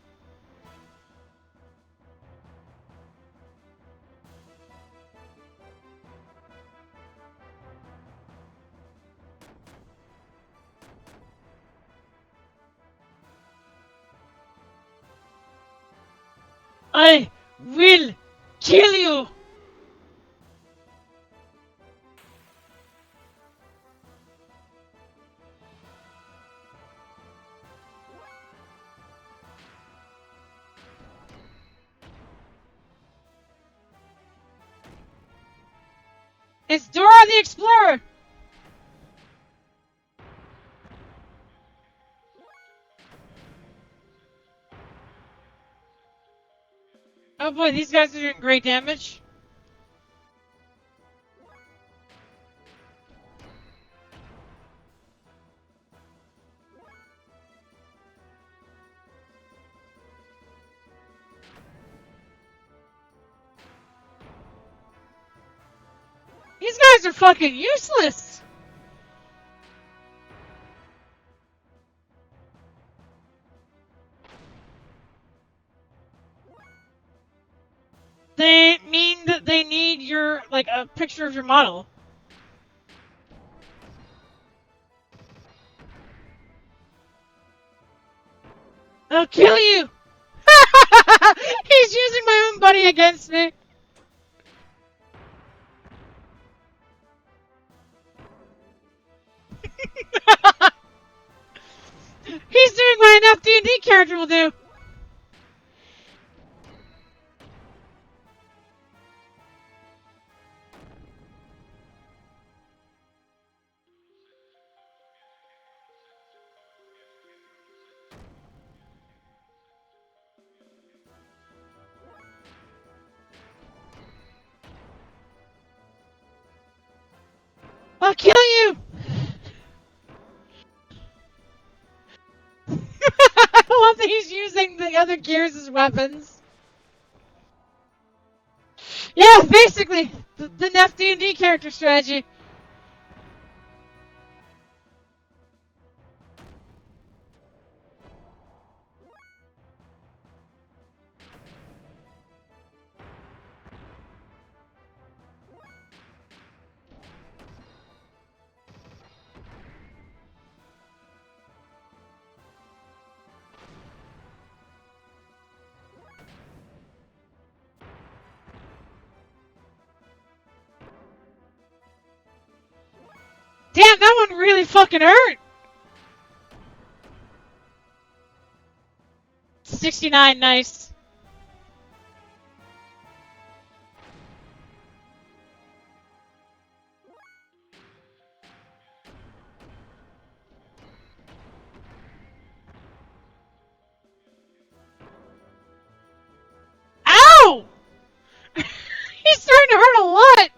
S1: I will kill you! It's Dora the Explorer! Oh boy, these guys are doing great damage. These guys are fucking useless! They mean that they need your, like, a picture of your model. I'll kill you! He's using my own buddy against me! He's doing what an FD&D character will do! I'll kill you! I love that he's using the other gears as weapons. Yeah, basically, the FD&D character strategy. Damn, that one really fucking hurt! 69, nice. Ow! He's starting to hurt a lot!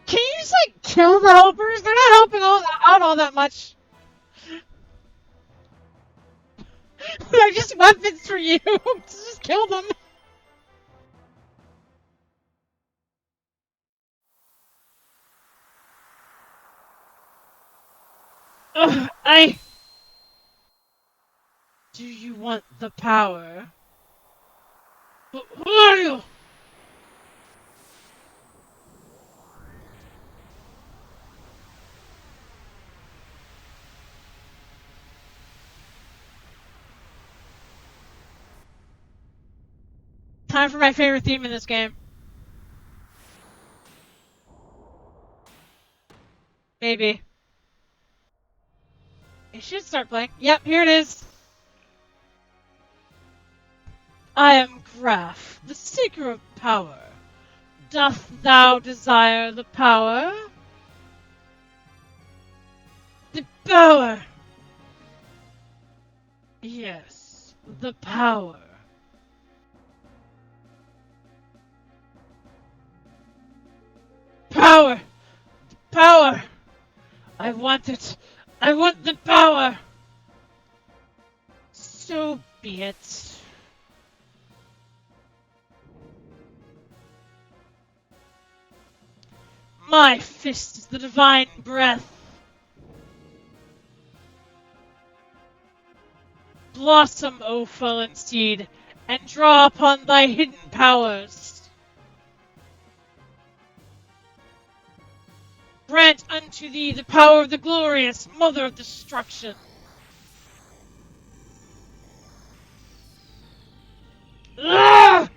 S1: Can you just, like, kill the helpers? They're not helping out all that much. They're just weapons for you. Just kill them. Ugh, Do you want the power? Who are you? Time for my favorite theme in this game. Maybe. It should start playing. Yep, here it is. I am Graph, the seeker of power. Doth thou desire the power? The power! Yes, the power. Power! Power! I want it. I want the power! So be it. My fist is the divine breath. Blossom, O fallen seed, and draw upon thy hidden powers. Grant unto thee the power of the glorious Mother of Destruction. Ah!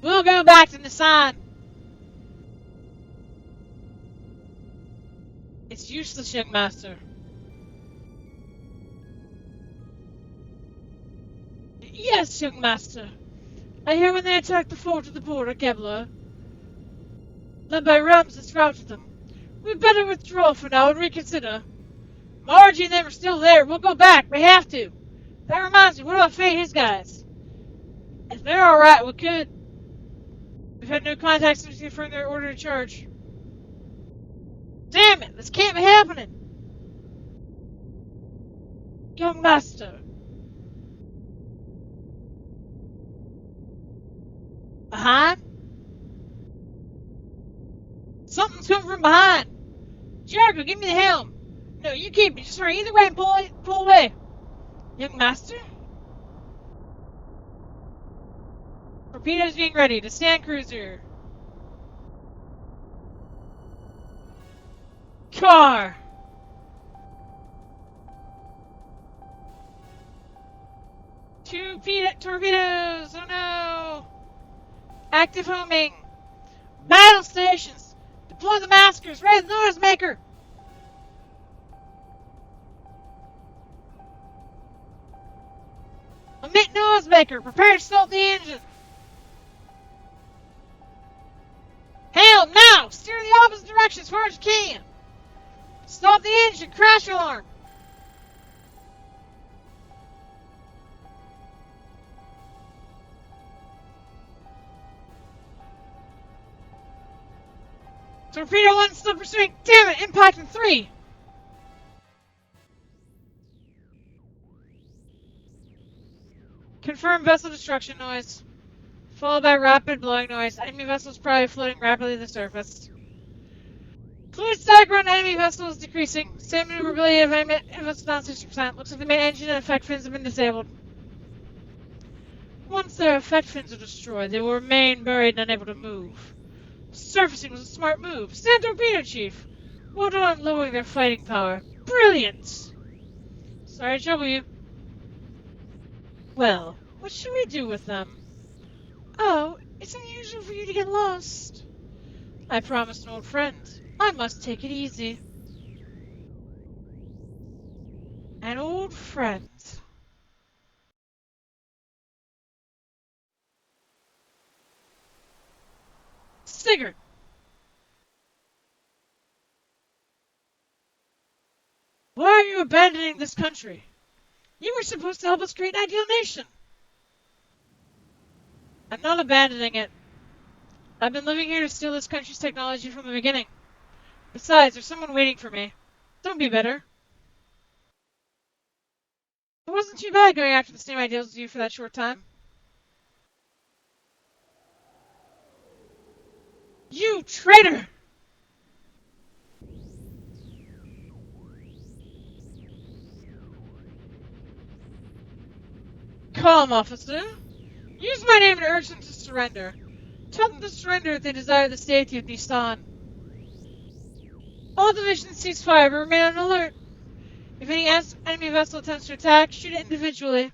S1: We'll go back to the sun. It's useless, young master. Yes, young master. I hear when they attacked the fort at the border, Gebler, led by Ramses, routed them. We'd better withdraw for now and reconsider. Margie and them are still there. We'll go back. We have to. That reminds me, what about Faye and his guys? If they're alright, we could. We've had no contact since we confirmed their order to charge. Damn it! This can't be happening! Young master. Behind? Something's coming from behind! Jericho, give me the helm! No, you keep me. Just hurry either way and pull away. Young master? Torpedoes being ready to stand cruiser. Car! Two torpedoes! Oh no! Active homing! Battle stations! Deploy the maskers! Raise the noisemaker! Emit noisemaker! Prepare to stop the engine! Helm, now! Steer the opposite direction as far as you can! Stop the engine! Crash alarm! Torpedo 1 still pursuing! Damn it! Impact in 3! Confirm vessel destruction noise. Followed by rapid blowing noise. Enemy vessels probably floating rapidly to the surface. Fluid stack around enemy vessel is decreasing. Same maneuverability of enemy vessels down 60%. Looks like the main engine and effect fins have been disabled. Once their effect fins are destroyed, they will remain buried and unable to move. Surfacing was a smart move. Stand torpedo, Chief! Well done on lowering their fighting power. Brilliant! Sorry to trouble you. Well, what should we do with them? Oh, it's unusual for you to get lost. I promised an old friend. I must take it easy. An old friend. Sigurd! Why are you abandoning this country? You were supposed to help us create an ideal nation. I'm not abandoning it. I've been living here to steal this country's technology from the beginning. Besides, there's someone waiting for me. Don't be bitter. It wasn't too bad going after the same ideals as you for that short time. You traitor! calm, officer. Use my name to urge them to surrender. Tell them to surrender if they desire the safety of Nissan. All divisions cease fire, but remain on alert. If any enemy vessel attempts to attack, shoot it individually.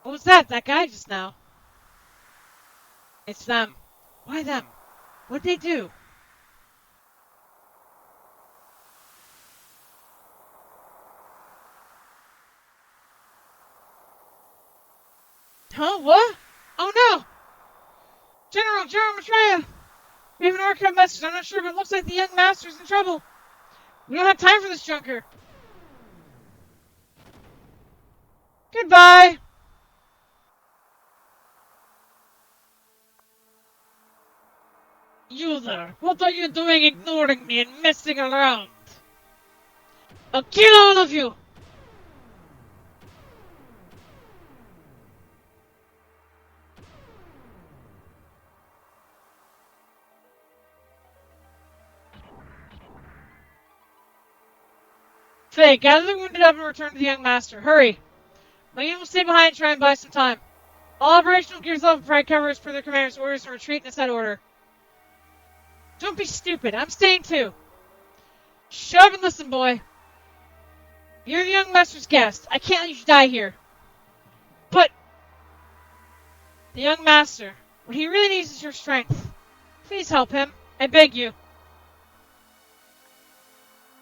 S1: What was that? That guy just now? It's them. Why them? What'd they do? Huh? What? Oh no! General Maitreya! We have an archive message. I'm not sure, but it looks like the young master's in trouble. We don't have time for this junker. Goodbye! You there, what are you doing ignoring me and messing around? I'll kill all of you! Faye, gather the wounded up and return to the young master. Hurry! My unit will stay behind and try and buy some time. All operational gears level provide cover as per their commander's orders and retreat in a set order. Don't be stupid, I'm staying too. Shut up and listen, boy. You're the young master's guest. I can't let you die here. But the young master, what he really needs is your strength. Please help him. I beg you.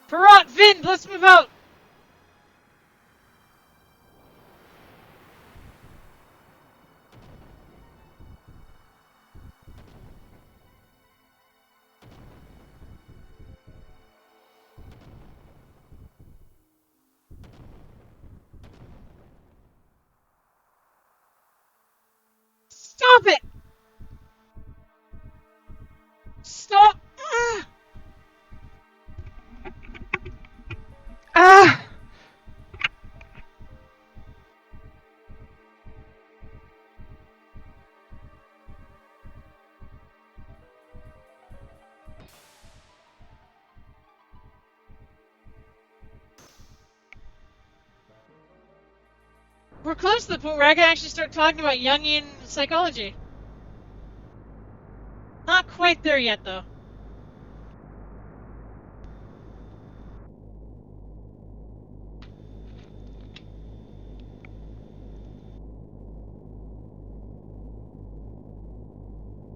S1: Perrot, Vind, let's move out. Stop it! Stop! Ah! We're close to the point where I can actually start talking about Jungian psychology. Not quite there yet, though.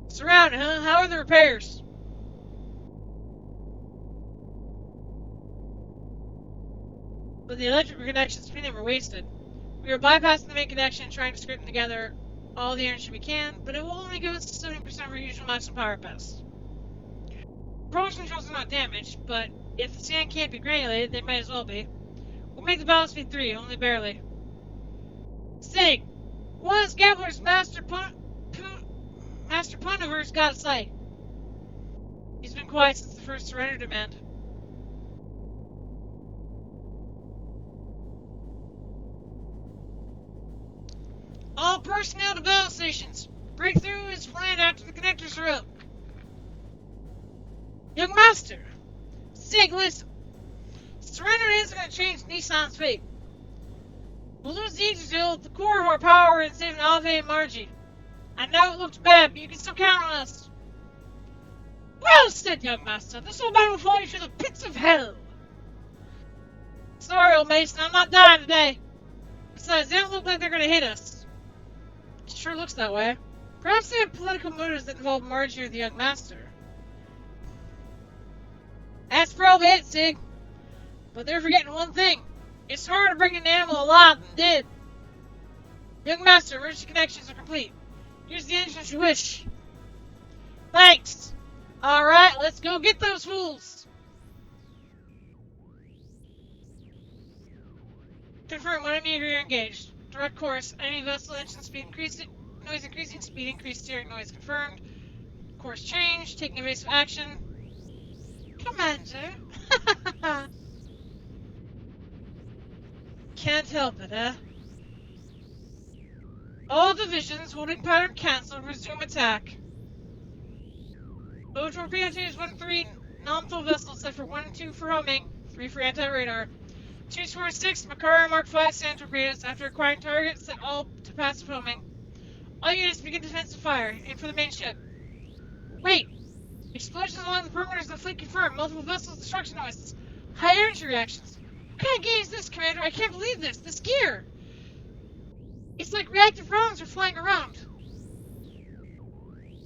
S1: Surrounded, huh? How are the repairs? But the electrical connections between them were wasted. We are bypassing the main connection and trying to scrape together all the energy we can, but it will only give us 70% of our usual maximum power best. Propulsion controls are not damaged, but if the sand can't be granulated, they might as well be. We'll make the battle speed 3, only barely. Sig! One of Gambler's Master Puntiver's got a sight. He's been quiet since the first surrender demand. All personnel to battle stations. Breakthrough is planned after the connectors are up. Young Master! Sig, listen. Surrender isn't going to change Nissan's fate. We'll lose the Yggdrasil, the core of our power, and save Alve and Margie. I know it looks bad, but you can still count on us. Well said, young master. This old man will follow you to the pits of hell. Sorry, old Mason, I'm not dying today. Besides, they don't look like they're going to hit us. It sure looks that way. Perhaps they have political motives that involve Margie or the young master. That's probably it, Sig. But they're forgetting one thing. It's harder to bring an animal alive than dead. Young master, emergency connections are complete. Use the engines you wish. Thanks. Alright, let's go get those fools. Confirm when enemy you're engaged. Direct course. Enemy vessel engine speed increasing. Noise increasing. Speed increased. Steering noise confirmed. Course change. Taking evasive action. Commander. Can't help it, eh? All divisions, holding pattern cancelled, resume attack. O torpedo teams 1-3, non-full vessels set for 1 and 2 for homing, 3 for anti-radar. 2-6, Makara Mark 5 sand torpedoes. After acquiring targets, set all to passive homing. All units begin defensive fire. Aim for the main ship. Wait! Explosions along the perimeters of the fleet confirmed. Multiple vessels destruction noises. High energy reactions. What kind of game is this, Commander? I can't believe this. This gear! It's like reactive rounds are flying around.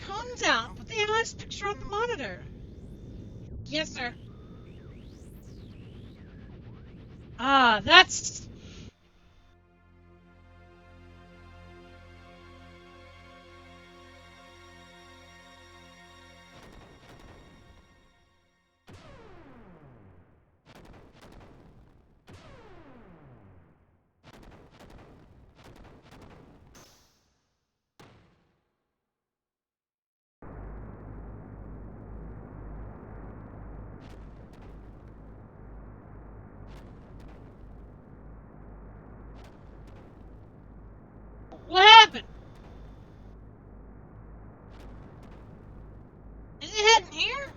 S1: Calm down. Put the analyzed picture on the monitor. Yes, sir. Ah, that's... What happened? Is it heading here?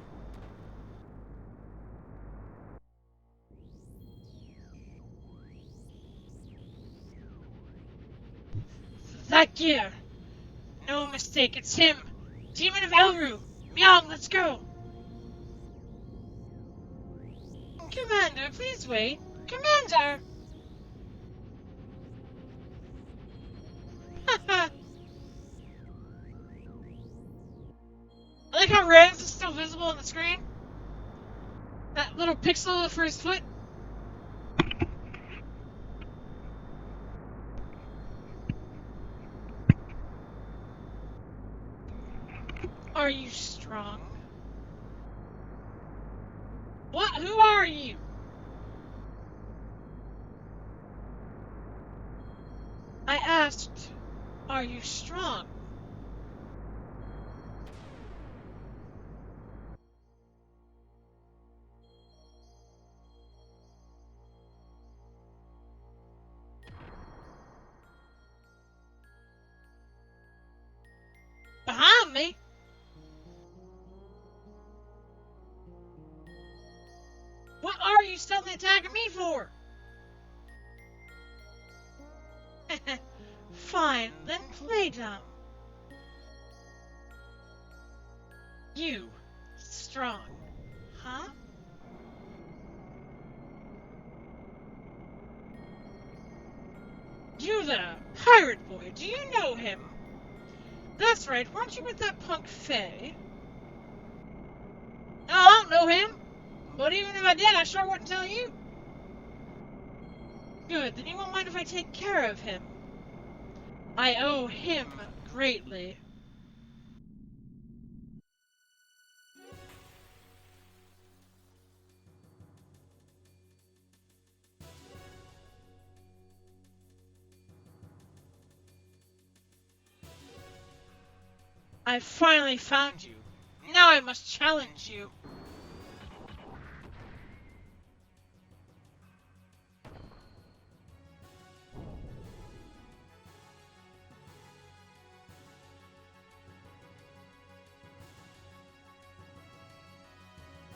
S1: That gear. No mistake, it's him. Demon of Elru. Myong, let's go. Commander, please wait. Commander! I like how Rams is still visible on the screen. That little pixel for his foot. Are you strong? What? Who are you? I asked, are you strong? Behind me? What are you stealthily attacking me for? Fine, then play dumb. You, strong, huh? You the pirate boy, do you know him? That's right, weren't you with that punk Faye? No, I don't know him. But even if I did, I sure wouldn't tell you. Good, then you won't mind if I take care of him. I owe him greatly. I finally found you. Now I must challenge you.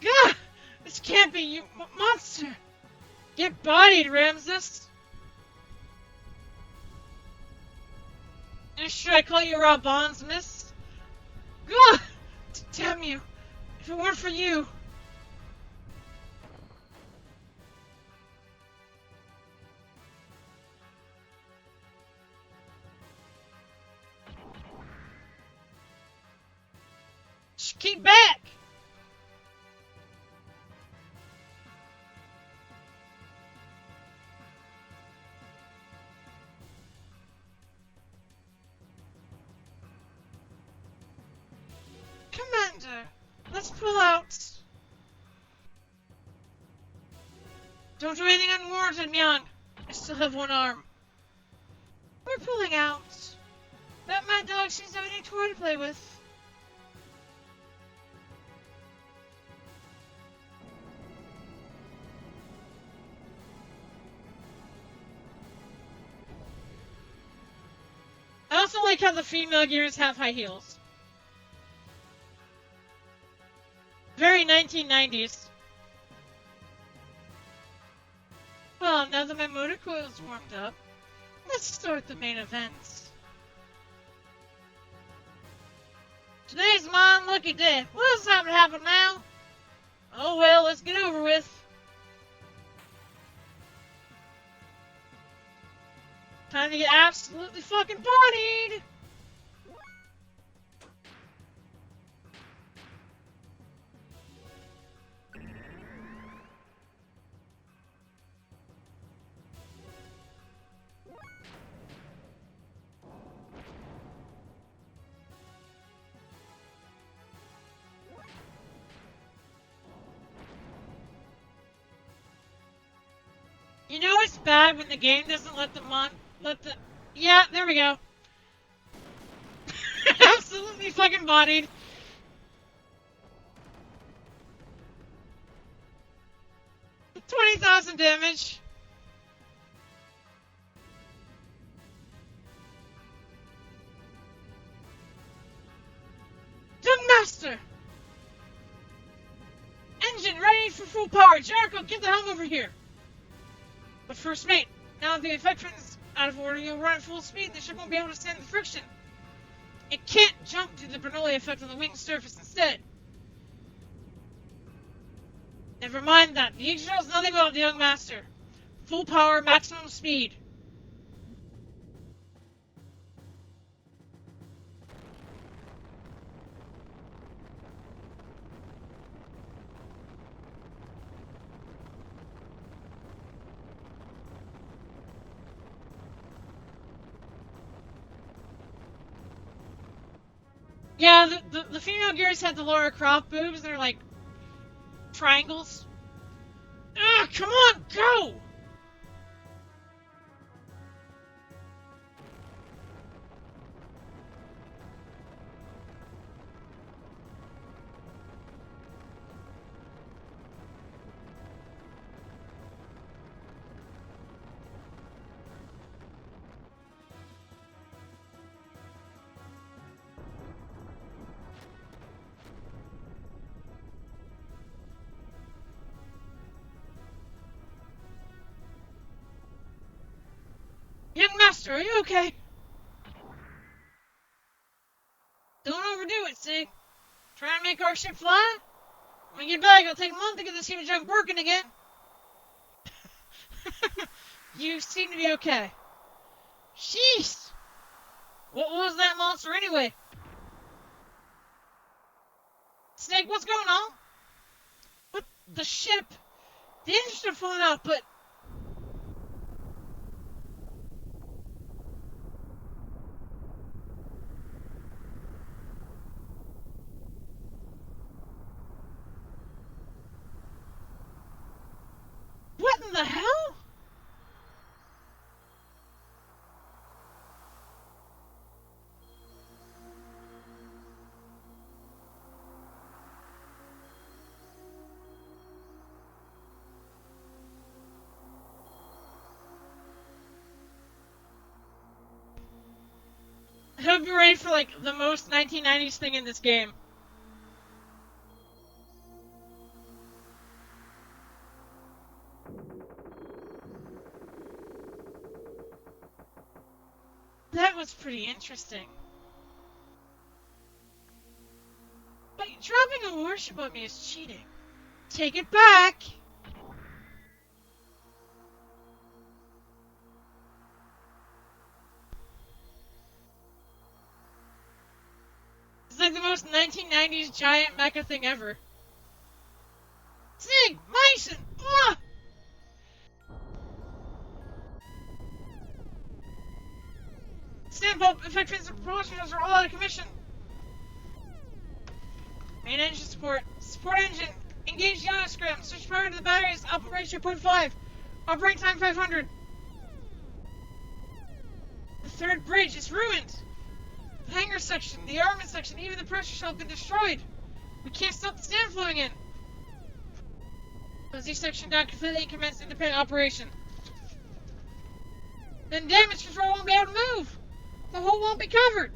S1: Gah! This can't be you, monster! Get bodied, Ramses! Should I call you Raw Bonds, miss? Gah! Damn you! If it weren't for you... Keep back! Commander, let's pull out. Don't do anything unwarranted, Myung. I still have one arm. We're pulling out. That mad dog seems to have a new toy to play with. also like how the female gears have high heels. Very 1990s. Well, now that my motor coil's warmed up, let's start the main events. Today's my unlucky day. What's time to happen now? Oh well, let's get over with. Time to get absolutely fucking bodied! You know it's bad when the game doesn't let the yeah, there we go. Absolutely fucking bodied. $20,000 damage. Young Master! Engine ready for full power. Jericho, get the helm over here. But first, mate, now that the effect is out of order, you'll run at full speed. The ship won't be able to stand the friction. It can't jump due to the Bernoulli effect on the wing surface instead. Never mind that. The X knows nothing about the Young Master. Full power, maximum speed. Yeah, the female gears had the Laura Croft boobs. They're like triangles. Ah, come on, go! Young Master, are you okay? Don't overdo it, Sig. Try and make our ship fly? When you get back, it'll take a month to get this human junk working again. You seem to be okay. Jeez! What was that monster anyway? Snake, what's going on? What? The ship? The engines are falling out, but... What in the hell? I hope you're ready for, like, the most 1990s thing in this game. That was pretty interesting. But dropping a warship on me is cheating. Take it back! It's like the most 1990s giant mecha thing ever. Sig! Mason! Ah! Stand up! Effect fins and propulsion are all out of commission! Main engine support. Support engine. Engage the ionogram. Switch power to the batteries. Output ratio 0.5. Operating time 500. The third bridge is ruined. The hangar section, the armament section, even the pressure shell have been destroyed. We can't stop the sand flowing in. Fuzzy section down completely and commence independent operation. Then damage control won't be able to move. the hull won't be covered.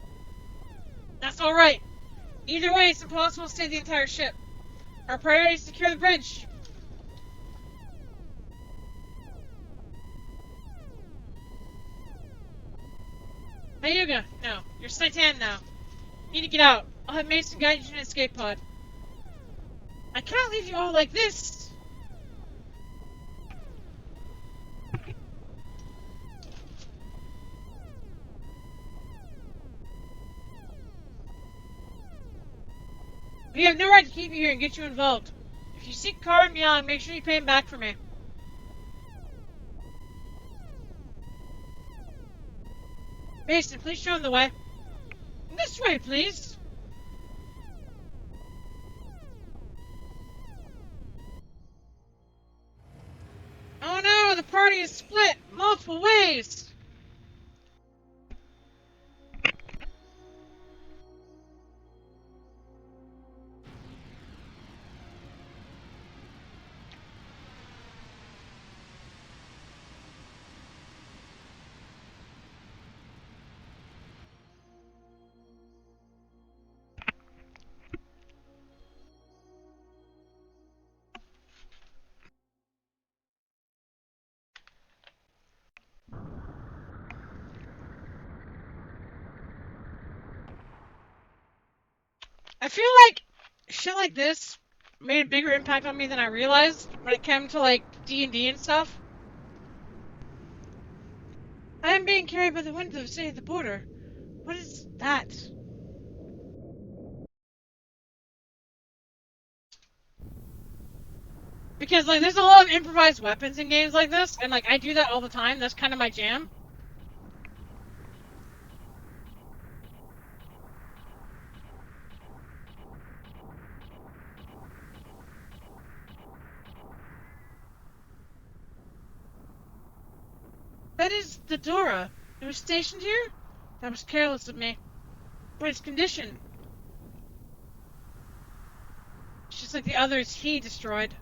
S1: That's alright. Either way, it's impossible to save the entire ship. Our priority is to secure the bridge. Mayuga, no. You're Saitan now. You need to get out. I'll have Mason guide you to an escape pod. I can't leave you all like this. We have no right to keep you here and get you involved. If you seek Kara and beyond, make sure you pay him back for me. Mason, please show him the way. This way, please. Oh no, the party is split multiple ways. I feel like shit like this made a bigger impact on me than I realized when it came to like D&D and stuff. I am being carried by the wind to the city at the border. What is that? Because like there's a lot of improvised weapons in games like this, and like I do that all the time. That's kind of my jam. That is the Dora. It was stationed here? That was careless of me. But its condition. It's just like the others he destroyed.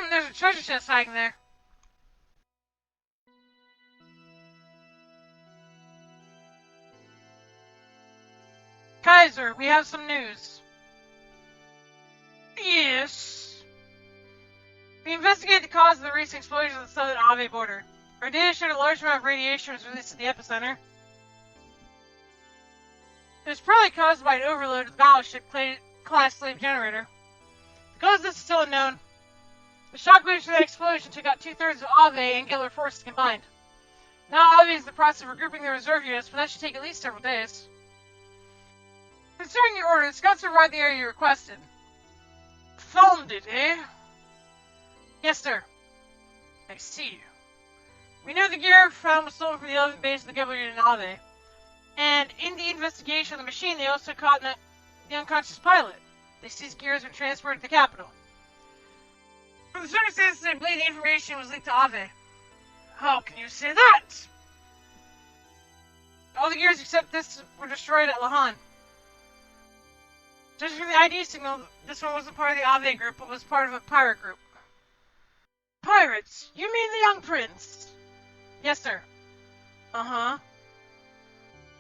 S1: There's a treasure chest hiding there. Kaiser, we have some news. Yes. We investigated the cause of the recent explosion at the southern Ave border. Our data showed a large amount of radiation was released in the epicenter. It was probably caused by an overload of the battleship class slave generator. The cause of this is still unknown. The shockwaves from that explosion took out 2/3 of Ave and Geller forces combined. Now Ave is in the process of regrouping the reserve units, but that should take at least several days. Concerning your order, the scouts have arrived in the area you requested. Found it, eh? Yes, sir. I see. We know the gear found was stolen from the 11th base of the Geller unit in Ave. And in the investigation of the machine, they also caught the unconscious pilot. They seized gears and transported to the capital. From the circumstances, I believe the information was linked to Ave. How can you say that? All the gears except this were destroyed at Lahan. Judging from the ID signal, this one wasn't part of the Ave group, but was part of a pirate group. Pirates? You mean the young prince? Yes, sir. Uh-huh.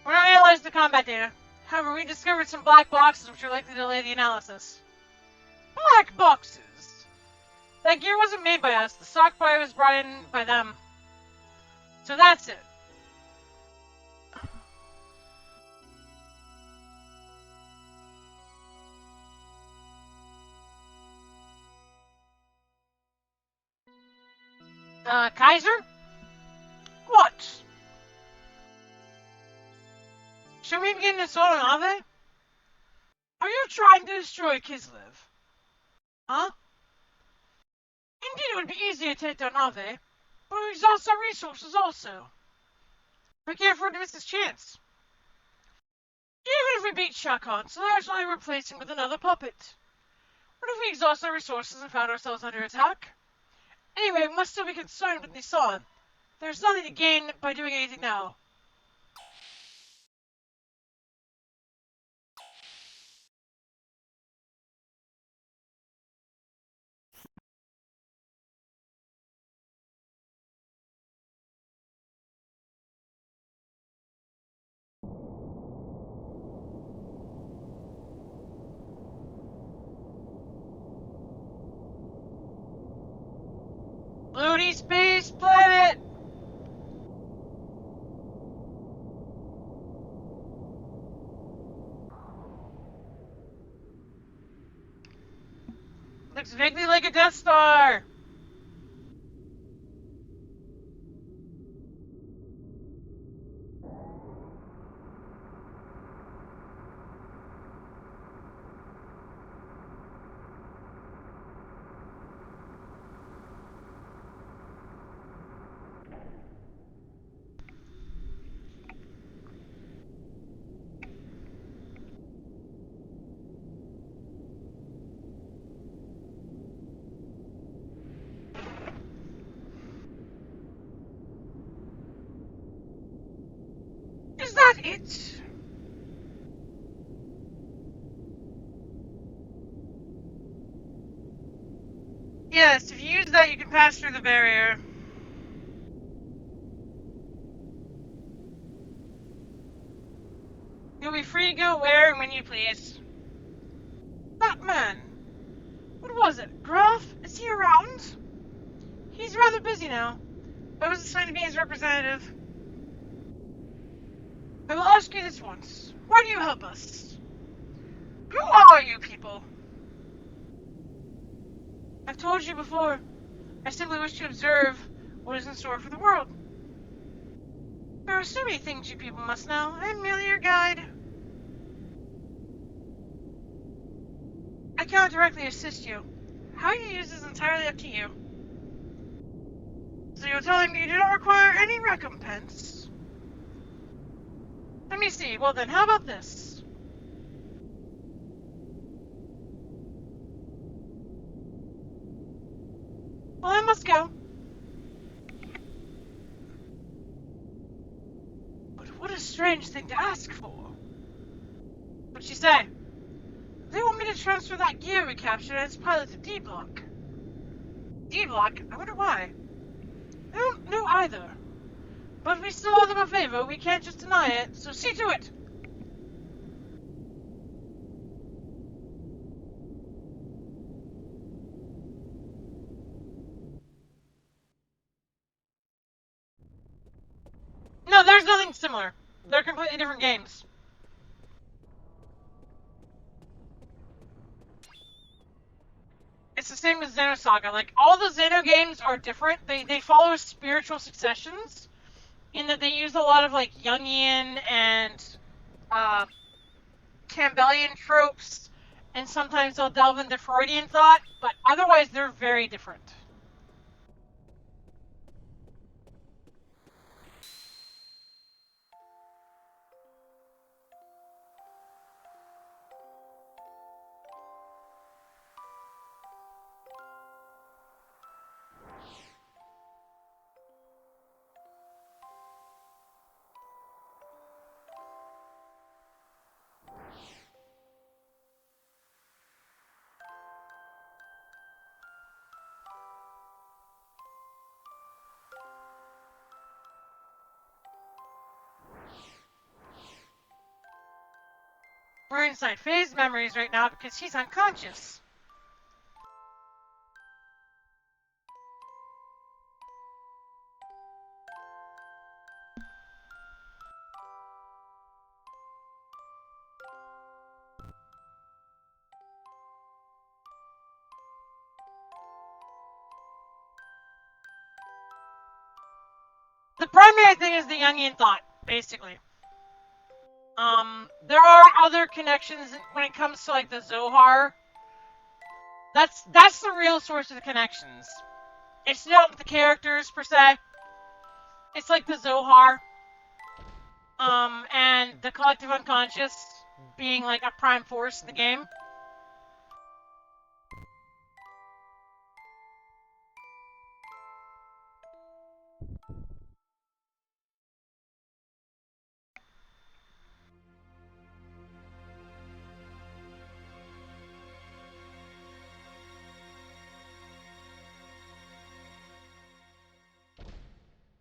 S1: We're not analyzing the combat data. However, we discovered some black boxes which are likely to delay the analysis. Black boxes? That gear wasn't made by us. The stockpile was brought in by them. So that's it. Kaiser? What? Should we begin to Solanave? Are you trying to destroy Kislev? Huh? Indeed, it would be easy to take down Ave, but we exhaust our resources also. We can't afford to miss this chance. Even if we beat Shakon, so there's only replacing with another puppet. What if we exhaust our resources and found ourselves under attack? Anyway, we must still be concerned with Nissan. There's nothing to gain by doing anything now. Loony Space Planet! Looks vaguely like a Death Star! Is that it? Yes, if you use that, you can pass through the barrier. You'll be free to go where and when you please. That man. What was it? Graf? Is he around? He's rather busy now. I was assigned to be his representative. I will ask you this once. Why do you help us? Who are you people? I've told you before. I simply wish to observe what is in store for the world. There are so many things you people must know. I am merely your guide. I cannot directly assist you. How you use is entirely up to you. So you're telling me you do not require any recompense? Let me see. Well then, how about this? Well, I must go. But what a strange thing to ask for. What'd she say? They want me to transfer that gear we captured and its pilot to D-Block. D-Block? I wonder why. I don't know either. But if we still owe them a favor, we can't just deny it, so see to it! No, there's nothing similar. They're completely different games. It's the same as Xenosaga. Like, all the Xeno games are different. They follow spiritual successions in that they use a lot of, like, Jungian and Campbellian tropes, and sometimes they'll delve into Freudian thought, but otherwise they're very different. We're inside Faye's memories right now because he's unconscious. The primary thing is the Jungian thought, basically. There are other connections when it comes to like the Zohar. That's the real source of the connections. It's not the characters per se. It's like the Zohar. And the collective unconscious being like a prime force in the game.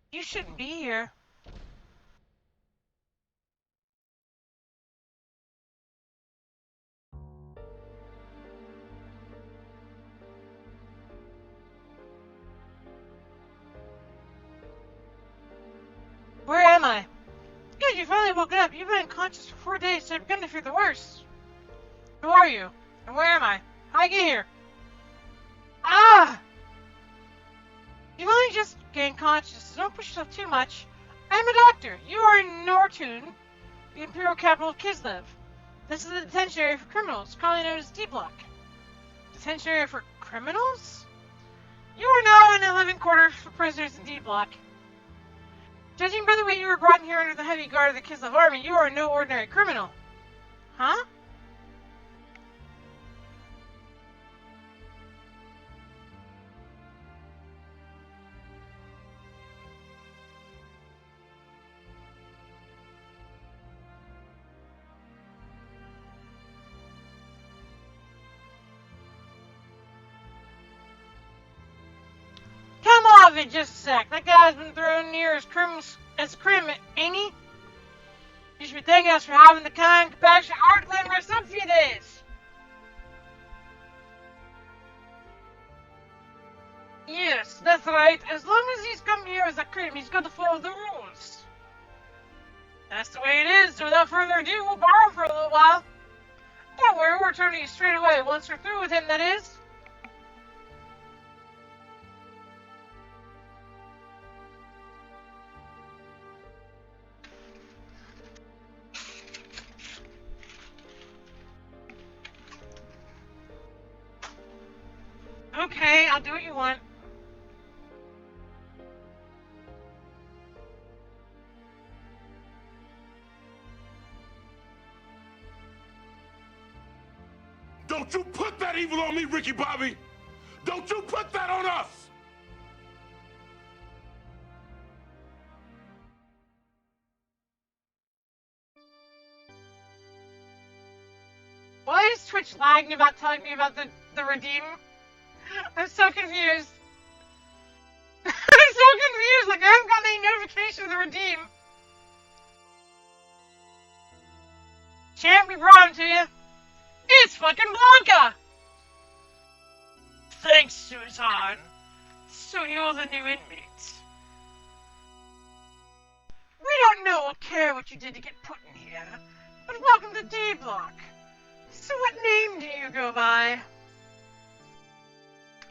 S1: You shouldn't be here. Where am I? Good, you finally woken up. You've been unconscious for 4 days, so I'm beginning to fear the worst. Who are you? And where am I? How'd I get here? Ah! You've only just gained consciousness, so don't push yourself too much. I'm a doctor. You are in Nortun, the imperial capital of Kislev. This is the detention area for criminals, commonly known as D-Block. Detention area for criminals? You are now in the living quarters for prisoners in D-Block. Judging by the way you were brought in here under the heavy guard of the Kislev army, you are no ordinary criminal. Huh? Come off it just a sec. That guy's been thrown near as crim, ain't he? You should be thanking us for having the kind compassionate heart to let him rest up a few days. Yes, that's right. As long as he's come here as a crim, he's got to follow the rules. That's the way it is, so without further ado, we'll borrow for a little while. Don't worry, we'll return to you straight away, once we're through with him, that is. Okay, I'll do what you want.
S3: Don't you put that evil on me, Ricky Bobby! Don't you put that on us!
S1: Why is Twitch lagging about telling me about the redeem? I'm so confused. I'm so confused, like I haven't gotten any notification of the redeem. Champ, we brought him to you. It's fucking Blanca! Thanks, Susan. So you're the new inmate. We don't know or care what you did to get put in here, but welcome to D-Block. So what name do you go by?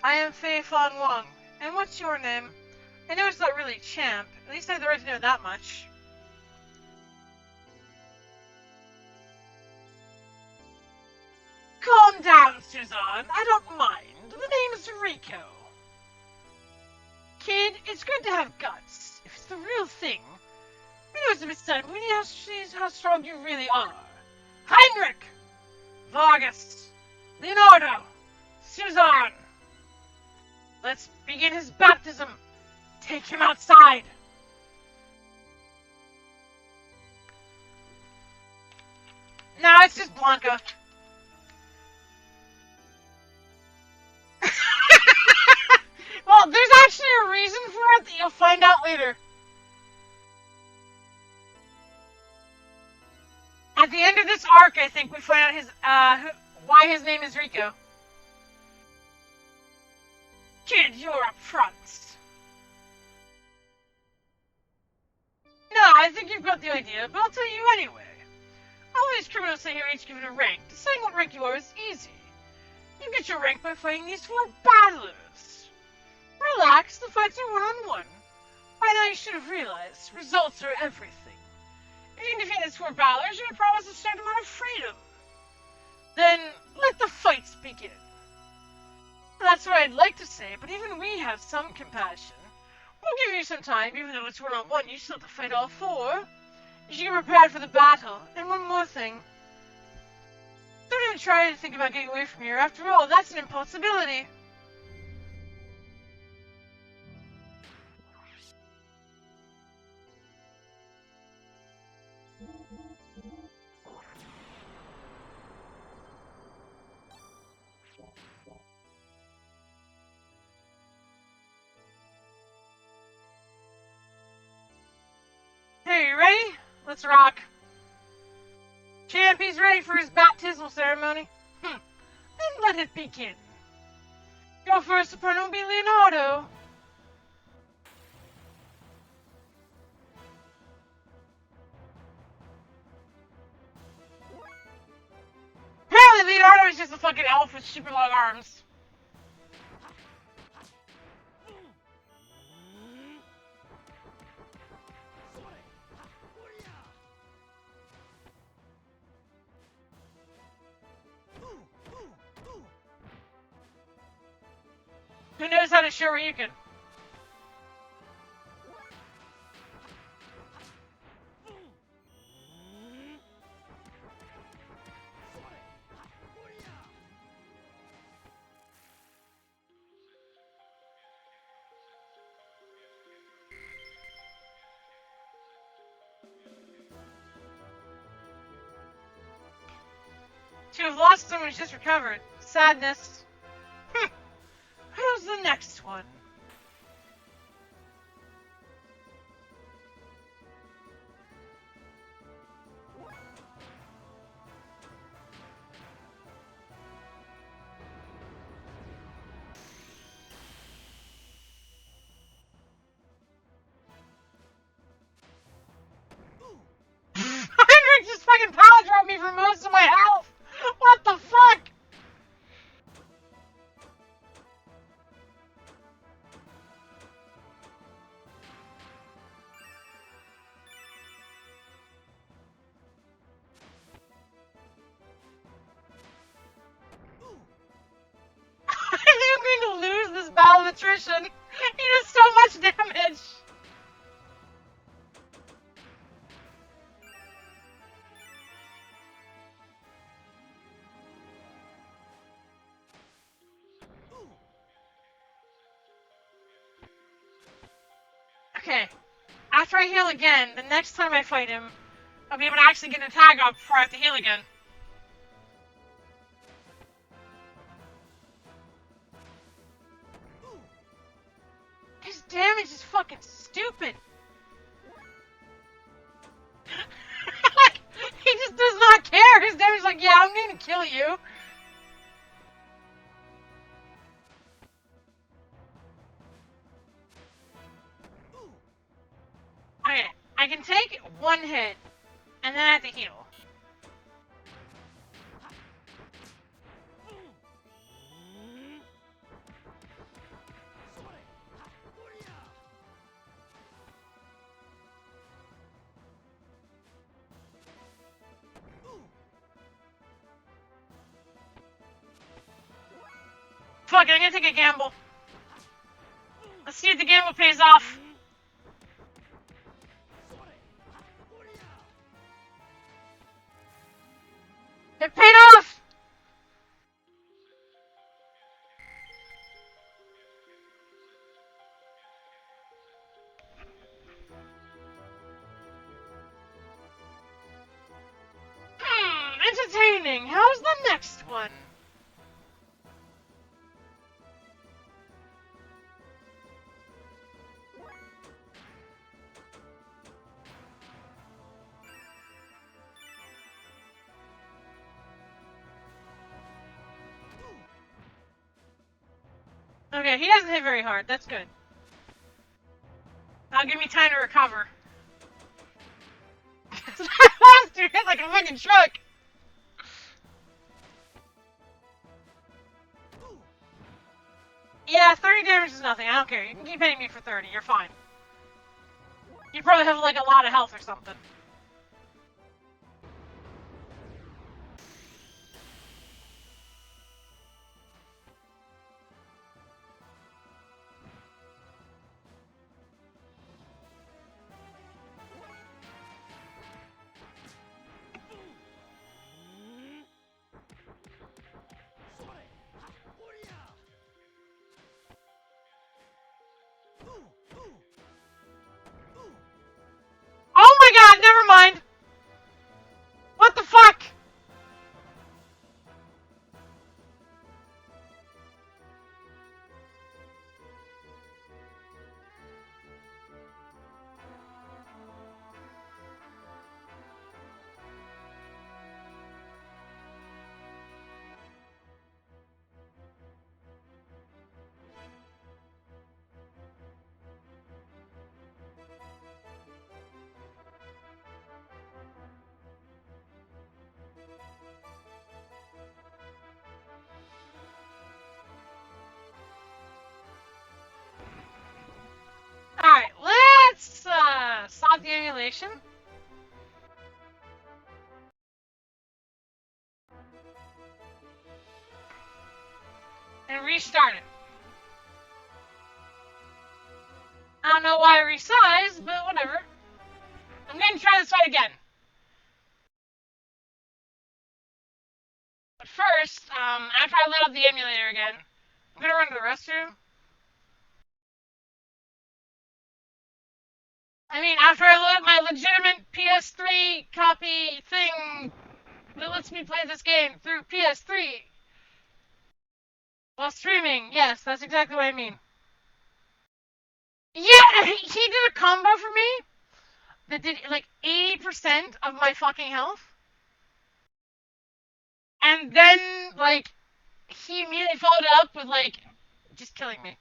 S1: I am Fei Fong Wong. And what's your name? I know it's not really Champ. At least I have the right to know that much. Calm down, Suzanne. I don't mind. The name's Rico. Kid, it's good to have guts. If it's the real thing, we know it's a bit sudden. We need to see how strong you really are. Heinrich! Vargas! Leonardo! Suzanne! Let's begin his baptism. Take him outside. No, it's just Blanca. Well, there's actually a reason for it that you'll find out later. At the end of this arc, I think we find out his why his name is Rico. Kid, you're up front. No, I think you've got the idea, but I'll tell you anyway. All these criminals say you're each given a rank. Deciding what rank you are is easy. You get your rank by fighting these 4 battlers. Relax, the fights are one-on-one. By now you should have realized, results are everything. If you can defeat these 4 battlers, you're promised a certain amount of freedom. Then, let the fights begin. That's what I'd like to say, but even we have some compassion. We'll give you some time, even though it's one-on-one, you still have to fight all 4. You should get prepared for the battle. And one more thing. Don't even try to think about getting away from here. After all, that's an impossibility. Hey, you ready? Let's rock. Champ, he's ready for his baptismal ceremony. Then let it begin. Your first opponent will be Leonardo. Apparently Leonardo is just a fucking elf with super long arms. Who knows how to Shoryuken? To have lost someone who's just recovered. Sadness. Who's the next one? Heinrich just fucking power dropped me for most of my health! What the fuck? I think I'm going to lose this battle of attrition. He does so much damage. Okay, after I heal again, the next time I fight him, I'll be able to actually get an attack off before I have to heal again. His damage is fucking stupid. He just does not care. His damage is like, yeah, I'm gonna kill you. Okay, I can take one hit, and then I have to heal. Fuck it, I'm gonna take a gamble. Let's see if the gamble pays off. It paid off! Entertaining. How's the next one? Okay, he doesn't hit very hard. That's good. That'll give me time to recover. Dude, hit like a fucking truck. Yeah, 30 damage is nothing. I don't care. You can keep hitting me for 30. You're fine. You probably have like a lot of health or something. Oh my god, never mind! What the fuck? Alright, let's stop the emulation. And restart it. I don't know why I resized, but whatever. I'm gonna try this fight again. But first, after I load up the emulator again, I'm gonna run to the restroom. I mean, after I load up my legitimate PS3 copy thing that lets me play this game through PS3 while streaming. Yes, that's exactly what I mean. Yeah, he did a combo for me that did like 80% of my fucking health. And then, like, he immediately followed it up with, like, just killing me.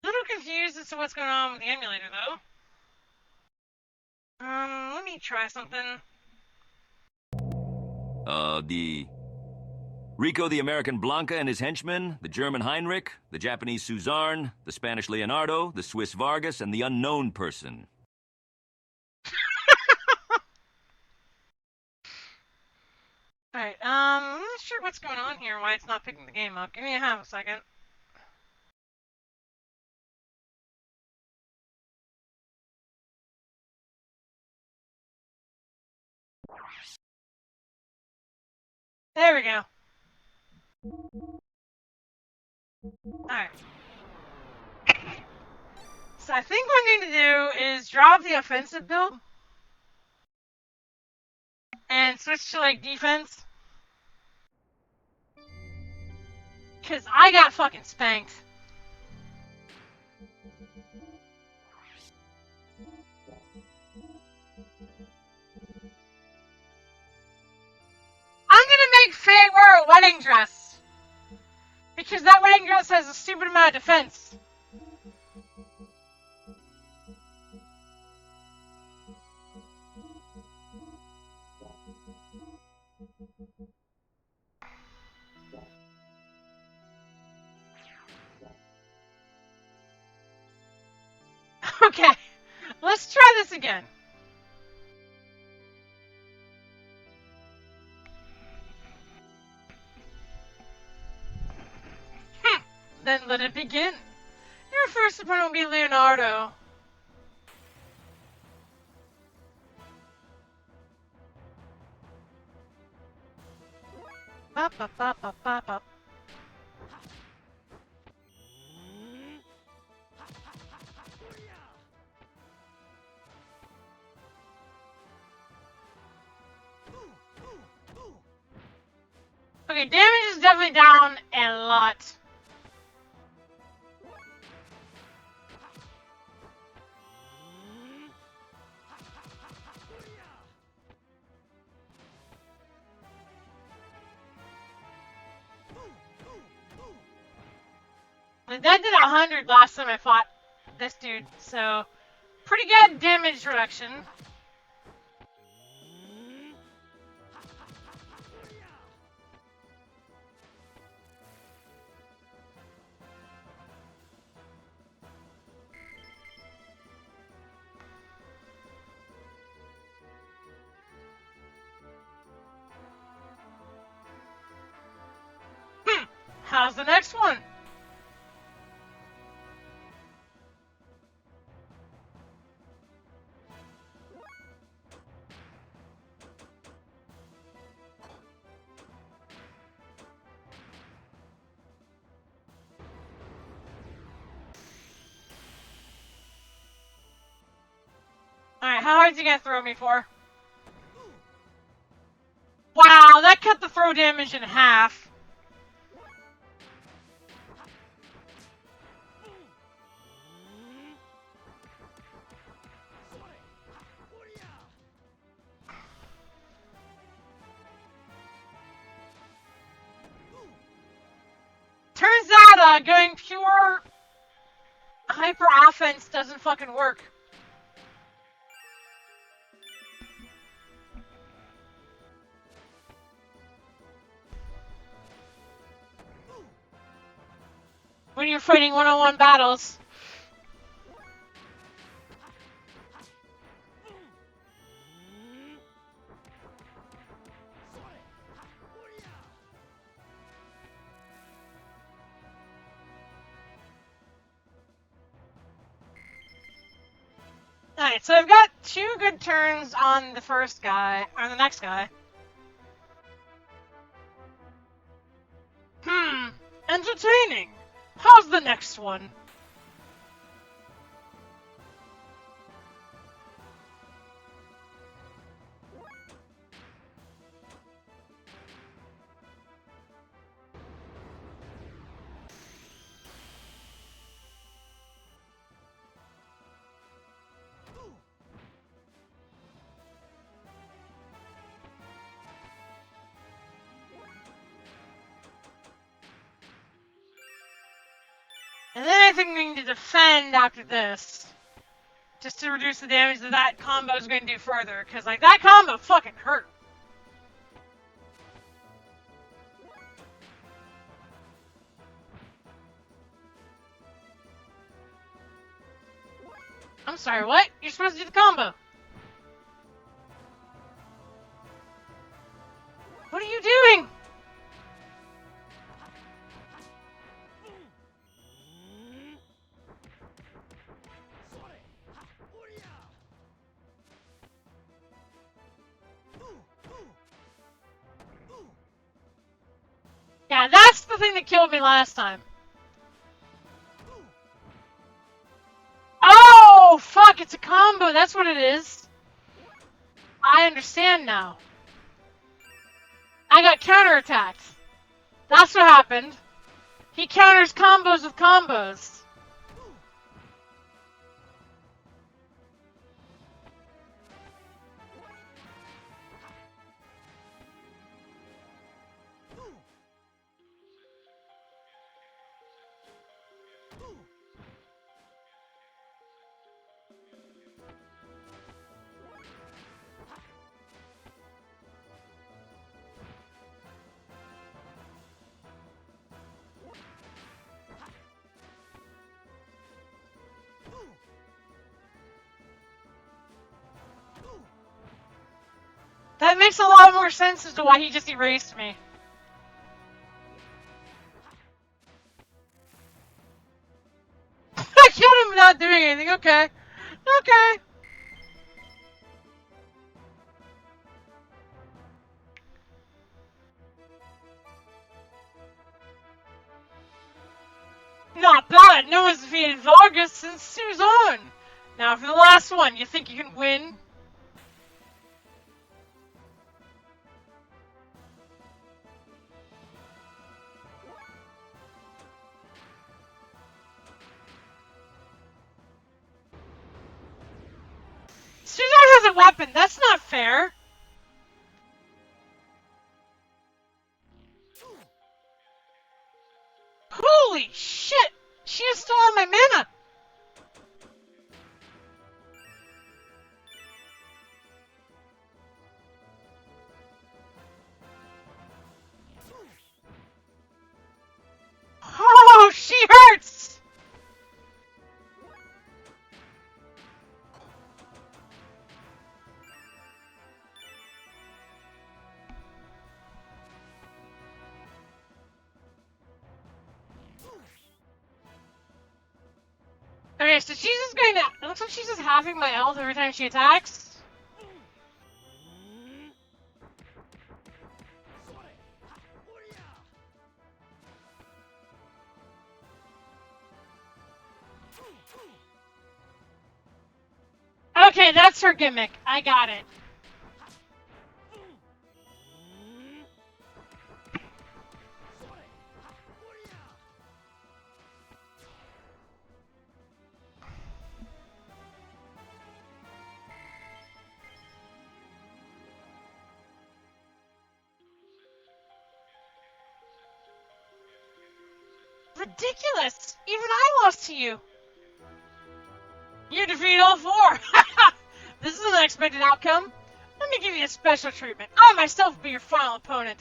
S1: A little confused as to what's going on with the emulator, though. Let me try something.
S4: The Rico the American Blanca and his henchmen, the German Heinrich, the Japanese Suzarne, the Spanish Leonardo, the Swiss Vargas, and the unknown person.
S1: Alright, I'm not sure what's going on here, why it's not picking the game up. Give me a half a second. There we go. Alright. So I think what I'm going to do is drop the offensive build and switch to, like, defense. Because I got fucking spanked. I'm gonna make Faye wear a wedding dress. Because that wedding dress has a stupid amount of defense. Okay, let's try this again. Then let it begin. Your first opponent will be Leonardo. Bop, bop, bop, bop, bop, bop. Okay, damage is definitely down a lot. Like, that did 100 last time I fought this dude, so pretty good damage reduction. How's the next one? Alright, how hard is he gonna throw me for? Wow, that cut the throw damage in half. Turns out, going pure hyper offense doesn't fucking work. When you're fighting one-on-one battles. Alright, so I've got 2 good turns on the first guy, or the next guy. Entertaining. How's the next one? And then I think I'm going to defend after this. Just to reduce the damage that that combo is going to do further. Because, like, that combo fucking hurt. I'm sorry, what? You're supposed to do the combo. What are you doing? Yeah, that's the thing that killed me last time. Oh, fuck, it's a combo. That's what it is. I understand now. I got counterattacked. That's what happened. He counters combos with combos. That makes a lot more sense as to why he just erased me. I killed him without doing anything, okay. Okay. Not bad. No one's defeated Vargas since Suzanne. Now for the last one, you think you can win? Suzanne has a weapon. That's not fair. Holy shit! She is still on my mana! Ow! She hurts! Okay, so she's just going to... It looks like she's just halving my health every time she attacks. Okay, that's her gimmick. I got it. Ridiculous! Even I lost to you. You defeated all four. This is an unexpected outcome. Let me give you a special treatment. I myself will be your final opponent.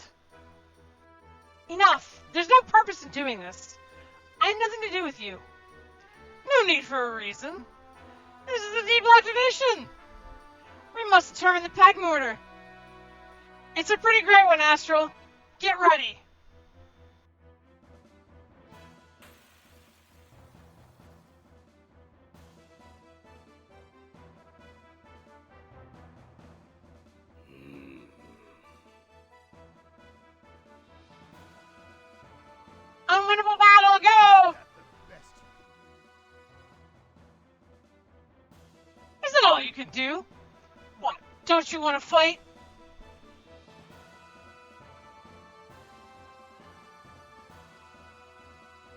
S1: Enough. There's no purpose in doing this. I have nothing to do with you. No need for a reason. This is a D-block tradition. We must determine the pecking order. It's a pretty great one, Astral. Get ready. Unwinnable battle, go! Is that all you can do? What, don't you want to fight?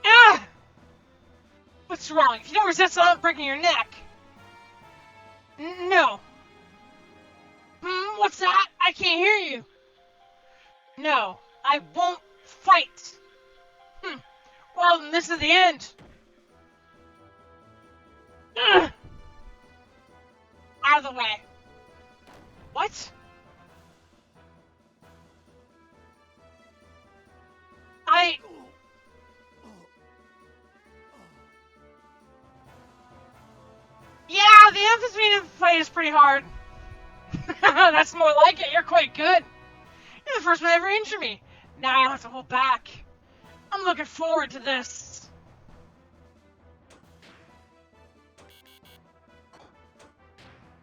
S1: Ah! What's wrong? If you don't resist, I'm breaking your neck. No. What's that? I can't hear you. No, I won't fight. Well, then this is the end. Ugh. Out of the way. What? Yeah, the amphibian fight is pretty hard. That's more like it. You're quite good. You're the first one to ever injure me. Now I don't have to hold back. I'm looking forward to this.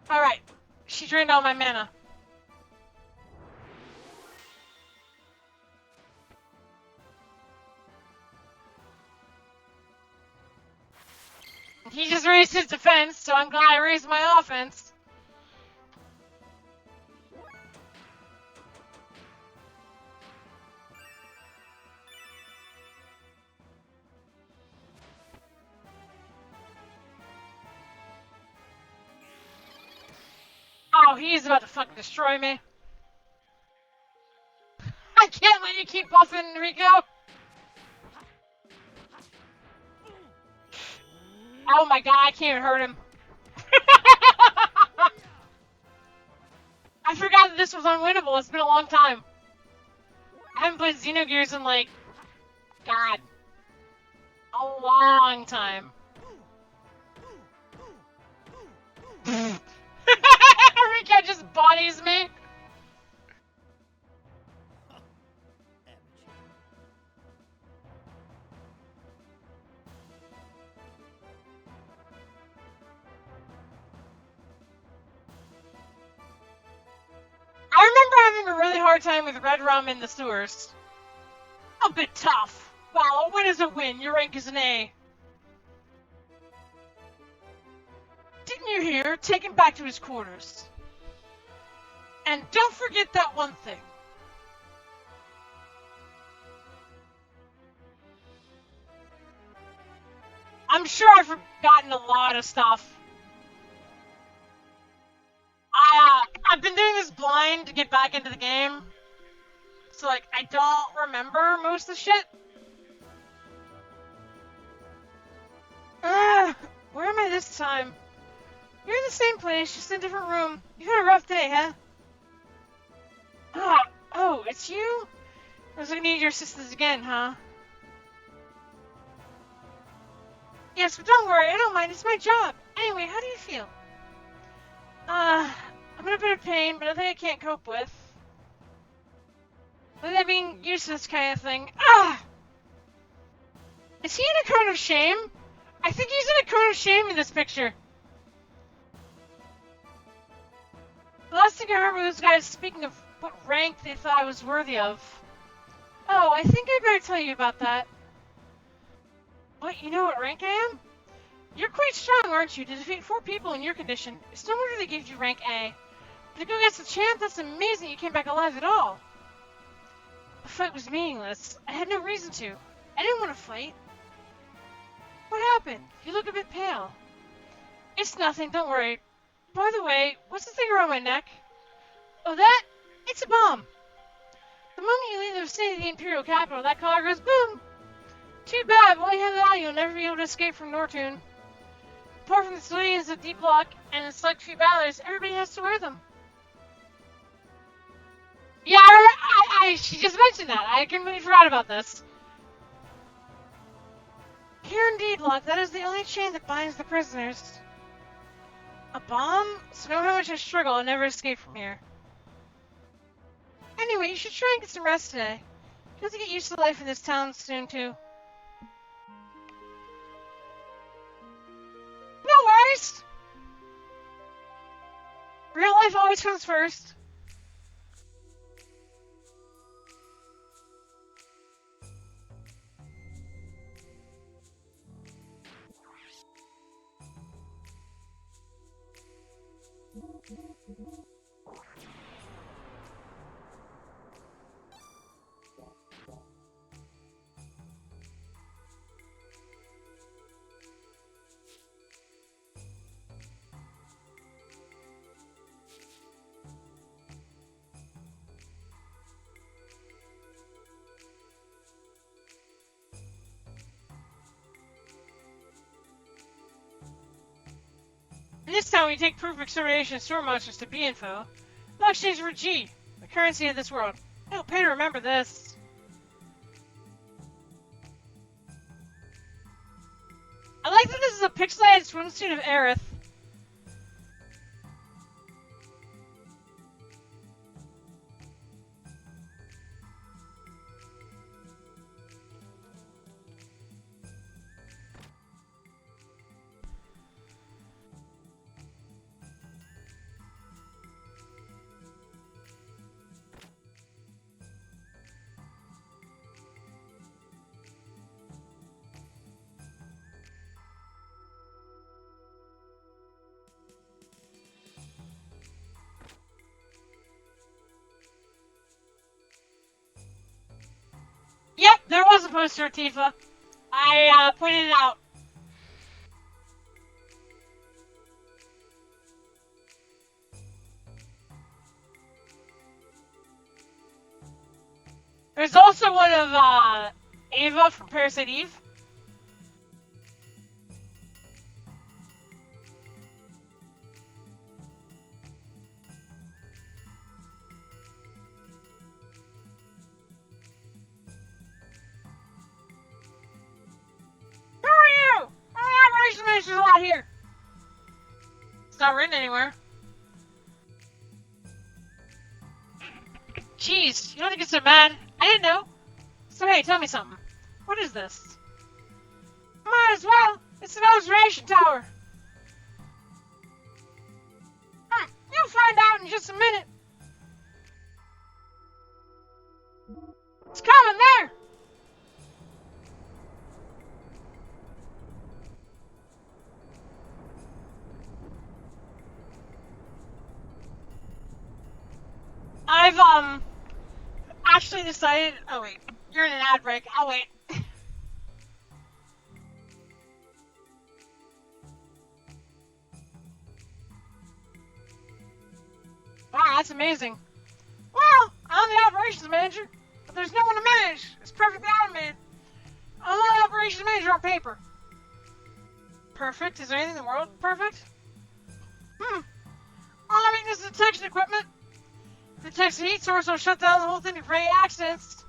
S1: Alright. She drained all my mana. He just raised his defense, so I'm glad I raised my offense. Oh, he's about to fucking destroy me. I can't let you keep buffing, Rico. Oh my god, I can't even hurt him. I forgot that this was unwinnable. It's been a long time. I haven't played Xenogears in like, God, a long time. Rico just bodies me. I remember having a really hard time with Red Rum in the sewers. A bit tough. Well, a win is a win. Your rank is an A. Didn't you hear? Take him back to his quarters. And don't forget that one thing. I'm sure I've forgotten a lot of stuff. I've been doing this blind to get back into the game. So, like, I don't remember most of the shit. Where am I this time? You're in the same place, just in a different room. You had a rough day, huh? Oh, it's you? I was gonna need your assistance again, huh? Yes, but don't worry, I don't mind, it's my job. Anyway, how do you feel? I'm in a bit of pain, but nothing I can't cope with. With that being useless kind of thing. Is he in a cone of shame? I think he's in a cone of shame in this picture. The last thing I remember those guys speaking of what rank they thought I was worthy of. Oh, I think I better tell you about that. What, you know what rank I am? You're quite strong, aren't you, to defeat 4 people in your condition. It's no wonder they gave you rank A. But to go against the champ, that's amazing you came back alive at all. The fight was meaningless. I had no reason to. I didn't want to fight. What happened? You look a bit pale. It's nothing, don't worry. By the way, what's the thing around my neck? Oh, that? It's a bomb. The moment you leave the vicinity of the Imperial capital, that collar goes boom. Too bad, while you have that, you'll never be able to escape from Nortune. Apart from the civilians of Deep Lock and the select few battlers, everybody has to wear them. Yeah, she just mentioned that. I completely forgot about this. Here in Deep Lock, that is the only chain that binds the prisoners. A bomb? So no matter how much I struggle, I'll never escape from here. Anyway, you should try and get some rest today. You have to get used to life in this town soon, too. No worries! Real life always comes first. And this time we take proof of extermination store monsters to B-info. They'll exchange for G, the currency of this world. It'll pay to remember this. I like that this is a pixelated swimsuit of Aerith. Yep, there was a poster, Tifa. I pointed it out. There's also one of Ava from Parasite Eve. Who are you? Oh, the operations manager's not here. It's not written anywhere. Jeez, you don't think it's so bad? I didn't know. So hey, tell me something. What is this? Might as well. It's an observation tower. You'll find out in just a minute. It's coming there. I've actually decided. Oh wait, you're in an ad break. I'll wait. Wow, that's amazing. Well, I'm the operations manager, but there's no one to manage. It's perfectly automated. I'm the operations manager on paper. Perfect? Is there anything in the world perfect? All I mean is detection equipment. If it detects the heat source, will shut down the whole thing to prevent accidents.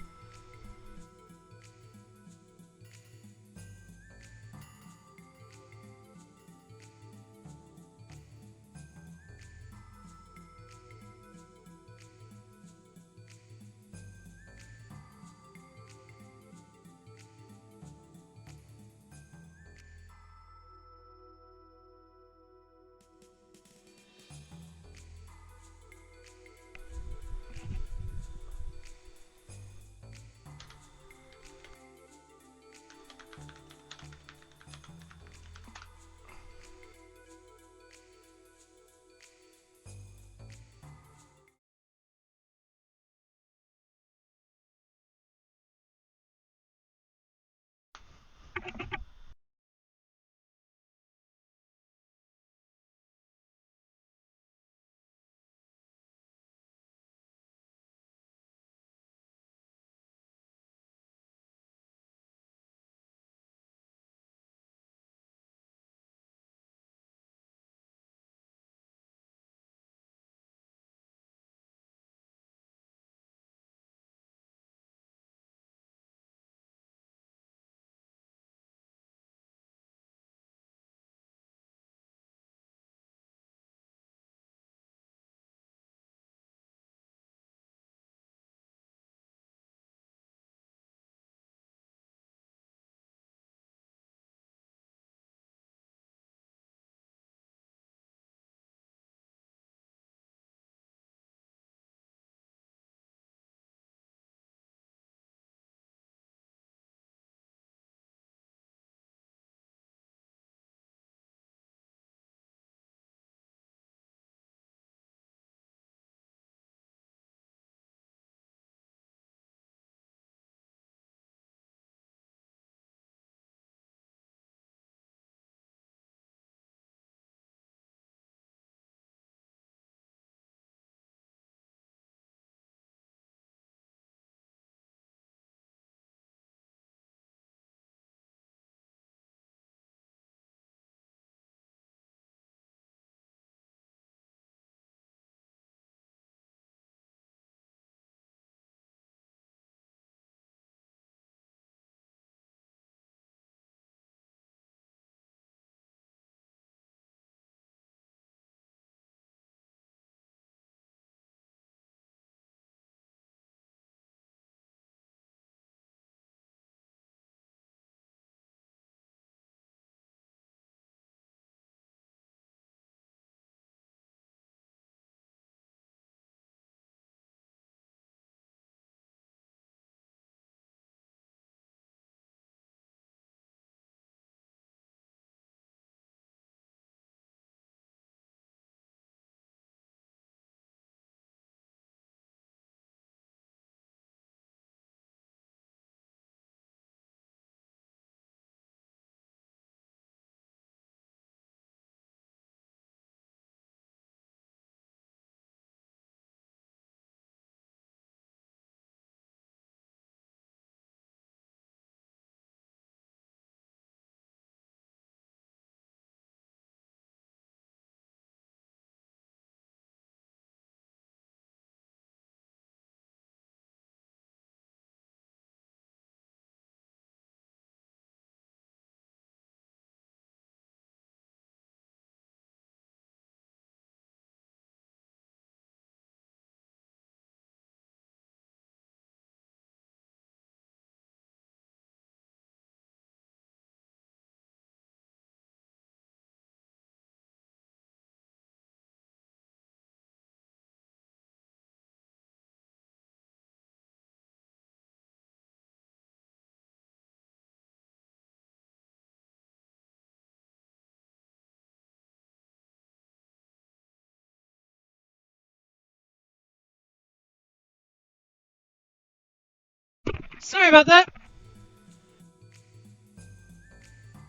S1: Sorry about that.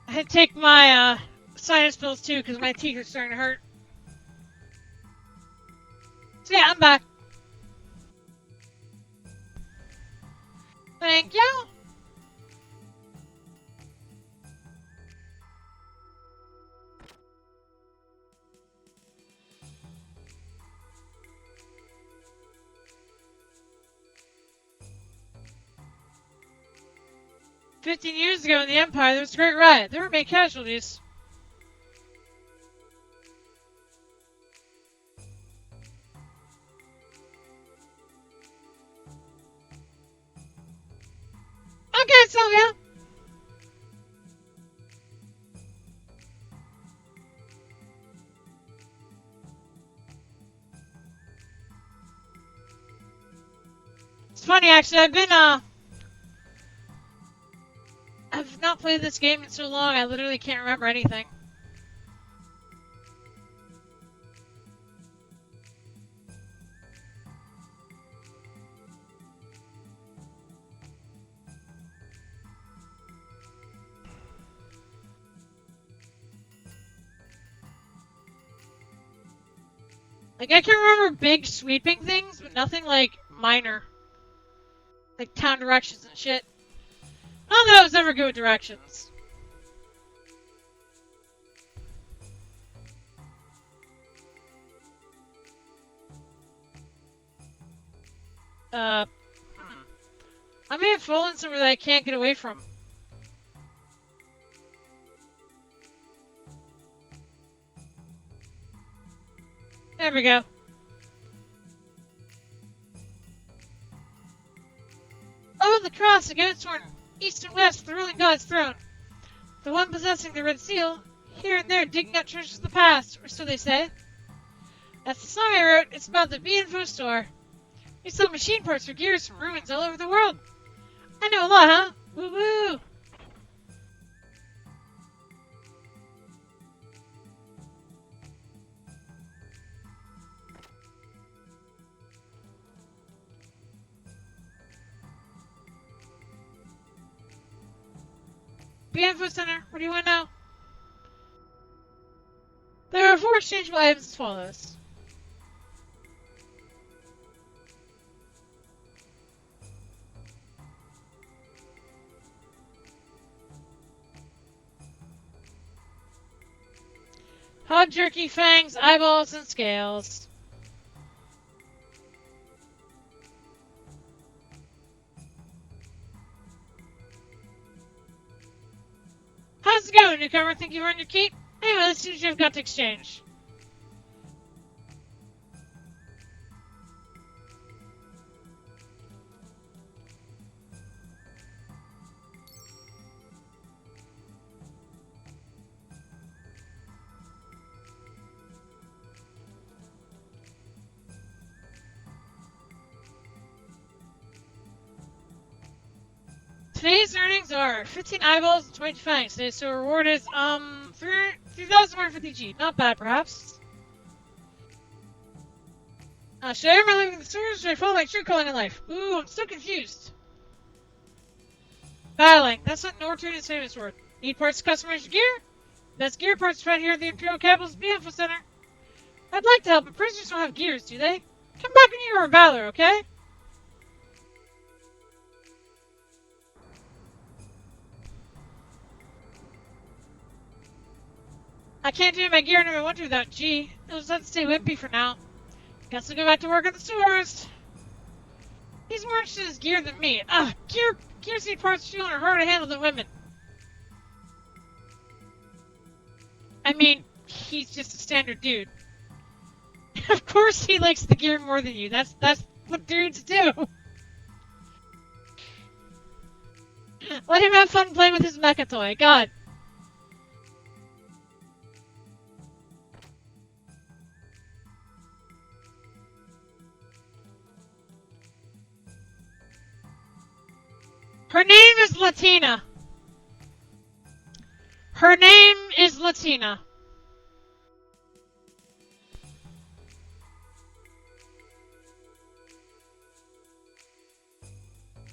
S1: I had to take my sinus pills too because my teeth are starting to hurt. So yeah, I'm back. Thank you. "15 years ago in the Empire, there was a great riot. There were many casualties." Okay, Sylvia. It's funny, actually. I've not played this game in so long, I literally can't remember anything. Like, I can remember big sweeping things, but nothing, like, minor. Like, town directions and shit. Not that I was ever good with directions. I may have fallen somewhere that I can't get away from. There we go. Oh, the cross, the goat's horn, east and west, the ruling god's throne. The one possessing the red seal, here and there digging up treasures of the past, or so they say. That's the song I wrote. It's about the B-Info store. We sell machine parts for gears from ruins all over the world. I know a lot, huh? Woo woo! B-Info Center, what do you want to know? There are 4 exchangeable items as follows. Hog jerky, fangs, eyeballs, and scales. How's it going, newcomer? Think you've earned your keep? Anyway, let's see what you've got to exchange. Today's earnings are 15 eyeballs and 20 fangs. Today, so reward is 3,150 G. Not bad, perhaps. Should I ever leave the sewers, or should I follow my true calling in life? Ooh, I'm so confused. Battling. That's what Norton is famous for. Need parts to customize your gear? Best gear parts right here at the Imperial Capital's B-Info Center. I'd like to help, but prisoners don't have gears, do they? Come back when you're a battler, okay? I can't do my gear number 1 without G. I'll just have to stay wimpy for now. Guess I'll go back to work at the stores. He's more interested in his gear than me. Gears need parts fuel are harder to handle than women. I mean, he's just a standard dude. Of course he likes the gear more than you. That's what dudes do. Let him have fun playing with his mecha toy. God. Her name is Latina. Her name is Latina.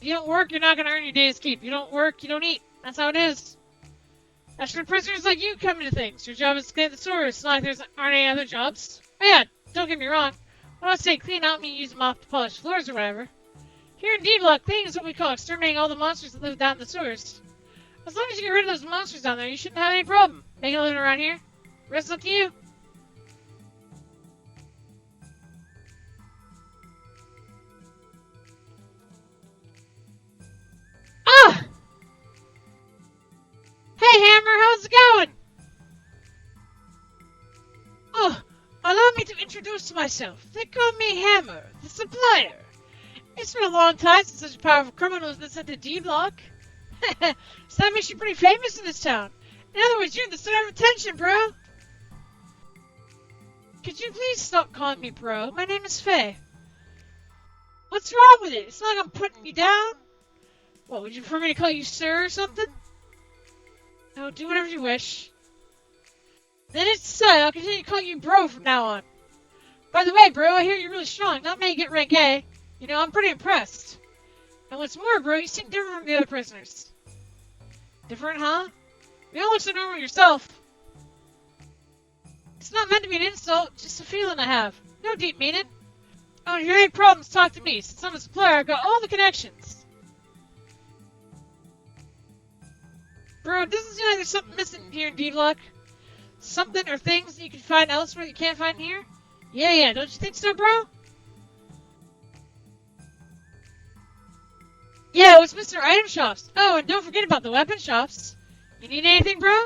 S1: you don't work, you're not going to earn your day's keep. You don't work, you don't eat. That's how it is. That's for prisoners like you coming to things. Your job is to clean the sewers. It's not like there aren't any other jobs. But yeah, don't get me wrong. When I say clean out, me use a mop to polish floors or whatever. Here in D-Block, cleaning is what we call exterminating all the monsters that live down in the sewers. As long as you get rid of those monsters down there, you shouldn't have any problem making a living around here. The rest is up to you. Ah! Hey, Hammer, how's it going? Oh, allow me to introduce myself. They call me Hammer, the supplier. It's been a long time since such a powerful criminal has been sent to D-Block. So that makes you pretty famous in this town. In other words, you're the center of attention, bro. Could you please stop calling me bro? My name is Faye. What's wrong with it? It's not like I'm putting you down. What, would you prefer me to call you sir or something? No, do whatever you wish. Then it's said, I'll continue to call you bro from now on. By the way, bro, I hear you're really strong. Not many get rank A. You know, I'm pretty impressed. And what's more, bro, you seem different from the other prisoners. Different, huh? You don't look so normal yourself. It's not meant to be an insult, just a feeling I have. No deep meaning. Oh, if you have any problems, talk to me. Since I'm a supplier, I've got all the connections. Bro, it doesn't seem like there's something missing here in D-Block. Something or things that you can find elsewhere that you can't find here? Yeah, don't you think so, bro? Yeah, it's Mr. Item Shops. Oh, and don't forget about the weapon shops. You need anything, bro?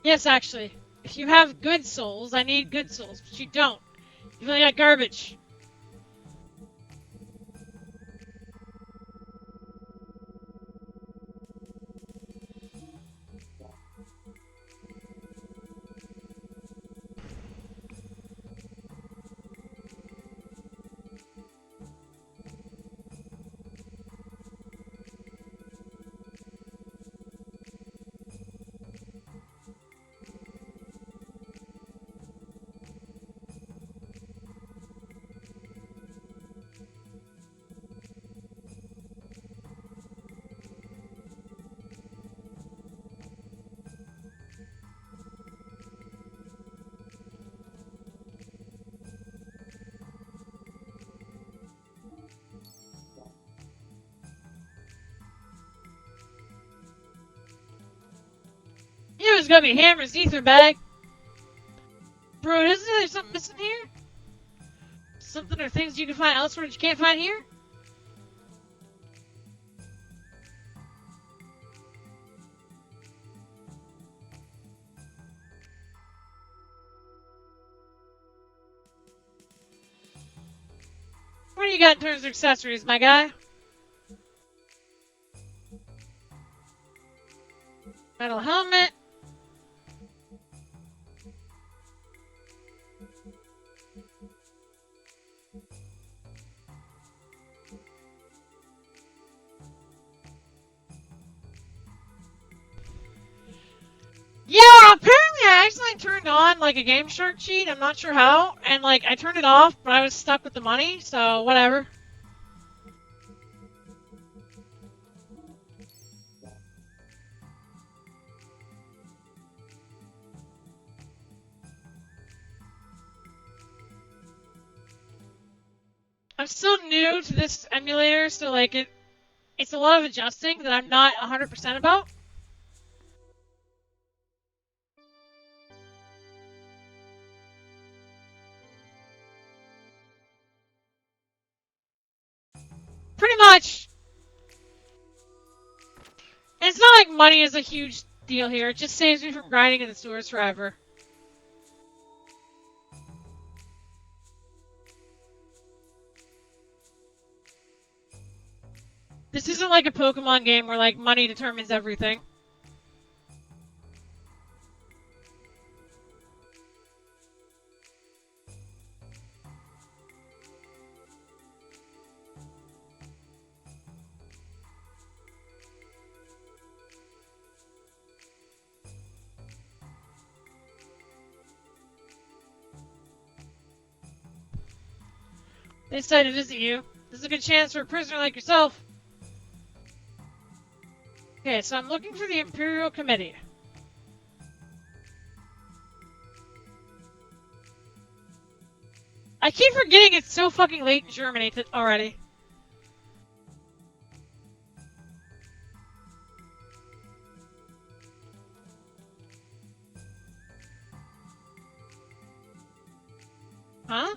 S1: Yes, actually. If you have good souls, I need good souls, but you don't. You've only got garbage. You know it's gonna be Hammer's ether bag. Bro, isn't there something missing here? Something or things you can find elsewhere that you can't find here? What do you got in terms of accessories, my guy? Metal helmet. Yeah, apparently I accidentally turned on like a Game Shark cheat. I'm not sure how, and like I turned it off, but I was stuck with the money, so whatever. I'm still new to this emulator, so like it's a lot of adjusting that I'm not 100% about. Pretty much. And it's not like money is a huge deal here. It just saves me from grinding in the sewers forever. This isn't like a Pokemon game where like money determines everything. They decided to visit you. This is a good chance for a prisoner like yourself. Okay, so I'm looking for the Imperial Committee. I keep forgetting it's so fucking late in Germany already. Huh?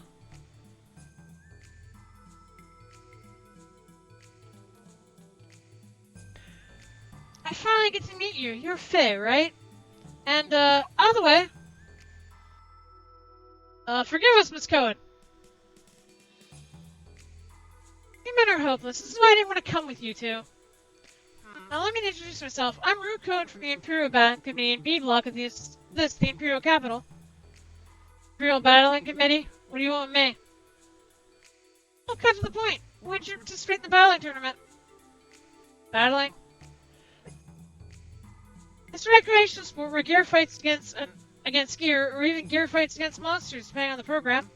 S1: I finally get to meet you. You're Faye, right? And, out of the way. Forgive us, Miss Cohen. You men are hopeless. This is why I didn't want to come with you two. Now let me introduce myself. I'm Root Cohen from the Imperial Battling Committee in B Block of the Imperial Capital. Imperial Battling Committee? What do you want with me? I'll cut to the point. Why did you participate in the battling tournament? Battling? It's a recreational sport where gear fights against gear, or even gear fights against monsters, depending on the program.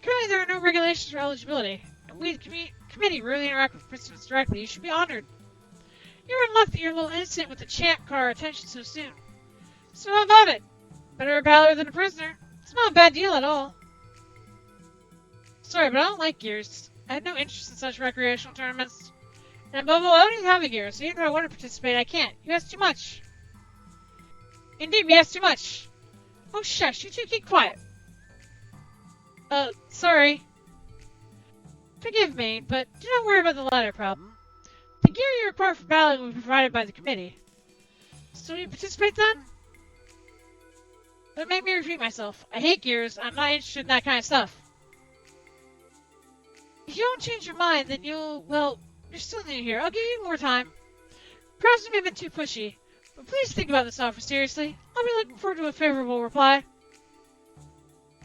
S1: Currently, there are no regulations for eligibility, and we, the committee, rarely interact with participants directly. You should be honored. You're in luck that you're a little innocent with the champ car attention so soon. So how about it? Better a battler than a prisoner. It's not a bad deal at all. Sorry, but I don't like gears. I have no interest in such recreational tournaments. And above all, I don't even have a gear, so even though I want to participate, I can't. You ask too much. Indeed, we ask too much. Oh, shush, you two keep quiet. Sorry. Forgive me, but do not worry about the latter problem. The gear you require for battling will be provided by the committee. So will you participate then? Don't make me repeat myself. I hate gears. I'm not interested in that kind of stuff. If you don't change your mind, then well, you're still new here. I'll give you more time. Perhaps I may have been too pushy, but please think about this offer seriously. I'll be looking forward to a favorable reply.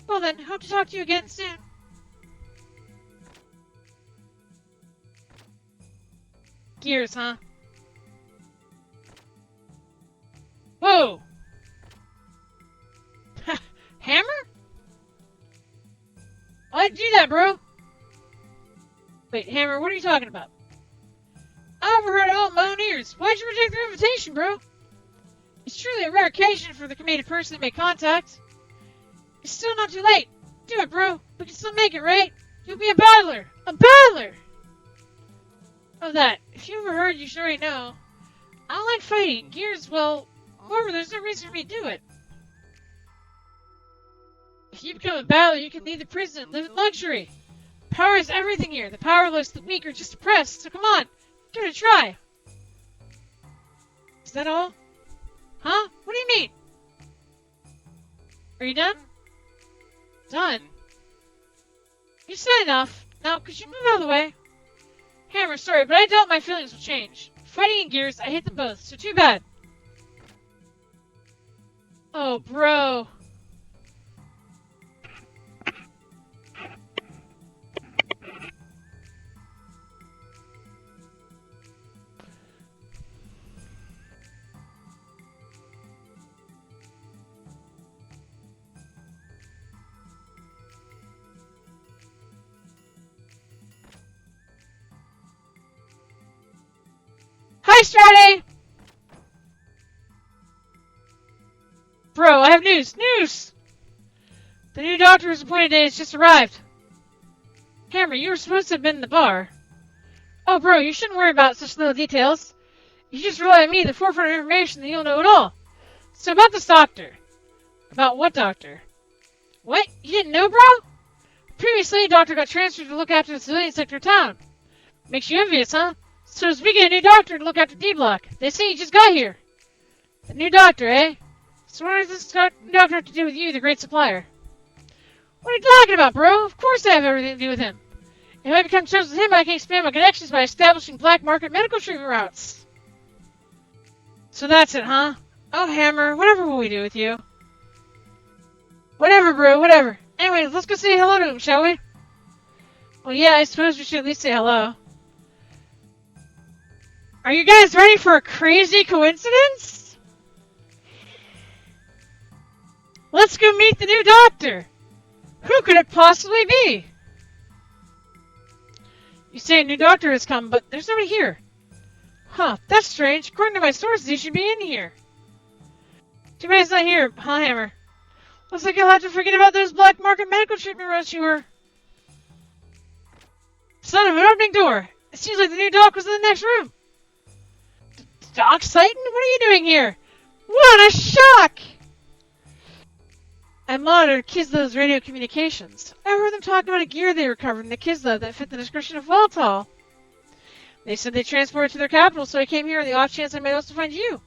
S1: Well then, hope to talk to you again soon. Gears, huh? Whoa! Hammer? Why'd you do that, bro? Wait, Hammer, what are you talking about? I overheard it all in my own ears. Why'd you reject their invitation, bro? It's truly a rare occasion for the committee to personally make contact. It's still not too late. Do it, bro. We can still make it, right? You'll be a battler. A battler! Oh, that. If you overheard, you should already know. I don't like fighting. Gears, well, however, there's no reason for me to do it. If you become a battler, you can leave the prison and live in luxury. Power is everything here. The powerless, the weak, are just oppressed. So come on, give it a try. Is that all? Huh? What do you mean? Are you done? Done? You said enough. Now, could you move out of the way? Hammer, sorry, but I doubt my feelings will change. Fighting and gears, I hate them both, so too bad. Oh, bro. Hi, Stratty! Bro, I have news! News! The new doctor who's appointed today has just arrived. Hammer, you were supposed to have been in the bar. Oh, bro, you shouldn't worry about such little details. You just rely on me, the forefront of information, then you'll know it all. So about this doctor. About what doctor? What? You didn't know, bro? Previously, a doctor got transferred to look after the civilian sector of town. Makes you envious, huh? So as we get a new doctor to look after D-Block. They say you just got here. The new doctor, eh? So what does this new doctor have to do with you, the great supplier? What are you talking about, bro? Of course I have everything to do with him. If I become friends with him, I can expand my connections by establishing black market medical treatment routes. So that's it, huh? Oh, Hammer, whatever will we do with you? Whatever, bro, whatever. Anyways, let's go say hello to him, shall we? Well, yeah, I suppose we should at least say hello. Are you guys ready for a crazy coincidence? Let's go meet the new doctor. Who could it possibly be? You say a new doctor has come, but there's nobody here. Huh, that's strange. According to my sources, he should be in here. Too bad he's not here, huh, Hammer? Looks like you'll have to forget about those black market medical treatment runs you were. Son of an opening door. It seems like the new doc was in the next room. Doc Sighton? What are you doing here? What a shock! I monitored Kislev's radio communications. I heard them talk about a gear they recovered in the Kislev that fit the description of Voltol. They said they transported it to their capital, so I came here on the off chance I might also find you.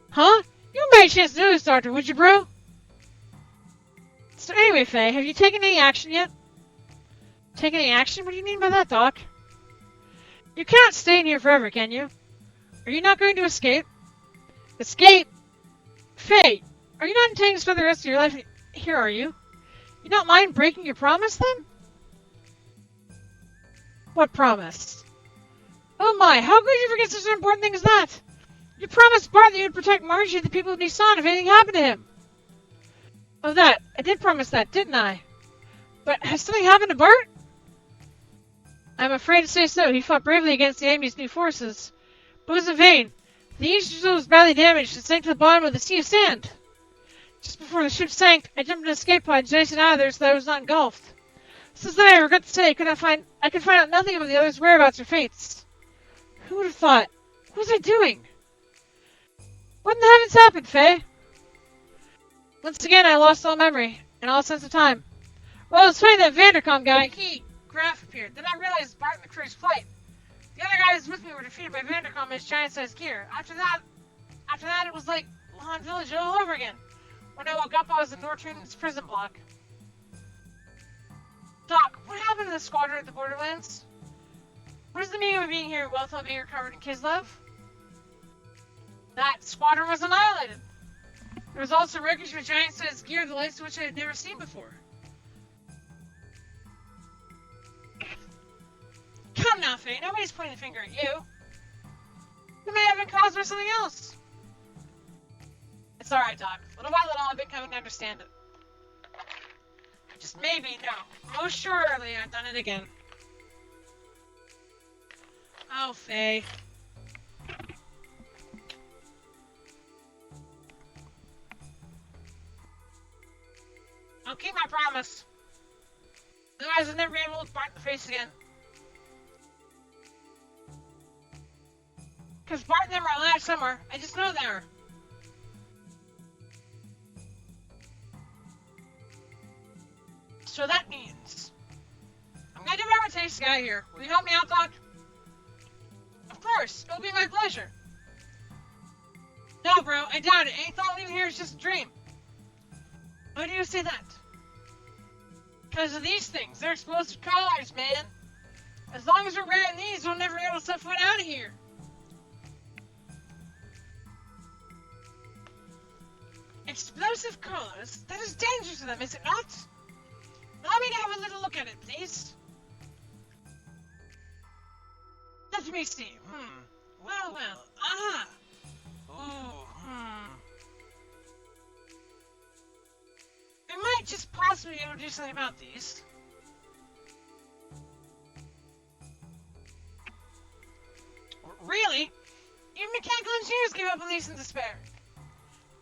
S1: Huh? You might chance to know this, Doctor, would you, bro? So anyway, Faye, have you taken any action yet? Taken any action? What do you mean by that, Doc? You cannot stay in here forever, can you? Are you not going to escape? Escape? Faye, are you not intending to spend the rest of your life here, are you? You don't mind breaking your promise, then? What promise? Oh my, how could you forget such an important thing as that? You promised Bart that you would protect Margie and the people of Nissan if anything happened to him. Oh, that. I did promise that, didn't I? But has something happened to Bart? I'm afraid to say so. He fought bravely against the enemy's new forces. But it was in vain. The Aegis was badly damaged and sank to the bottom of the sea of sand. Just before the ship sank, I jumped in an escape pod and jettisoned out of there so that I was not engulfed. Since then, I regret to say I could find out nothing about the others' whereabouts or fates. Who would have thought? What was I doing? What in the heavens happened, Faye? Once again, I lost all memory and all sense of time. Well, it's funny that Vandercom guy, Graf appeared. Then I realized Bart and the crew's flight. The other guys with me were defeated by Vandercom and his giant-sized gear. After that, it was like Lahan Village all over again. When I woke up, I was in Norturn's prison block. Doc, what happened to the squadron at the Borderlands? What is the meaning of being here without being recovered in Kislev? That squadron was annihilated. There was also wreckage of giant-sized gear, the likes of which I had never seen before. Come now, Faye, nobody's pointing the finger at you. You may have been caused by something else. It's alright, Doc. Little by little, I've been coming to understand it. Just maybe, no. Most surely, I've done it again. Oh, Faye. I'll keep my promise. Otherwise, I'll never be able to look Bart in the face again. Because Bart and them are alive somewhere. I just know they are. So that means I'm going to do whatever it takes to get out of here. Will you help me out, Doc? Of course. It'll be my pleasure. No, bro. I doubt it. Any thought leaving here is just a dream. Why do you say that? Because of these things. They're explosive collars, man. As long as we're wearing these, we'll never be able to set foot out of here. Explosive collars? That is dangerous to them, is it not? Allow me to have a little look at it, please. Let me see. Well. Aha. I might just possibly be able to do something about these. Really? Even mechanical engineers give up on these in despair.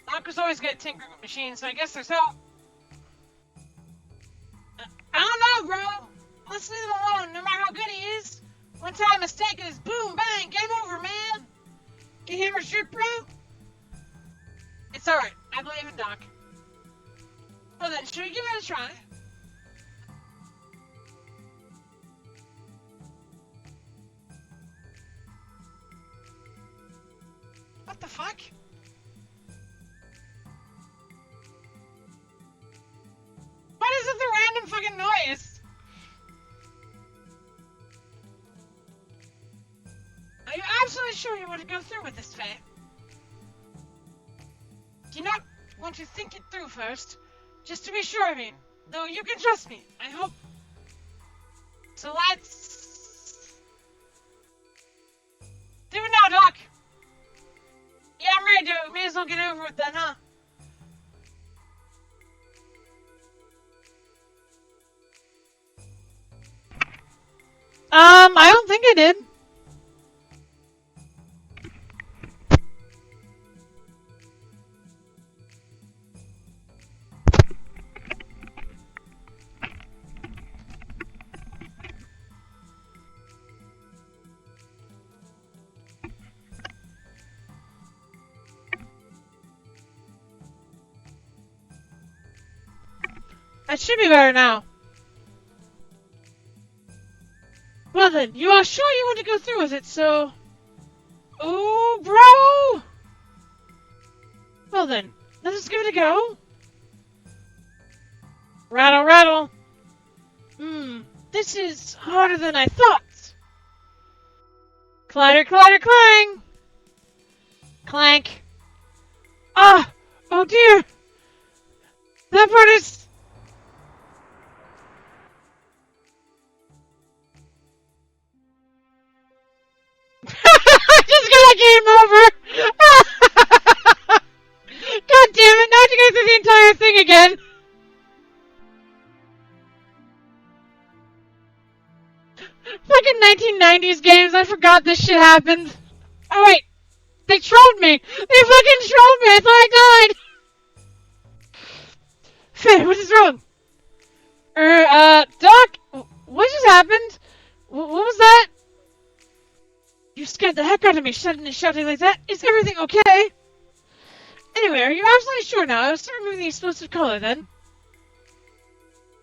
S1: Doc was always good at tinkering with machines, so I guess there's hope. I don't know, bro. Let's leave him alone, no matter how good he is. One time mistake is boom, bang, game over, man. Get him or shoot, bro? It's alright. I believe in Doc. Well then, should we give it a try? What the fuck? What is it, the random fucking noise? Are you absolutely sure you want to go through with this, Faye? Do you not want to think it through first? Just to be sure, I mean. Though you can trust me, I hope. So let's... do it now, Doc! Yeah, I'm ready to do it. May as well get over with then, huh? I don't think I did. I should be better now. Well then, you are sure you want to go through with it, so... Ooh, bro! Well then, let's give it a go. Rattle, rattle. This is harder than I thought. Clatter, clatter, clang! Clank. Ah! Oh dear! That part is... I just got game over! God damn it, now I have to go through the entire thing again! Fucking 1990s games, I forgot this shit happened. Oh wait, they trolled me! They fucking trolled me, I thought I died! Faye, what is wrong? Doc? What just happened? What was that? You scared the heck out of me, shouting like that. Is everything okay? Anyway, are you absolutely sure now? I'll start removing the explosive color then.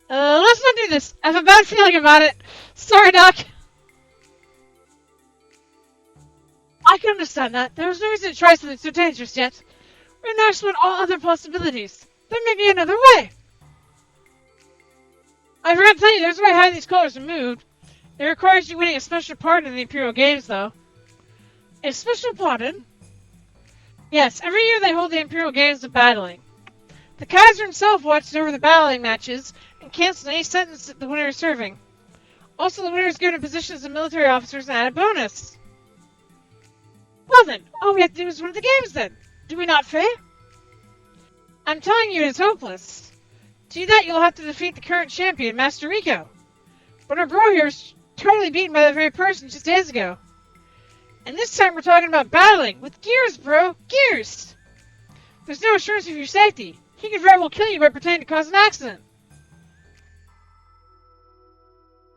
S1: Let's not do this. I have a bad feeling about it. Sorry, Doc. I can understand that. There was no reason to try something so dangerous yet. We're now exploring all other possibilities. There may be another way. I forgot to tell you, there's a way how these colors are moved. It requires you winning a special pardon in the Imperial Games, though. A special pardon? Yes, every year they hold the Imperial Games of battling. The Kaiser himself watches over the battling matches and cancels any sentence that the winner is serving. Also, the winner is given a position as a military officers and add a bonus. Well then, all we have to do is win the games then. Do we not, Faye? I'm telling you, it's hopeless. To do that, you'll have to defeat the current champion, Master Rico. But our bro here is totally beaten by the very person just days ago. And this time we're talking about battling with gears, bro. Gears! There's no assurance of your safety. He could very well kill you by pretending to cause an accident.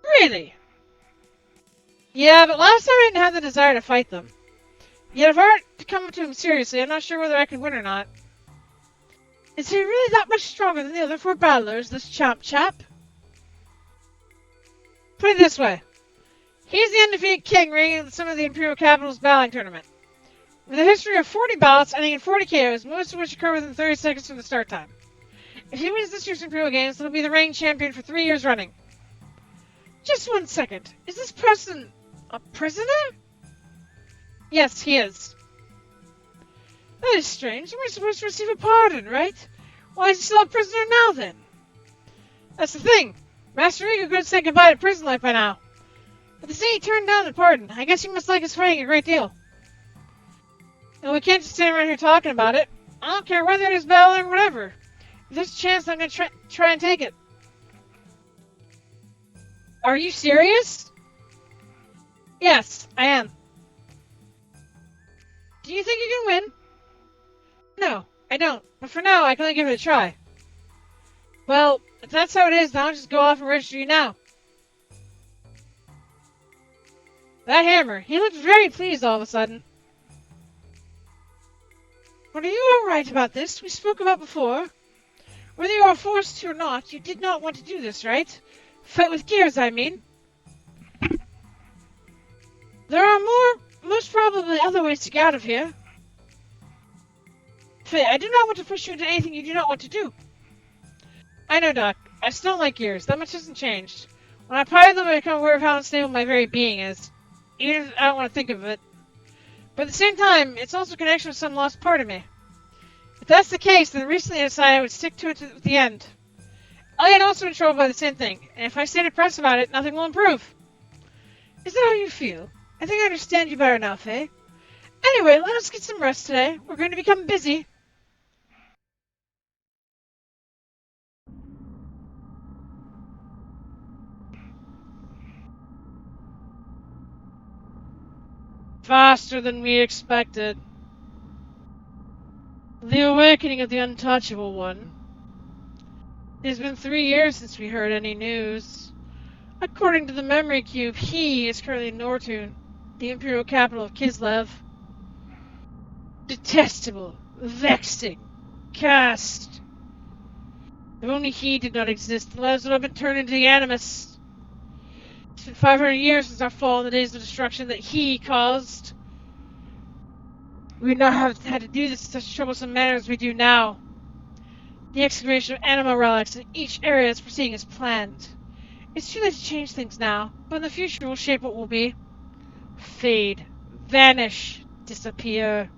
S1: Really? Yeah, but last time I didn't have the desire to fight them. Yet if I were to come up to him seriously, I'm not sure whether I could win or not. Is he really that much stronger than the other four battlers, this chap? Put it this way. He's the undefeated king reigning in some of the Imperial Capital's battling tournament. With a history of 40 bouts ending in 40 KOs, most of which occur within 30 seconds from the start time. If he wins this year's Imperial Games, he'll be the reigning champion for 3 years running. Just 1 second. Is this person a prisoner? Yes, he is. That is strange. We're supposed to receive a pardon, right? Why is he still a prisoner now, then? That's the thing. Master Rico could have said goodbye to prison life by now. But they say he turned down the pardon. I guess he must like his fighting a great deal. And we can't just stand around here talking about it. I don't care whether it is battling or whatever. If there's a chance, I'm going to try and take it. Are you serious? Yes, I am. Do you think you can win? No, I don't. But for now, I can only give it a try. Well, if that's how it is, then I'll just go off and register you now. That hammer, he looked very pleased all of a sudden. But are you alright about this? We spoke about before. Whether you are forced to or not, you did not want to do this, right? Fight with gears, I mean. There are most probably other ways to get out of here. Faye, I do not want to push you into anything you do not want to do. I know, Doc. I still don't like gears. That much hasn't changed. When I pilot them, I become aware of how unstable my very being is. Even if I don't want to think of it. But at the same time, it's also a connection with some lost part of me. If that's the case, then recently I decided I would stick to it to the end. Elliot also been troubled by the same thing, and if I stay depressed about it, nothing will improve. Is that how you feel? I think I understand you better now, Faye. Anyway, let us get some rest today. We're going to become busy. faster than we expected. The awakening of the untouchable one. It has been 3 years since we heard any news. According to the memory cube, he is currently in Nortun, the imperial capital of Kislev. Detestable, vexing, cast. If only he did not exist, the lives would have been turned into the Animus. It's been 500 years since our fall in the days of destruction that he caused. We would not have had to do this in such troublesome manner as we do now. The excavation of animal relics in each area is proceeding as planned. It's too late to change things now, but in the future we'll shape what will be. Fade, vanish, disappear.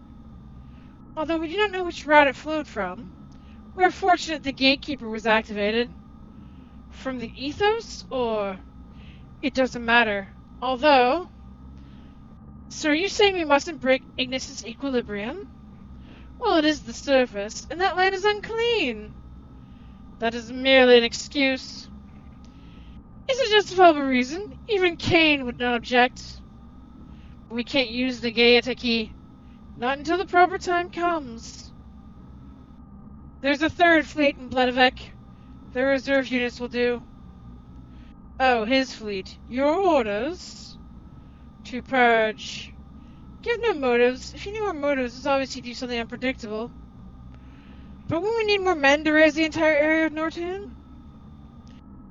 S1: Although we do not know which route it flowed from, we are fortunate the gatekeeper was activated. From the ethos, or... It doesn't matter. Although... So are you saying we mustn't break Ignis's equilibrium? Well, it is the surface, and that land is unclean. That is merely an excuse. It's a justifiable reason. Even Cain would not object. We can't use the Gaeta key. Not until the proper time comes. There's a third fleet in Bledavec. Their reserve units will do. Oh, his fleet. Your orders? To purge. Give no motives. If you knew our motives, it's obvious you'd do something unpredictable. But wouldn't we need more men to raise the entire area of Nortun?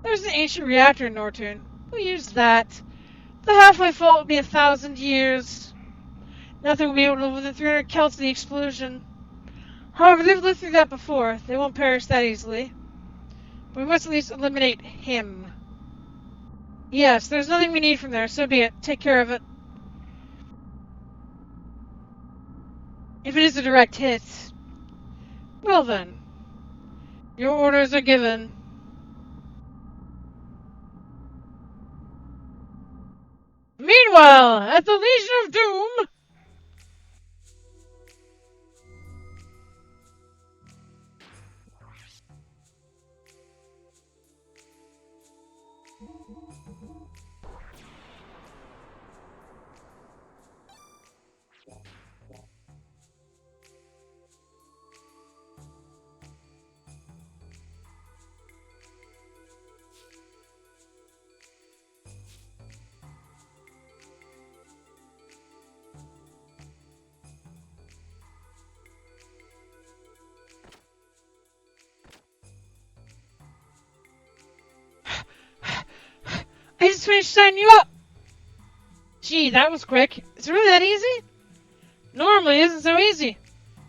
S1: There's an ancient reactor in Nortun. We'll use that. The halfway fault will be 1,000 years. Nothing will be able to live within 300 Celts of the explosion. However, they've lived through that before. They won't perish that easily. But we must at least eliminate him. Yes, there's nothing we need from there, so be it. Take care of it. If it is a direct hit. Well then. Your orders are given. Meanwhile, at the Legion of Doom... I just finished signing you up! Gee, that was quick. Is it really that easy? Normally, it isn't so easy.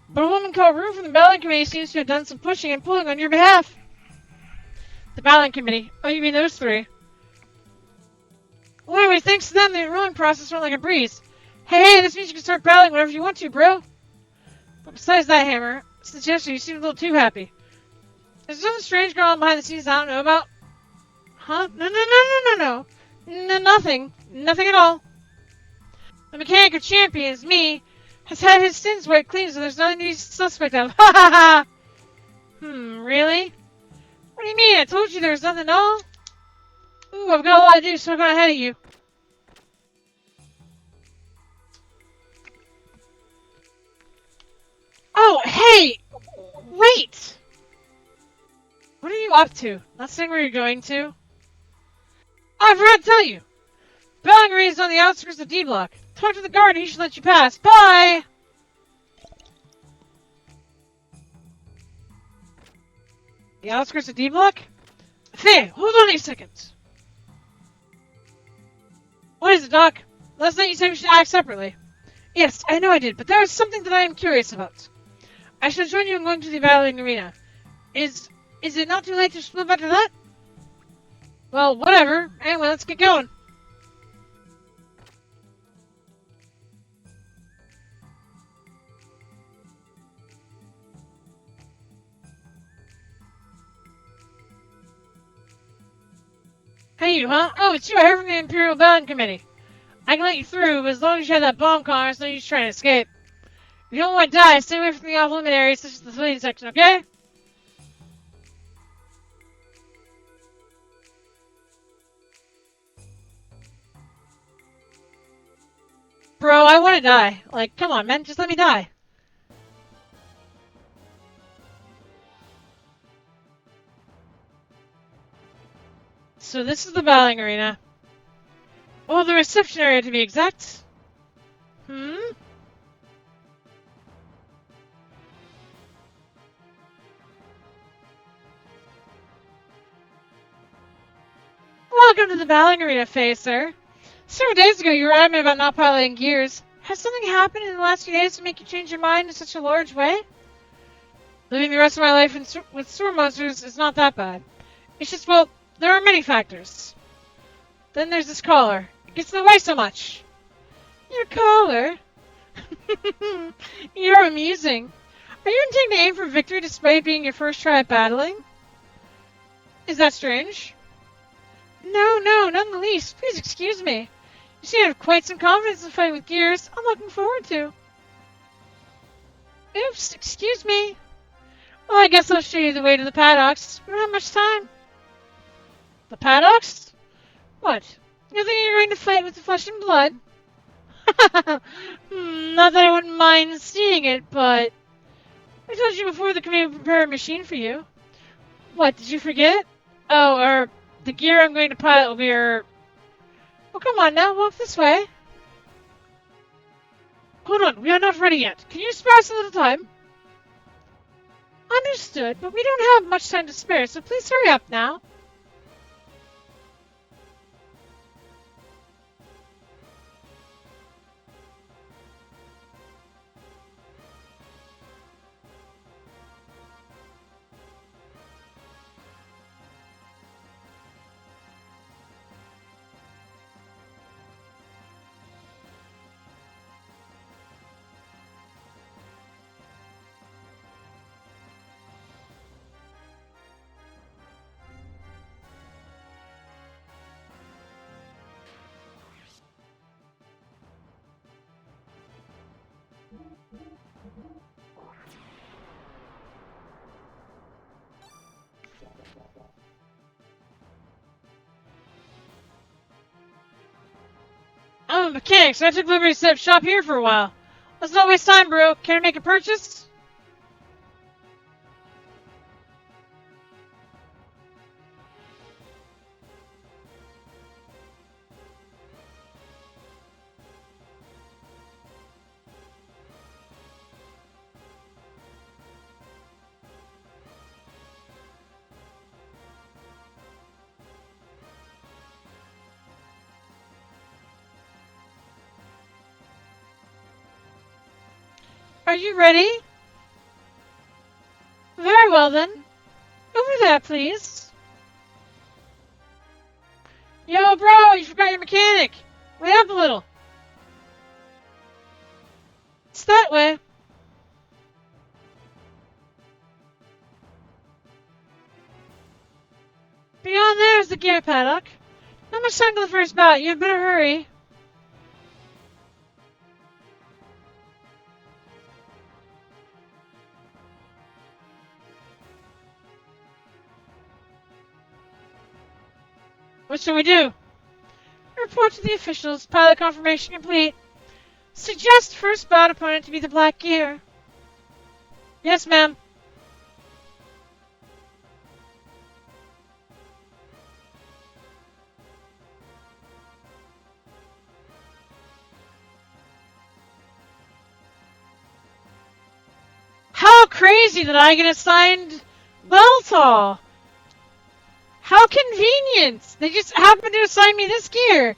S1: But a woman called Rue from the Ballot Committee seems to have done some pushing and pulling on your behalf. The Ballot Committee? Oh, you mean those three? Well, anyway, thanks to them, the enrolling process went like a breeze. Hey, this means you can start battling whenever you want to, bro. But besides that, Hammer, since yesterday you seemed a little too happy. Is there something strange going on behind the scenes I don't know about? Huh? No. Nothing. Nothing at all. The mechanic of champions, me, has had his sins wiped clean, so there's nothing to be suspect of. Ha ha ha! Really? What do you mean? I told you there was nothing at all? Ooh, I've got a lot to do, so I'm going ahead of you. Oh, hey! Wait! What are you up to? Not saying where you're going to? Oh, I forgot to tell you. Bellingery is on the outskirts of D-Block. Talk to the guard and he should let you pass. Bye! The outskirts of D-Block? Hey, hold on a second. What is it, Doc? Last night you said we should act separately. Yes, I know I did, but there is something that I am curious about. I shall join you in going to the battling arena. Is it not too late to split after that? Well, whatever. Anyway, let's get going. Hey, you, huh? Oh, it's you. I heard from the Imperial Battling Committee. I can let you through, but as long as you have that bomb car, it's no use trying to escape. If you don't want to die, stay away from the off-limit areas such as the civilian section, okay? bro, I want to die. Like, come on, man, just let me die. So this is the battling arena. Oh, the reception area to be exact. Hmm? Welcome to the battling arena phase, sir. Several days ago, you were adamant about not piloting gears. Has something happened in the last few days to make you change your mind in such a large way? Living the rest of my life with sewer monsters is not that bad. It's just, well, there are many factors. Then there's this collar. It gets in the way so much. Your collar? You're amusing. Are you intending to aim for victory despite it being your first try at battling? Is that strange? No, none the least. Please excuse me. You seem to have quite some confidence in fighting with gears. I'm looking forward to. Oops, excuse me. Well, I guess I'll show you the way to the paddocks. We don't have much time. The paddocks? What? You think you're going to fight with the flesh and blood? Not that I wouldn't mind seeing it, but... I told you before the committee would prepare a machine for you. What, did you forget? Oh, the gear I'm going to pilot will be your... Oh, come on now, walk this way. Hold on, we are not ready yet. Can you spare us a little time? Understood, but we don't have much time to spare, so please hurry up now. I'm a mechanic, so I took liberty to set up shop here for a while. Let's not waste time, bro. Can I make a purchase? Are you ready? Very well then. Over there, please. Yo, bro, you forgot your mechanic. Wait up a little. It's that way. Beyond there is the gear paddock. Not much time till the first bout. You had better hurry. What shall we do? Report to the officials. Pilot confirmation complete. Suggest first bout opponent to be the black gear. Yes, ma'am. How crazy that I get assigned Beltall! How convenient! They just happen to assign me this gear!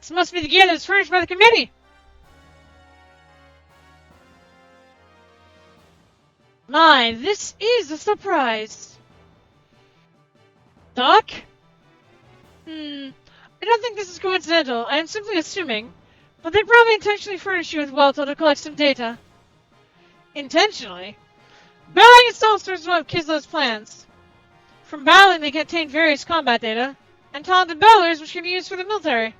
S1: This must be the gear that was furnished by the committee! My, this is a surprise! Doc? I don't think this is coincidental. I am simply assuming. But they probably intentionally furnished you with Weltel to collect some data. Intentionally? Battling itself serves one of Kisle's plans. From battling, they can obtain various combat data, and talented battlers which can be used for the military.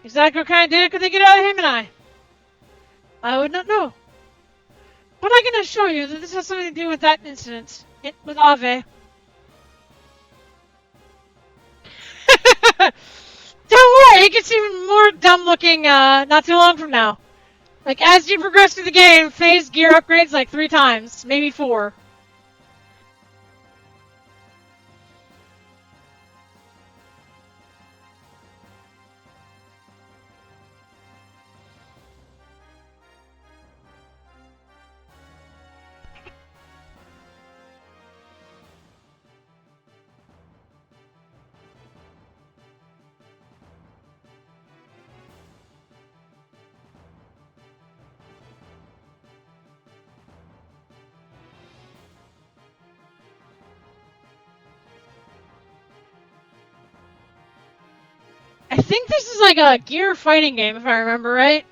S1: Exactly what kind of data could they get out of him and I? I would not know. But I can assure you that this has something to do with that incident. With Ave. Don't worry, it gets even more dumb looking not too long from now. Like, as you progress through the game, phase gear upgrades like 3 times, maybe 4. I think this is like a gear fighting game, if I remember right.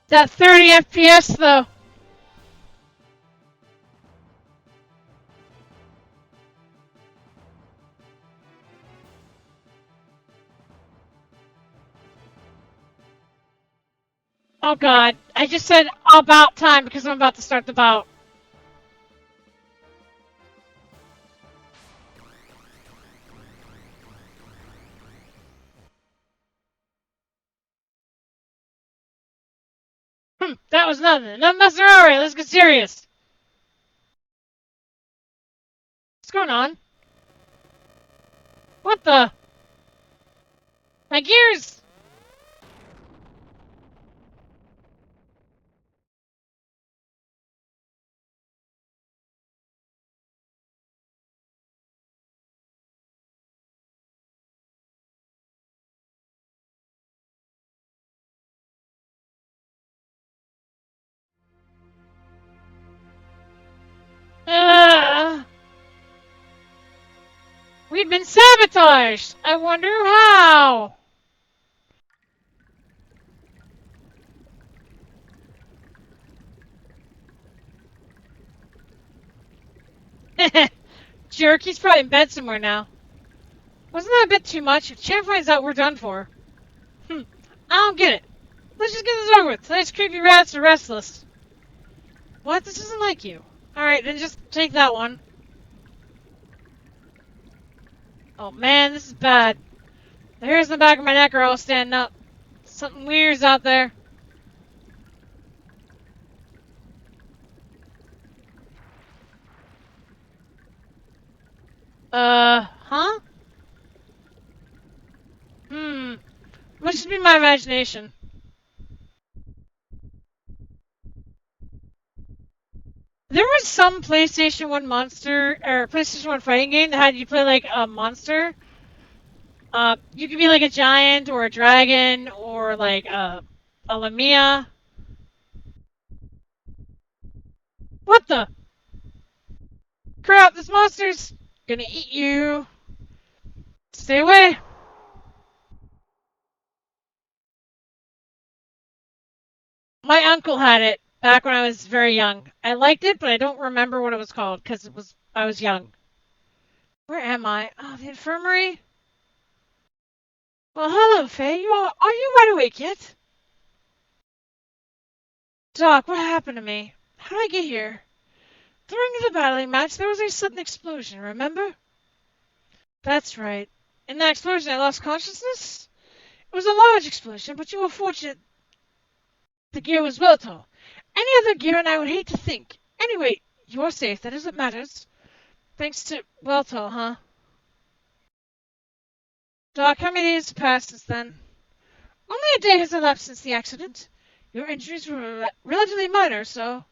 S1: That 30 FPS though. Oh god, I just said about time because I'm about to start the bout. That was nothing. Enough messing around already, let's get serious. What's going on? What the? My gears! We've been sabotaged! I wonder how! Jerk, he's probably in bed somewhere now. Wasn't that a bit too much? If Champ finds out, we're done for. I don't get it. Let's just get this over with. Tonight's creepy rats are restless. What? This isn't like you. Alright, then just take that one. Oh man, this is bad. The hairs in the back of my neck are all standing up. Something weird's out there. Huh? Must just be my imagination. There was some PlayStation 1 monster, or PlayStation 1 fighting game that had you play like a monster. You could be like a giant, or a dragon, or like a Lamia. What the? Crap, this monster's gonna eat you. Stay away. My uncle had it back when I was very young. I liked it, but I don't remember what it was called because I was young. Where am I? Oh, the infirmary. Well, hello, Faye. Are you wide awake yet? Doc, what happened to me? How did I get here? During the battling match, there was a sudden explosion, remember? That's right. In that explosion, I lost consciousness? It was a large explosion, but you were fortunate the gear was volatile. Any other gear and I would hate to think. Anyway, You're safe. That is what matters. Thanks to Welto, huh? Doc, how many days have passed since then? Only a day has elapsed since the accident. Your injuries were relatively minor, so...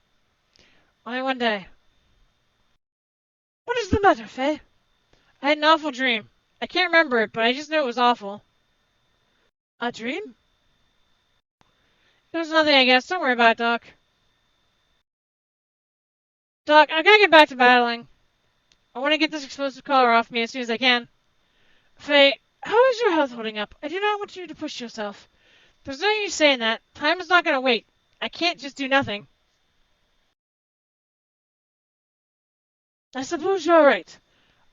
S1: Only one day. What is the matter, Faye? I had an awful dream. I can't remember it, but I just know it was awful. A dream? It was nothing, I guess. Don't worry about it, Doc. Doc, I gotta get back to battling. I want to get this explosive collar off me as soon as I can. Faye, how is your health holding up? I do not want you to push yourself. There's no use saying that. Time is not gonna wait. I can't just do nothing. I suppose you're right.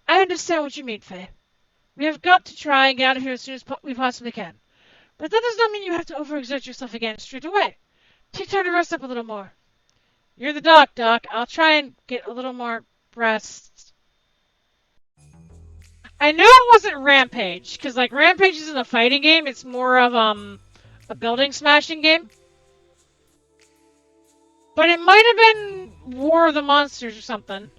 S1: I understand what you mean, Faye. We have got to try and get out of here as soon as we possibly can. But that does not mean you have to overexert yourself again straight away. Take time to rest up a little more. You're the doc, Doc. I'll try and get a little more rest. I know it wasn't Rampage, because, like, Rampage isn't a fighting game. It's more of, a building smashing game. But it might have been War of the Monsters or something.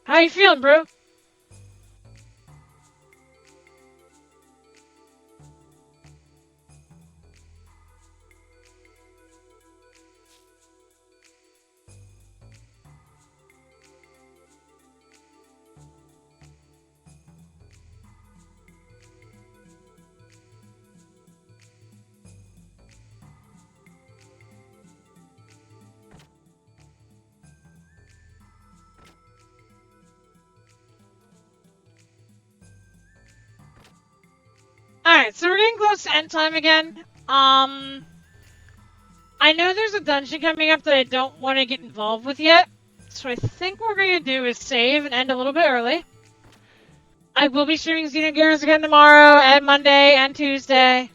S1: How you feeling, bro? Alright, so we're getting close to end time again. I know there's a dungeon coming up that I don't want to get involved with yet. So I think what we're going to do is save and end a little bit early. I will be streaming Xenogears again tomorrow, and Monday, and Tuesday.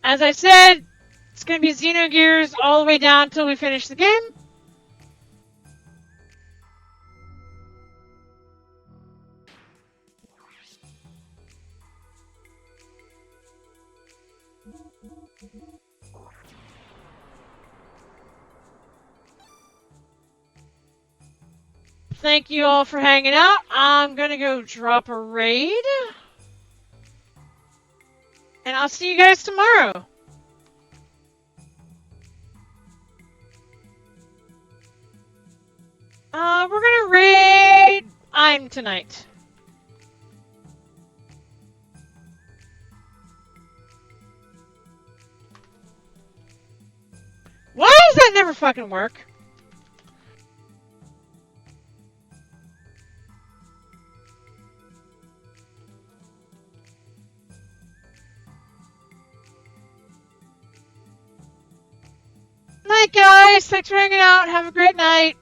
S1: As I said, it's going to be Xenogears all the way down until we finish the game. Thank you all for hanging out. I'm going to go drop a raid. And I'll see you guys tomorrow. We're gonna raid I'm tonight. Why does that never fucking work? Night, guys. Thanks for hanging out. Have a great night.